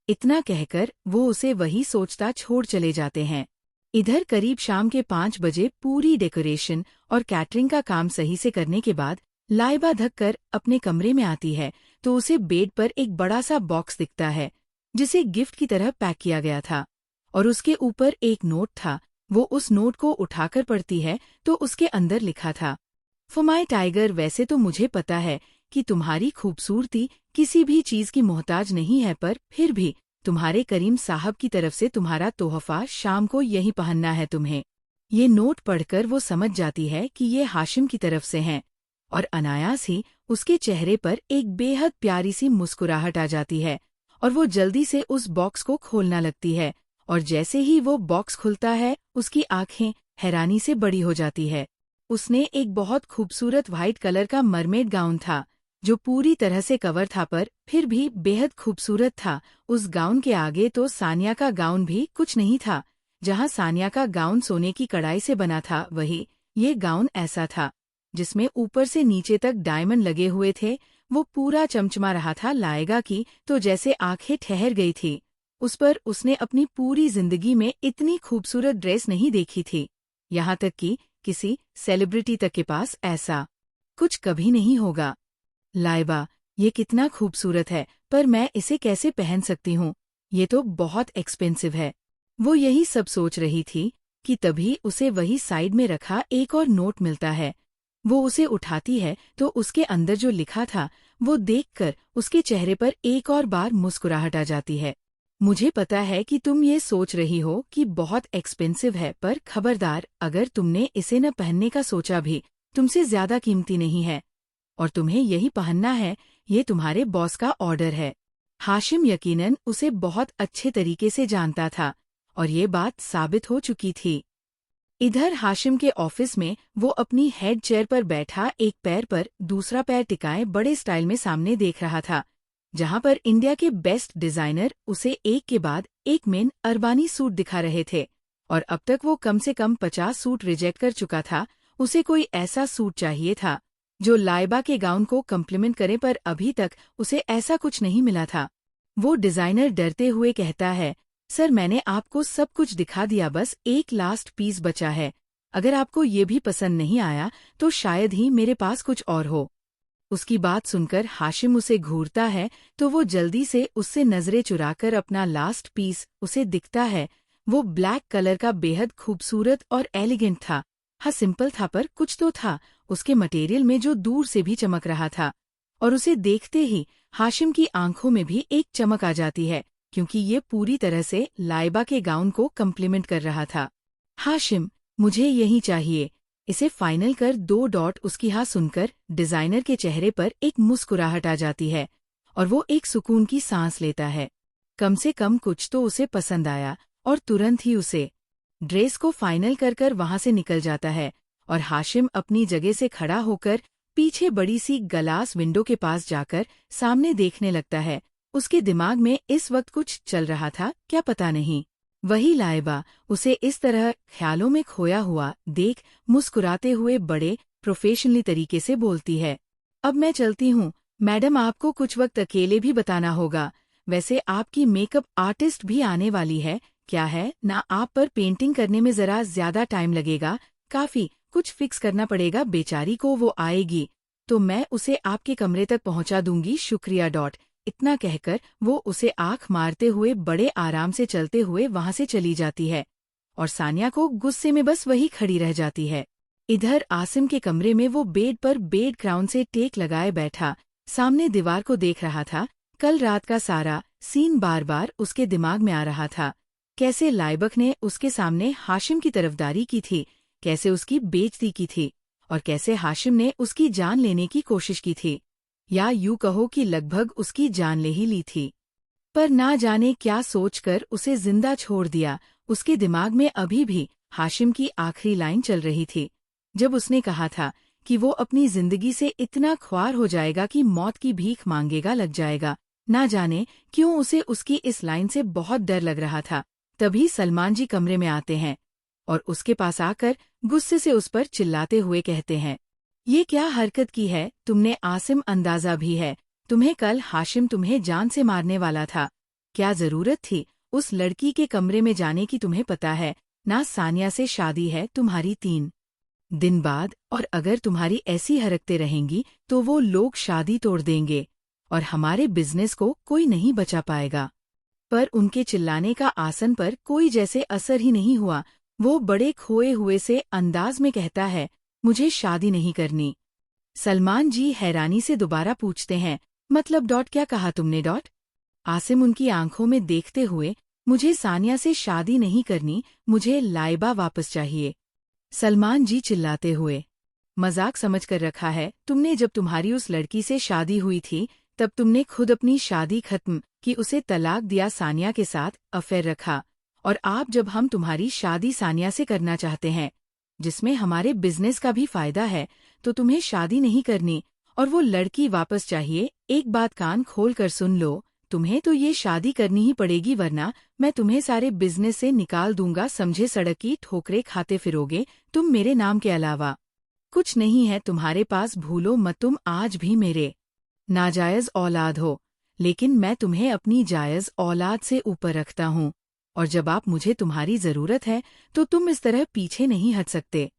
इतना कहकर वो उसे वही सोचता छोड़ चले जाते हैं। इधर करीब शाम के 5 बजे पूरी डेकोरेशन और कैटरिंग का काम सही से करने के बाद लाइबा धक कर अपने कमरे में आती है तो उसे बेड पर एक बड़ा सा बॉक्स दिखता है जिसे गिफ्ट की तरह पैक किया गया था और उसके ऊपर एक नोट था। वो उस नोट को उठाकर पढ़ती है तो उसके अंदर लिखा था, फॉर माय टाइगर, वैसे तो मुझे पता है कि तुम्हारी खूबसूरती किसी भी चीज की मोहताज नहीं है, पर फिर भी तुम्हारे करीम साहब की तरफ से तुम्हारा तोहफा शाम को यही पहनना है तुम्हें। ये नोट पढ़कर वो समझ जाती है कि ये हाशिम की तरफ से हैं और अनायास ही उसके चेहरे पर एक बेहद प्यारी सी मुस्कुराहट आ जाती है और वो जल्दी से उस बॉक्स को खोलना लगती है और जैसे ही वो बॉक्स खुलता है उसकी आंखें हैरानी से बड़ी हो जाती है। उसने एक बहुत खूबसूरत व्हाइट कलर का मरमेड गाउन था जो पूरी तरह से कवर था पर फिर भी बेहद खूबसूरत था। उस गाउन के आगे तो सानिया का गाउन भी कुछ नहीं था। जहां सानिया का गाउन सोने की कढ़ाई से बना था वही ये गाउन ऐसा था जिसमें ऊपर से नीचे तक डायमंड लगे हुए थे। वो पूरा चमचमा रहा था लाएगा की तो जैसे आंखें ठहर गई थी। उस पर उसने अपनी पूरी जिंदगी में इतनी खूबसूरत ड्रेस नहीं देखी थी। यहाँ तक कि किसी सेलिब्रिटी तक के पास ऐसा कुछ कभी नहीं होगा। लाइबा, ये कितना खूबसूरत है, पर मैं इसे कैसे पहन सकती हूँ? ये तो बहुत एक्सपेंसिव है। वो यही सब सोच रही थी कि तभी उसे वही साइड में रखा एक और नोट मिलता है। वो उसे उठाती है तो उसके अंदर जो लिखा था वो देखकर उसके चेहरे पर एक और बार मुस्कुराहट आ जाती है। मुझे पता है कि तुम ये सोच रही हो कि बहुत एक्सपेंसिव है, पर खबरदार, अगर तुमने इसे न पहनने का सोचा भी, तुमसे ज्यादा कीमती नहीं है और तुम्हें यही पहनना है। ये तुम्हारे बॉस का ऑर्डर है। हाशिम यकीनन उसे बहुत अच्छे तरीके से जानता था और ये बात साबित हो चुकी थी। इधर हाशिम के ऑफिस में वो अपनी हेड चेयर पर बैठा एक पैर पर दूसरा पैर टिकाए बड़े स्टाइल में सामने देख रहा था, जहां पर इंडिया के बेस्ट डिजाइनर उसे एक के बाद एक मेन अरबानी सूट दिखा रहे थे और अब तक वो कम से कम 50 सूट रिजेक्ट कर चुका था। उसे कोई ऐसा सूट चाहिए था जो लाइबा के गाउन को कम्प्लीमेंट करे, पर अभी तक उसे ऐसा कुछ नहीं मिला था। वो डिजाइनर डरते हुए कहता है, सर, मैंने आपको सब कुछ दिखा दिया, बस एक लास्ट पीस बचा है। अगर आपको ये भी पसंद नहीं आया तो शायद ही मेरे पास कुछ और हो। उसकी बात सुनकर हाशिम उसे घूरता है तो वो जल्दी से उससे नजरें चुराकर अपना लास्ट पीस उसे दिखता है। वो ब्लैक कलर का बेहद खूबसूरत और एलिगेंट था। हाँ, सिंपल था पर कुछ तो था उसके मटेरियल में जो दूर से भी चमक रहा था और उसे देखते ही हाशिम की आंखों में भी एक चमक आ जाती है क्योंकि ये पूरी तरह से लाइबा के गाउन को कम्प्लीमेंट कर रहा था। हाशिम, मुझे यही चाहिए, इसे फाइनल कर 2 डॉट। उसकी हाँ सुनकर डिजाइनर के चेहरे पर एक मुस्कुराहट आ जाती है और वो एक सुकून की सांस लेता है। कम से कम कुछ तो उसे पसंद आया और तुरंत ही उसे ड्रेस को फाइनल कर वहां से निकल जाता है और हाशिम अपनी जगह से खड़ा होकर पीछे बड़ी सी ग्लास विंडो के पास जाकर सामने देखने लगता है। उसके दिमाग में इस वक्त कुछ चल रहा था, क्या पता नहीं। वही लाइबा उसे इस तरह ख्यालों में खोया हुआ देख मुस्कुराते हुए बड़े प्रोफेशनली तरीके से बोलती है, अब मैं चलती हूँ मैडम, आपको कुछ वक्त अकेले भी बताना होगा। वैसे आपकी मेकअप आर्टिस्ट भी आने वाली है, क्या है ना, आप पर पेंटिंग करने में जरा ज्यादा टाइम लगेगा, काफी कुछ फिक्स करना पड़ेगा बेचारी को। वो आएगी तो मैं उसे आपके कमरे तक पहुंचा दूंगी, शुक्रिया डॉट। इतना कहकर वो उसे आंख मारते हुए बड़े आराम से चलते हुए वहां से चली जाती है और सानिया को गुस्से में बस वही खड़ी रह जाती है। इधर आसिम के कमरे में वो बेड पर बेड क्राउन से टेक लगाए बैठा सामने दीवार को देख रहा था। कल रात का सारा सीन बार बार उसके दिमाग में आ रहा था। कैसे लाइबक ने उसके सामने हाशिम की तरफदारी की थी, कैसे उसकी बेइज्जती की थी और कैसे हाशिम ने उसकी जान लेने की कोशिश की थी, या यूं कहो कि लगभग उसकी जान ले ही ली थी। पर ना जाने क्या सोचकर उसे जिंदा छोड़ दिया। उसके दिमाग में अभी भी हाशिम की आखिरी लाइन चल रही थी जब उसने कहा था कि वो अपनी जिंदगी से इतना ख्वार हो जाएगा कि मौत की भीख मांगेगा लग जाएगा। ना जाने क्यों उसे उसकी इस लाइन से बहुत डर लग रहा था। तभी सलमान जी कमरे में आते हैं और उसके पास आकर गुस्से से उस पर चिल्लाते हुए कहते हैं, ये क्या हरकत की है तुमने आसिम, अंदाजा भी है तुम्हें कल हाशिम तुम्हें जान से मारने वाला था, क्या जरूरत थी उस लड़की के कमरे में जाने की? तुम्हें पता है ना सानिया से शादी है तुम्हारी 3 दिन बाद, और अगर तुम्हारी ऐसी हरकतें रहेंगी तो वो लोग शादी तोड़ देंगे और हमारे बिजनेस को कोई नहीं बचा पाएगा। पर उनके चिल्लाने का आसन पर कोई जैसे असर ही नहीं हुआ। वो बड़े खोए हुए से अंदाज में कहता है, मुझे शादी नहीं करनी। सलमान जी हैरानी से दोबारा पूछते हैं, मतलब क्या कहा तुमने? आसिम उनकी आंखों में देखते हुए, मुझे सानिया से शादी नहीं करनी, मुझे लाइबा वापस चाहिए। सलमान जी चिल्लाते हुए, मजाक समझकर रखा है तुमने? जब तुम्हारी उस लड़की से शादी हुई थी तब तुमने खुद अपनी शादी खत्म की, उसे तलाक दिया, सानिया के साथ अफेयर रखा। और आप जब हम तुम्हारी शादी सानिया से करना चाहते हैं जिसमें हमारे बिजनेस का भी फायदा है, तो तुम्हें शादी नहीं करनी और वो लड़की वापस चाहिए। एक बात कान खोल कर सुन लो, तुम्हें तो ये शादी करनी ही पड़ेगी वरना मैं तुम्हें सारे बिजनेस से निकाल दूंगा, समझे? सड़क की ठोकरें खाते फिरोगे तुम, मेरे नाम के अलावा कुछ नहीं है तुम्हारे पास, भूलो मत, तुम आज भी मेरे नाजायज औलाद हो, लेकिन मैं तुम्हें अपनी जायज औलाद से ऊपर रखता हूँ। और जब आप मुझे तुम्हारी जरूरत है तो तुम इस तरह पीछे नहीं हट सकते।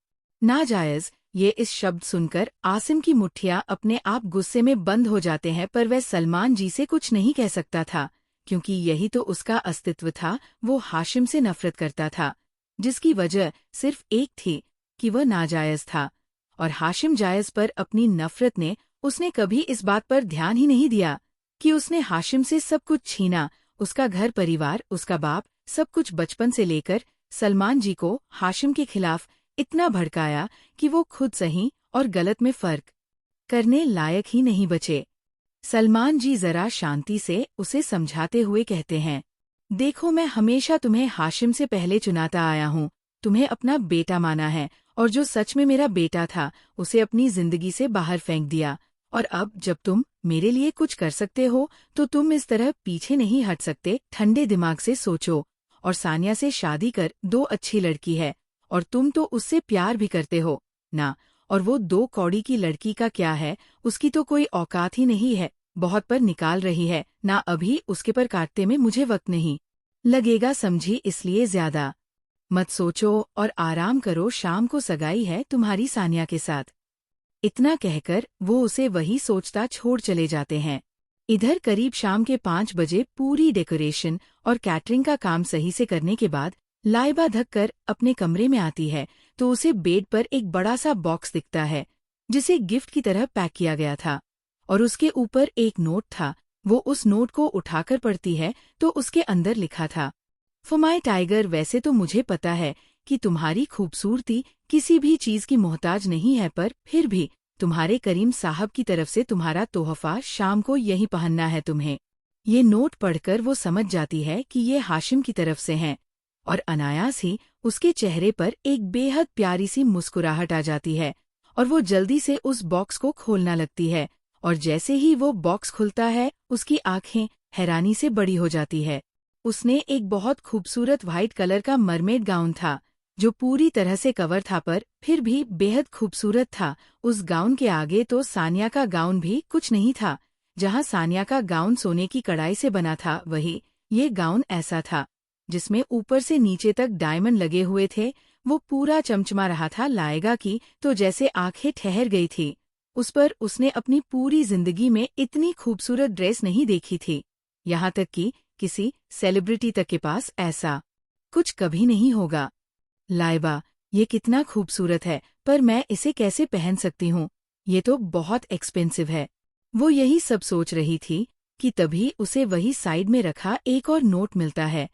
नाजायज, ये इस शब्द सुनकर आसिम की मुट्ठियां अपने आप गुस्से में बंद हो जाते हैं, पर वह सलमान जी से कुछ नहीं कह सकता था क्योंकि यही तो उसका अस्तित्व था। वो हाशिम से नफरत करता था, जिसकी वजह सिर्फ एक थी कि वह नाजायज था, और हाशिम जायज पर अपनी नफरत ने उसने कभी इस बात पर ध्यान ही नहीं दिया कि उसने हाशिम से सब कुछ छीना, उसका घर परिवार, उसका बाप, सब कुछ। बचपन से लेकर सलमान जी को हाशिम के खिलाफ इतना भड़काया कि वो खुद सही और गलत में फर्क करने लायक ही नहीं बचे। सलमान जी जरा शांति से उसे समझाते हुए कहते हैं, देखो मैं हमेशा तुम्हें हाशिम से पहले चुनाता आया हूँ, तुम्हें अपना बेटा माना है, और जो सच में मेरा बेटा था उसे अपनी जिंदगी से बाहर फेंक दिया। और अब जब तुम मेरे लिए कुछ कर सकते हो तो तुम इस तरह पीछे नहीं हट सकते। ठंडे दिमाग से सोचो और सानिया से शादी कर, 2 अच्छी लड़की है और तुम तो उससे प्यार भी करते हो ना। और वो 2 कौड़ी की लड़की का क्या है, उसकी तो कोई औकात ही नहीं है, बहुत पर निकाल रही है ना, अभी उसके पर काटते में मुझे वक्त नहीं लगेगा, समझी? इसलिए ज्यादा मत सोचो और आराम करो, शाम को सगाई है तुम्हारी सानिया के साथ। इतना कहकर वो उसे वही सोचता छोड़ चले जाते हैं। इधर करीब शाम के 5 बजे पूरी डेकोरेशन और कैटरिंग का काम सही से करने के बाद लाइबा धक कर अपने कमरे में आती है तो उसे बेड पर एक बड़ा सा बॉक्स दिखता है जिसे गिफ्ट की तरह पैक किया गया था, और उसके ऊपर एक नोट था। वो उस नोट को उठाकर पढ़ती है तो उसके अंदर लिखा था, फॉर माय टाइगर, वैसे तो मुझे पता है कि तुम्हारी खूबसूरती किसी भी चीज की मोहताज नहीं है, पर फिर भी तुम्हारे करीम साहब की तरफ से तुम्हारा तोहफा शाम को यही पहनना है तुम्हें। ये नोट पढ़कर वो समझ जाती है कि ये हाशिम की तरफ से हैं, और अनायास ही उसके चेहरे पर एक बेहद प्यारी सी मुस्कुराहट आ जाती है और वो जल्दी से उस बॉक्स को खोलना लगती है। और जैसे ही वो बॉक्स खुलता है उसकी आंखें हैरानी से बड़ी हो जाती है। उसने एक बहुत खूबसूरत व्हाइट कलर का मरमेड गाउन था जो पूरी तरह से कवर था पर फिर भी बेहद खूबसूरत था। उस गाउन के आगे तो सानिया का गाउन भी कुछ नहीं था। जहां सानिया का गाउन सोने की कढ़ाई से बना था, वही ये गाउन ऐसा था जिसमें ऊपर से नीचे तक डायमंड लगे हुए थे। वो पूरा चमचमा रहा था। लाएगा की तो जैसे आंखें ठहर गई थी उस पर। उसने अपनी पूरी जिंदगी में इतनी खूबसूरत ड्रेस नहीं देखी थी, यहाँ तक कि किसी सेलिब्रिटी तक के पास ऐसा कुछ कभी नहीं होगा। लाइबा, ये कितना खूबसूरत है, पर मैं इसे कैसे पहन सकती हूँ? ये तो बहुत एक्सपेंसिव है। वो यही सब सोच रही थी कि तभी उसे वही साइड में रखा एक और नोट मिलता है।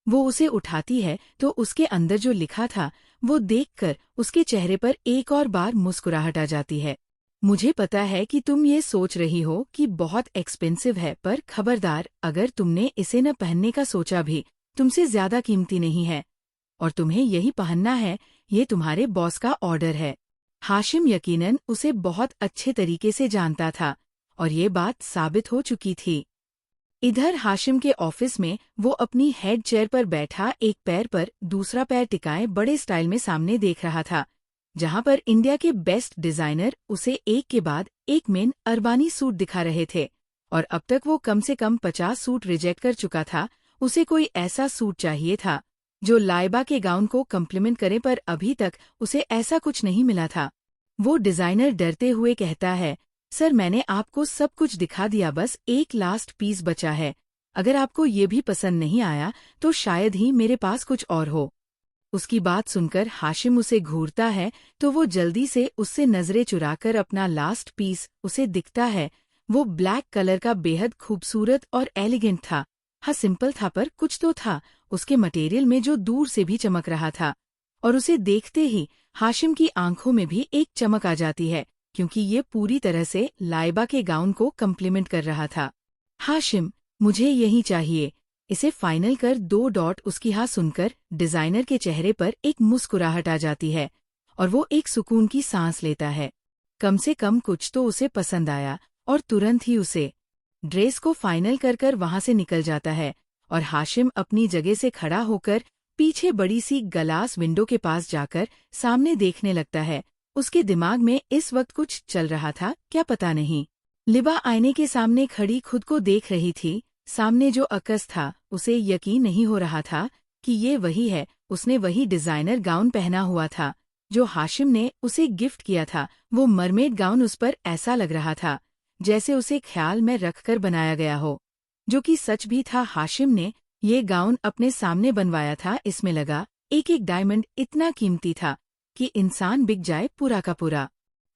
वो उसे उठाती है तो उसके अंदर जो लिखा था वो देखकर उसके चेहरे पर एक और बार मुस्कुराहट आ जाती है। मुझे पता है कि तुम ये सोच रही हो कि बहुत एक्सपेंसिव है, पर खबरदार, अगर तुमने इसे न पहनने का सोचा भी, तुमसे ज्यादा कीमती नहीं है और तुम्हें यही पहनना है। ये तुम्हारे बॉस का ऑर्डर है। हाशिम यकीनन उसे बहुत अच्छे तरीके से जानता था और ये बात साबित हो चुकी थी। इधर हाशिम के ऑफिस में वो अपनी हेड चेयर पर बैठा एक पैर पर दूसरा पैर टिकाए बड़े स्टाइल में सामने देख रहा था, जहां पर इंडिया के बेस्ट डिजाइनर उसे एक के बाद एक मेन अरबानी सूट दिखा रहे थे और अब तक वो कम से कम 50 सूट रिजेक्ट कर चुका था। उसे कोई ऐसा सूट चाहिए था जो लाइबा के गाउन को कम्प्लीमेंट करे, पर अभी तक उसे ऐसा कुछ नहीं मिला था। वो डिजाइनर डरते हुए कहता है, सर मैंने आपको सब कुछ दिखा दिया, बस एक लास्ट पीस बचा है। अगर आपको ये भी पसंद नहीं आया तो शायद ही मेरे पास कुछ और हो। उसकी बात सुनकर हाशिम उसे घूरता है तो वो जल्दी से उससे नजरें चुराकर अपना लास्ट पीस उसे दिखता है। वो ब्लैक कलर का बेहद खूबसूरत और एलिगेंट था। हाँ, सिंपल था पर कुछ तो था उसके मटेरियल में जो दूर से भी चमक रहा था। और उसे देखते ही हाशिम की आंखों में भी एक चमक आ जाती है, क्योंकि ये पूरी तरह से लाइबा के गाउन को कम्प्लीमेंट कर रहा था। हाशिम, मुझे यही चाहिए, इसे फाइनल कर 2 उसकी हाँ सुनकर डिजाइनर के चेहरे पर एक मुस्कुराहट आ जाती है और वो एक सुकून की सांस लेता है। कम से कम कुछ तो उसे पसंद आया और तुरंत ही उसे ड्रेस को फाइनल कर वहां से निकल जाता है। और हाशिम अपनी जगह से खड़ा होकर पीछे बड़ी सी ग्लास विंडो के पास जाकर सामने देखने लगता है। उसके दिमाग में इस वक्त कुछ चल रहा था, क्या पता नहीं। लिबा आईने के सामने खड़ी खुद को देख रही थी। सामने जो अकस था उसे यकीन नहीं हो रहा था कि ये वही है। उसने वही डिजाइनर गाउन पहना हुआ था जो हाशिम ने उसे गिफ्ट किया था। वो मरमेड गाउन उस पर ऐसा लग रहा था जैसे उसे ख्याल में रखकर बनाया गया हो, जो कि सच भी था। हाशिम ने ये गाउन अपने सामने बनवाया था। इसमें लगा एक एक डायमंड इतना कीमती था कि इंसान बिक जाए पूरा का पूरा।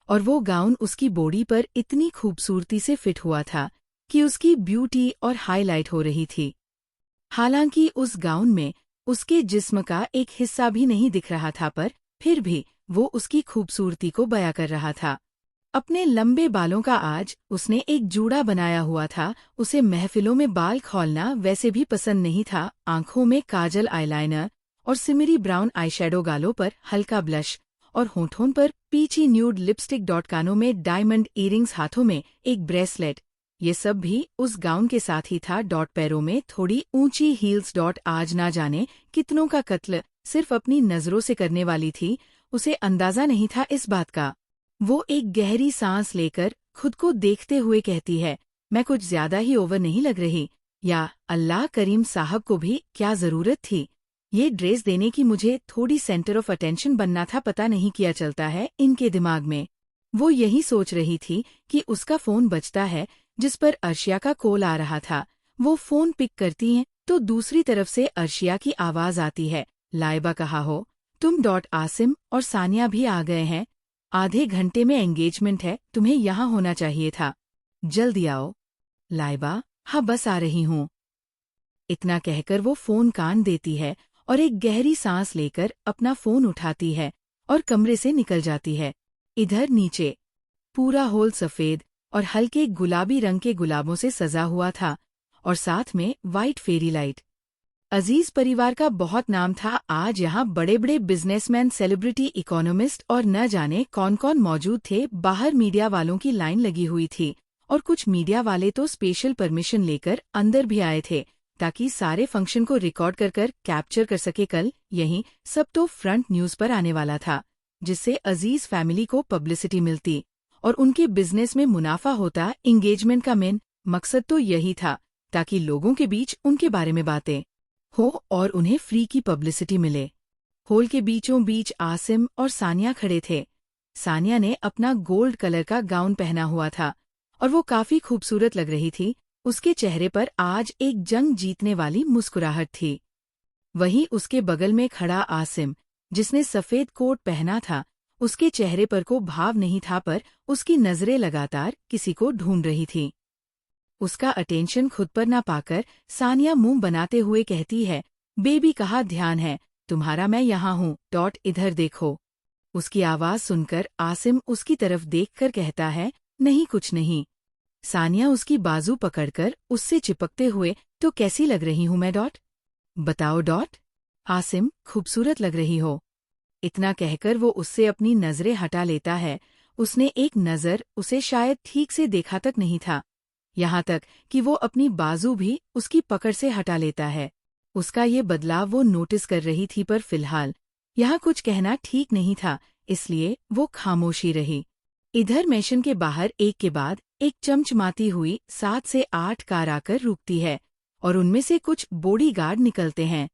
और वो गाउन उसकी बॉडी पर इतनी खूबसूरती से फिट हुआ था कि उसकी ब्यूटी और हाईलाइट हो रही थी। हालांकि उस गाउन में उसके जिस्म का एक हिस्सा भी नहीं दिख रहा था, पर फिर भी वो उसकी खूबसूरती को बयां कर रहा था। अपने लंबे बालों का आज उसने एक जूड़ा बनाया हुआ था। उसे महफिलों में बाल खोलना वैसे भी पसंद नहीं था। आंखों में काजल, आईलाइनर और सिमरी ब्राउन आईशैडो, गालों पर हल्का ब्लश और होठों पर पीची न्यूड लिपस्टिक, कानों में डायमंड ईयरिंग्स, हाथों में एक ब्रेसलेट, ये सब भी उस गाउन के साथ ही था। पैरों में थोड़ी ऊंची हील्स। आज ना जाने कितनों का कत्ल सिर्फ अपनी नजरों से करने वाली थी। उसे अंदाजा नहीं था इस बात का। वो एक गहरी सांस लेकर खुद को देखते हुए कहती है, मैं कुछ ज्यादा ही ओवर नहीं लग रही? या अल्लाह, करीम साहब को भी क्या जरूरत थी ये ड्रेस देने की? मुझे थोड़ी सेंटर ऑफ अटेंशन बनना था, पता नहीं क्या चलता है इनके दिमाग में। वो यही सोच रही थी कि उसका फोन बजता है, जिस पर अर्शिया का कॉल आ रहा था। वो फोन पिक करती हैं तो दूसरी तरफ से अर्शिया की आवाज आती है, लाइबा कहा हो तुम? आसिम और सानिया भी आ गए हैं। आधे घंटे में एंगेजमेंट है, तुम्हें यहाँ होना चाहिए था। जल्दी आओ। लाइबा, हाँ बस आ रही हूँ। इतना कहकर वो फोन कान देती है और एक गहरी सांस लेकर अपना फोन उठाती है और कमरे से निकल जाती है। इधर नीचे पूरा हॉल सफेद और हल्के गुलाबी रंग के गुलाबों से सजा हुआ था और साथ में वाइट फेरी लाइट। अजीज परिवार का बहुत नाम था। आज यहाँ बड़े बड़े बिजनेसमैन, सेलिब्रिटी, इकोनॉमिस्ट और न जाने कौन कौन मौजूद थे। बाहर मीडिया वालों की लाइन लगी हुई थी और कुछ मीडिया वाले तो स्पेशल परमिशन लेकर अंदर भी आए थे ताकि सारे फंक्शन को रिकॉर्ड कर कैप्चर कर सके। कल यही सब तो फ्रंट न्यूज पर आने वाला था, जिससे अजीज फैमिली को पब्लिसिटी मिलती और उनके बिजनेस में मुनाफा होता। एंगेजमेंट का मेन मकसद तो यही था ताकि लोगों के बीच उनके बारे में बातें हो और उन्हें फ्री की पब्लिसिटी मिले। हॉल के बीचों बीच आसिम और सानिया खड़े थे। सानिया ने अपना गोल्ड कलर का गाउन पहना हुआ था और वो काफी खूबसूरत लग रही थी। उसके चेहरे पर आज एक जंग जीतने वाली मुस्कुराहट थी। वहीं उसके बगल में खड़ा आसिम, जिसने सफेद कोट पहना था, उसके चेहरे पर को भाव नहीं था, पर उसकी नजरें लगातार किसी को ढूंढ रही थी। उसका अटेंशन खुद पर ना पाकर सानिया मुंह बनाते हुए कहती है, बेबी कहाँ ध्यान है तुम्हारा? मैं यहाँ हूँ। इधर देखो। उसकी आवाज सुनकर आसिम उसकी तरफ देखकर कहता है, नहीं कुछ नहीं। सानिया उसकी बाजू पकड़कर उससे चिपकते हुए, तो कैसी लग रही हूँ मैं? बताओ। आसिम, खूबसूरत लग रही हो। इतना कहकर वो उससे अपनी नजरें हटा लेता है। उसने एक नजर उसे शायद ठीक से देखा तक नहीं था, यहाँ तक कि वो अपनी बाजू भी उसकी पकड़ से हटा लेता है। उसका ये बदलाव वो नोटिस कर रही थी, पर फिलहाल यहाँ कुछ कहना ठीक नहीं था, इसलिए वो खामोशी रही। इधर मैशन के बाहर एक के बाद एक चमचमाती हुई 7 से 8 कार आकर रुकती है और उनमें से कुछ बॉडीगार्ड निकलते हैं।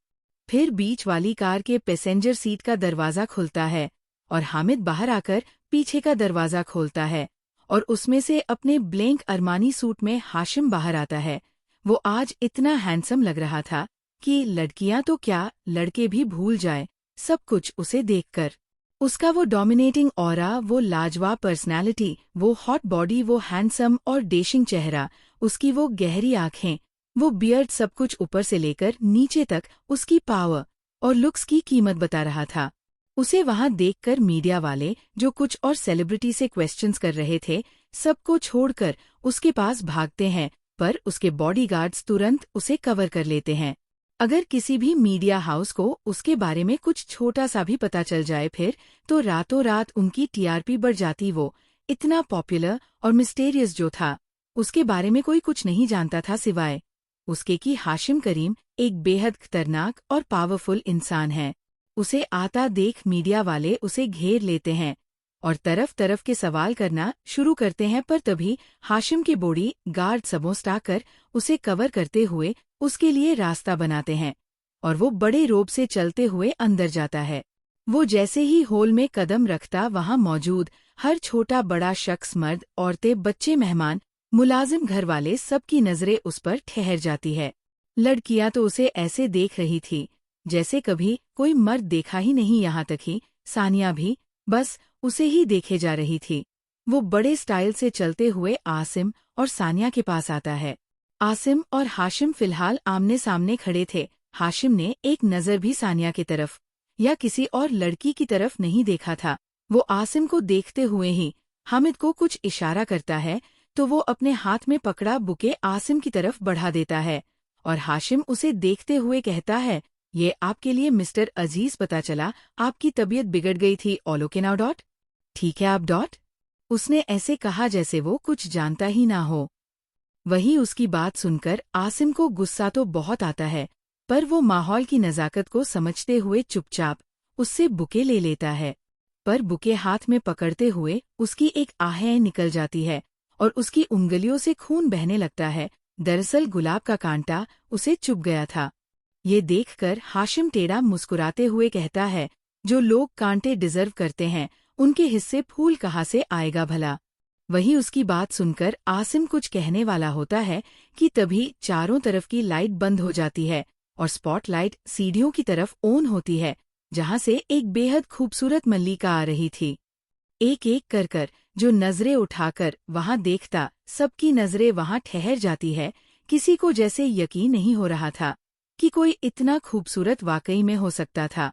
फिर बीच वाली कार के पैसेंजर सीट का दरवाज़ा खुलता है और हामिद बाहर आकर पीछे का दरवाज़ा खोलता है और उसमें से अपने ब्लैंक अरमानी सूट में हाशिम बाहर आता है। वो आज इतना हैंडसम लग रहा था कि लड़कियां तो क्या, लड़के भी भूल जाए सब कुछ उसे देखकर। उसका वो डोमिनेटिंग ऑरा, वो लाजवाब पर्सनैलिटी, वो हॉट बॉडी, वो हैंडसम और डेशिंग चेहरा, उसकी वो गहरी आंखें, वो बियर्ड, सब कुछ ऊपर से लेकर नीचे तक उसकी पावर और लुक्स की कीमत बता रहा था। उसे वहां देखकर मीडिया वाले जो कुछ और सेलिब्रिटी से क्वेश्चंस कर रहे थे, सबको छोड़कर उसके पास भागते हैं, पर उसके बॉडीगार्ड्स तुरंत उसे कवर कर लेते हैं। अगर किसी भी मीडिया हाउस को उसके बारे में कुछ छोटा सा भी पता चल जाए फिर, तो रातों रात उनकी टीआरपी बढ़ जाती। वो इतना पॉपुलर और मिस्टेरियस जो था, उसके बारे में कोई कुछ नहीं जानता था सिवाय उसके कि हाशिम करीम एक बेहद खतरनाक और पावरफुल इंसान है। उसे आता देख मीडिया वाले उसे घेर लेते हैं और तरफ तरफ के सवाल करना शुरू करते हैं, पर तभी हाशिम के बॉडी गार्ड सबों स्टाकर उसे कवर करते हुए उसके लिए रास्ता बनाते हैं और वो बड़े रोब से चलते हुए अंदर जाता है। वो जैसे ही हॉल में कदम रखता, वहां मौजूद हर छोटा बड़ा शख्स, मर्द, औरतें, बच्चे, मेहमान, मुलाजिम, घर वाले, सबकी नजरें उस पर ठहर जाती है। लड़कियां तो उसे ऐसे देख रही थी जैसे कभी कोई मर्द देखा ही नहीं, यहाँ तक ही सानिया भी बस उसे ही देखे जा रही थी। वो बड़े स्टाइल से चलते हुए आसिम और सानिया के पास आता है। आसिम और हाशिम फिलहाल आमने सामने खड़े थे। हाशिम ने एक नज़र भी सानिया की तरफ या किसी और लड़की की तरफ नहीं देखा था। वो आसिम को देखते हुए ही हामिद को कुछ इशारा करता है तो वो अपने हाथ में पकड़ा बुके आसिम की तरफ बढ़ा देता है और हाशिम उसे देखते हुए कहता है, ये आपके लिए मिस्टर अजीज, पता चला आपकी तबीयत बिगड़ गई थी, ऑल ओके नाउ डॉट। ठीक है आप डॉट। उसने ऐसे कहा जैसे वो कुछ जानता ही ना हो। वही उसकी बात सुनकर आसिम को गुस्सा तो बहुत आता है, पर वो माहौल की नज़ाकत को समझते हुए चुपचाप उससे बुके ले लेता है। पर बुके हाथ में पकड़ते हुए उसकी एक आहें निकल जाती है और उसकी उंगलियों से खून बहने लगता है। दरअसल गुलाब का कांटा उसे चुभ गया था। ये देखकर हाशिम टेढ़ा मुस्कुराते हुए कहता है, जो लोग कांटे डिजर्व करते हैं उनके हिस्से फूल कहाँ से आएगा भला। वही उसकी बात सुनकर आसिम कुछ कहने वाला होता है कि तभी चारों तरफ की लाइट बंद हो जाती है और स्पॉटलाइट सीढ़ियों की तरफ ऑन होती है, जहां से एक बेहद खूबसूरत मल्लिका आ रही थी। एक एक कर जो नजरें उठाकर वहां देखता, सबकी नजरें वहां ठहर जाती है। किसी को जैसे यकीन नहीं हो रहा था कि कोई इतना खूबसूरत वाकई में हो सकता था।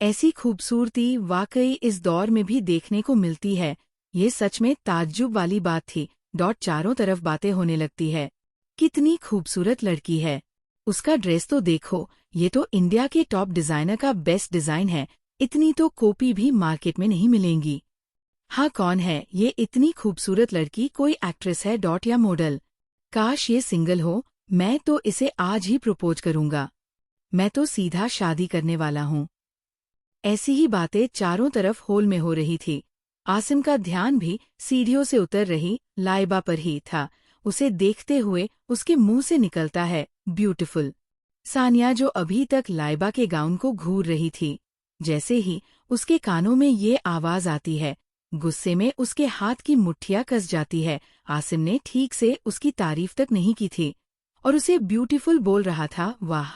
ऐसी खूबसूरती वाकई इस दौर में भी देखने को मिलती है। ये सच में ताज्जुब वाली बात थी। डॉट चारों तरफ बातें होने लगती है। कितनी खूबसूरत लड़की है, उसका ड्रेस तो देखो, ये तो इंडिया के टॉप डिजाइनर का बेस्ट डिजाइन है, इतनी तो कॉपी भी मार्केट में नहीं मिलेंगी। हाँ, कौन है ये इतनी खूबसूरत लड़की? कोई एक्ट्रेस है डॉट या मॉडल? काश ये सिंगल हो, मैं तो इसे आज ही प्रपोज करूंगा। मैं तो सीधा शादी करने वाला हूँ। ऐसी ही बातें चारों तरफ हॉल में हो रही थी। आसिम का ध्यान भी सीढ़ियों से उतर रही लाइबा पर ही था। उसे देखते हुए उसके मुंह से निकलता है, ब्यूटीफुल। सानिया जो अभी तक लाइबा के गाउन को घूर रही थी, जैसे ही उसके कानों में ये आवाज आती है, गुस्से में उसके हाथ की मुट्ठियां कस जाती है। आसिम ने ठीक से उसकी तारीफ तक नहीं की थी और उसे ब्यूटीफुल बोल रहा था। वाह!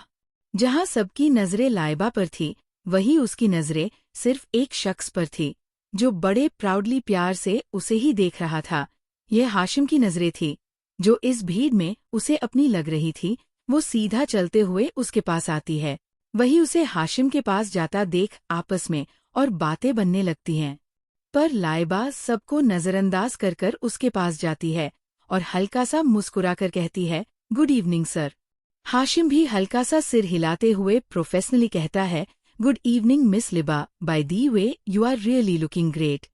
जहां सबकी नजरें लाइबा पर थी, वही उसकी नजरें सिर्फ एक शख्स पर थी, जो बड़े प्राउडली प्यार से उसे ही देख रहा था। यह हाशिम की नजरें थी, जो इस भीड़ में उसे अपनी लग रही थी। वो सीधा चलते हुए उसके पास आती है। वही उसे हाशिम के पास जाता देख आपस में और बातें बनने लगती हैं। पर लाइबा सबको नजरअंदाज कर उसके पास जाती है और हल्का सा मुस्कुराकर कहती है, गुड इवनिंग सर। हाशिम भी हल्का सा सिर हिलाते हुए प्रोफेशनली कहता है, good evening miss Liba, by the way you are really looking great,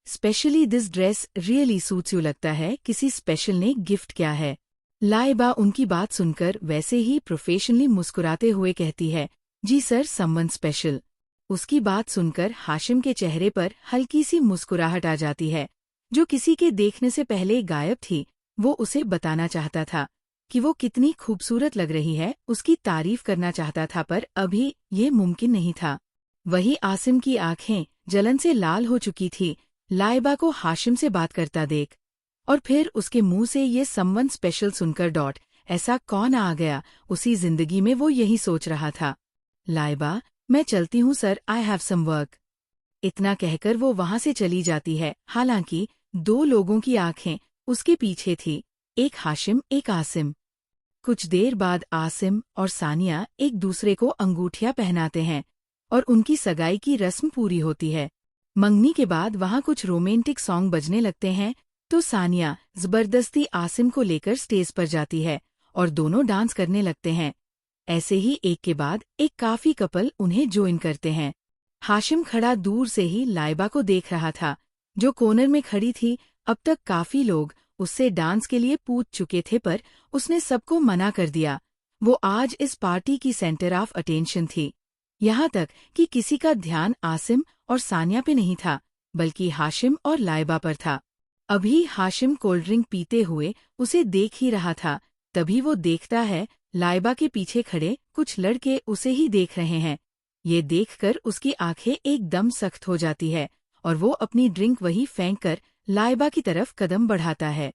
specially this dress really suits you. लगता है किसी स्पेशल ने गिफ्ट किया है। लाइबा उनकी बात सुनकर वैसे ही प्रोफेशनली मुस्कुराते हुए कहती है, जी सर, समवन स्पेशल। उसकी बात सुनकर हाशिम के चेहरे पर हल्की सी मुस्कुराहट आ जाती है, जो किसी के देखने से पहले गायब थी, वो उसे बताना चाहता था कि वो कितनी खूबसूरत लग रही है, उसकी तारीफ करना चाहता था, पर अभी ये मुमकिन नहीं था। वही आसिम की आंखें जलन से लाल हो चुकी थी, लाइबा को हाशिम से बात करता देख। और फिर उसके मुंह से ये समवन स्पेशल सुनकर ऐसा कौन आ गया उसी जिंदगी में, वो यही सोच रहा था। लाइबा, मैं चलती हूँ sir, I have some work. इतना कहकर वो वहां से चली जाती है। हालांकि 2 लोगों की आंखें उसके पीछे थी, एक हाशिम, एक आसिम। कुछ देर बाद आसिम और सानिया एक दूसरे को अंगूठियां पहनाते हैं और उनकी सगाई की रस्म पूरी होती है। मंगनी के बाद वहां कुछ रोमांटिक सॉन्ग बजने लगते हैं, तो सानिया जबरदस्ती आसिम को लेकर स्टेज पर जाती है और दोनों डांस करने लगते हैं। ऐसे ही एक के बाद एक काफी कपल उन्हें ज्वाइन करते हैं। हाशिम खड़ा दूर से ही लाइबा को देख रहा था, जो कॉर्नर में खड़ी थी। अब तक काफी लोग उससे डांस के लिए पूछ चुके थे, पर उसने सबको मना कर दिया। वो आज इस पार्टी की सेंटर ऑफ अटेंशन थी। यहाँ तक कि किसी का ध्यान आसिम और सानिया पे नहीं था, बल्कि हाशिम और लाइबा पर था। अभी हाशिम कोल्ड ड्रिंक पीते हुए उसे देख ही रहा था, तभी वो देखता है लाइबा के पीछे खड़े कुछ लड़के उसे ही देख रहे हैं। ये देखकर उसकी आंखें एकदम सख्त हो जाती है और वो अपनी ड्रिंक वहीं फेंक कर लाइबा की तरफ कदम बढ़ाता है।